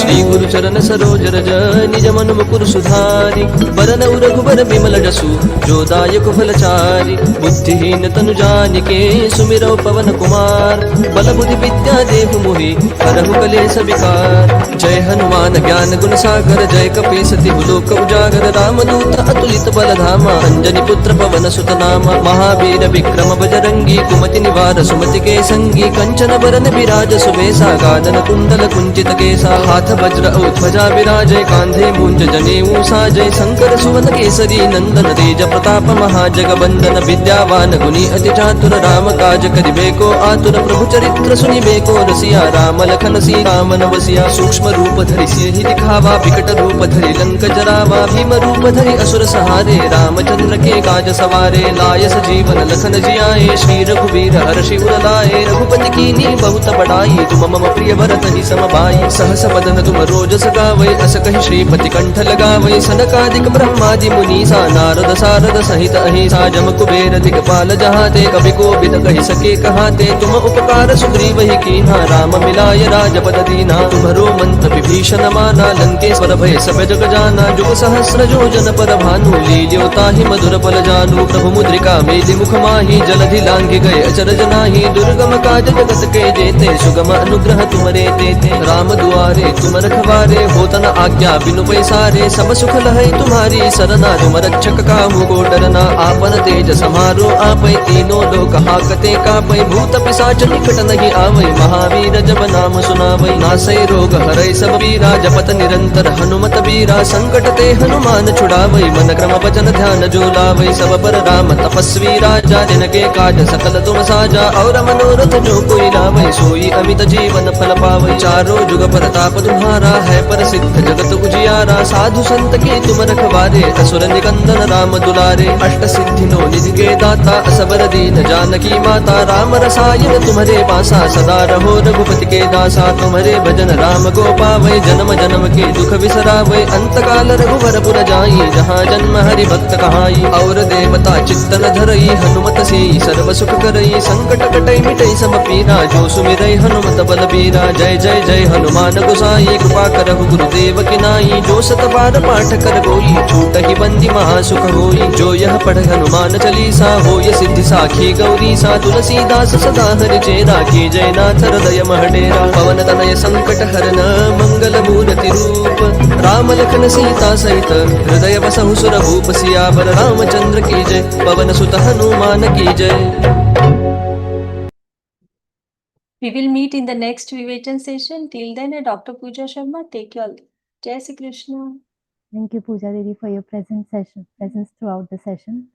Shri गुरु चरण सरोज रज निज मन मुकुर सुधारि बरन रघुबर बिमल जसु जो दायक फलचारि बुद्धिहीन तनु जानिके सुमिरौ पवन कुमार बल बुद्धि विद्या देहु मोहि हरहु कलेश विकार. जय हनुमान ज्ञान गुण सागर जय कपीस तिहु लोक उजागर रामदूत अतुलित बल धामा अंजनी पुत्र पवन सुत नामा महावीर विक्रम बजरंगी कुमति निवार सुमति के संगी कंचन बरन विराज सुबेसा कानन कुंडल कुंचित केसा हाथ वज्र वज्र ध्वजा विराजय कांधे मूंज जनेऊ साजय शंकर सुवन केसरी नंदन तेज प्रताप महाजगबंदन विद्यावान गुणी अति चातुर राम काज करिबे को आतुर प्रभु चरित्र सुनिबे को रसिया राम लखन सीता मन बसिया सूक्ष्म रूप धरि सियहि दिखावा विकट रूप धरि लंक जरावा भीम रूप धरि असुर सहारे रामचंद्र के काज सवारे लाय सजीवन लखन जियाए श्री रघुवीर हर्षि उर लाए रघुपति कीन्ही बहुत बड़ाई तुम मम प्रिय भरत ही सम भाई सहस बदन तुम रोजस गावै अस कहि श्रीपति कंठ लगावै सनकादिक ब्रह्मादि मुनीसा नारद सारद सहित अहिसा जम कुबेर दिगपाल जहाते कवि कोविद कहि सके कहाते तुम उपकार सुग्रीव ही कीन्हा राम मिलाय राजपद दीना तुम्हरो मंत्र विभीषण माना लंकेश्वर भय सब जग जाना जुग सहस्र योजन पर भानु लील्यो ताहि मधुर पल जानु प्रभु मुद्रिका मेलि मुख माहि जलधि लांघि गए अचरज नाही दुर्गम काज जगत के जेते सुगम अनुग्रह तुमरे तेते राम दुआरे तुम रखवारे होत न आज्ञा बिनु पैसारे सब सुख लहै तुम्हारी सरना तुम रक्षक काहू को डरना आपन तेज समारो आपै तीनों लोक हाकते कापै भूत पिशाच निकट नहीं आवै महावीर जब नाम सुनावै नासै रोग हरै सब पीरा जपत निरंतर हनुमत बीरा संकट ते हनुमान छुड़ावै मन क्रम वचन ध्यान जो लावै सब पर राम तपस्वी राजा जिनके काज सकल तुम साजा और मनोरथ जो कोई लावै सोई अमित जीवन फल पावै चारों जुग प्रताप तुम्हारा है प्रसिद्ध जगत उजियारा साधु संत के तुम रखवारे असुर निकंदन राम दुलारे अष्ट सिद्धि नो निधि के दाता असबर दीन जानकी माता राम रसायन तुम्हारे पासा सदा रहो रघुपति के दासा तुम्हारे भजन राम को पावै जन्म जन्म के दुख बिसरावै अंत काल रघुवर पुर जाई जहाँ जन्म हरि भक्त कहाई और देवता चित्तन धरई हनुमत से सर्व सुख करई संकट कटई मिटई सब पीरा जो सुमिरै हनुमत बल बीरा जय जय जय हनुमान गोसाई कृपा करहु गुरुदेव की नाई जो सत बार पाठ कर कोई छूट ही बंदी महासुख होई जो यह पढ़ हनुमान चालीसा होय सिद्धि साखी गौरी सा तुलसीदास सदा हरि चेरा की जय नाथ हृदय महडेरा पवन तनय संकट हरन मंगल मूर्ति रूप राम लखन सीता सहित हृदय बसहु सुर भूप सियावर रामचंद्र की जय पवन सुत हनुमान की जय.
We will meet in the next Vivekan session. Till then, Dr. Pooja Sharma, take your leave. Jai Shri Krishna.
Thank you, Pooja Devi, for your presence throughout the session.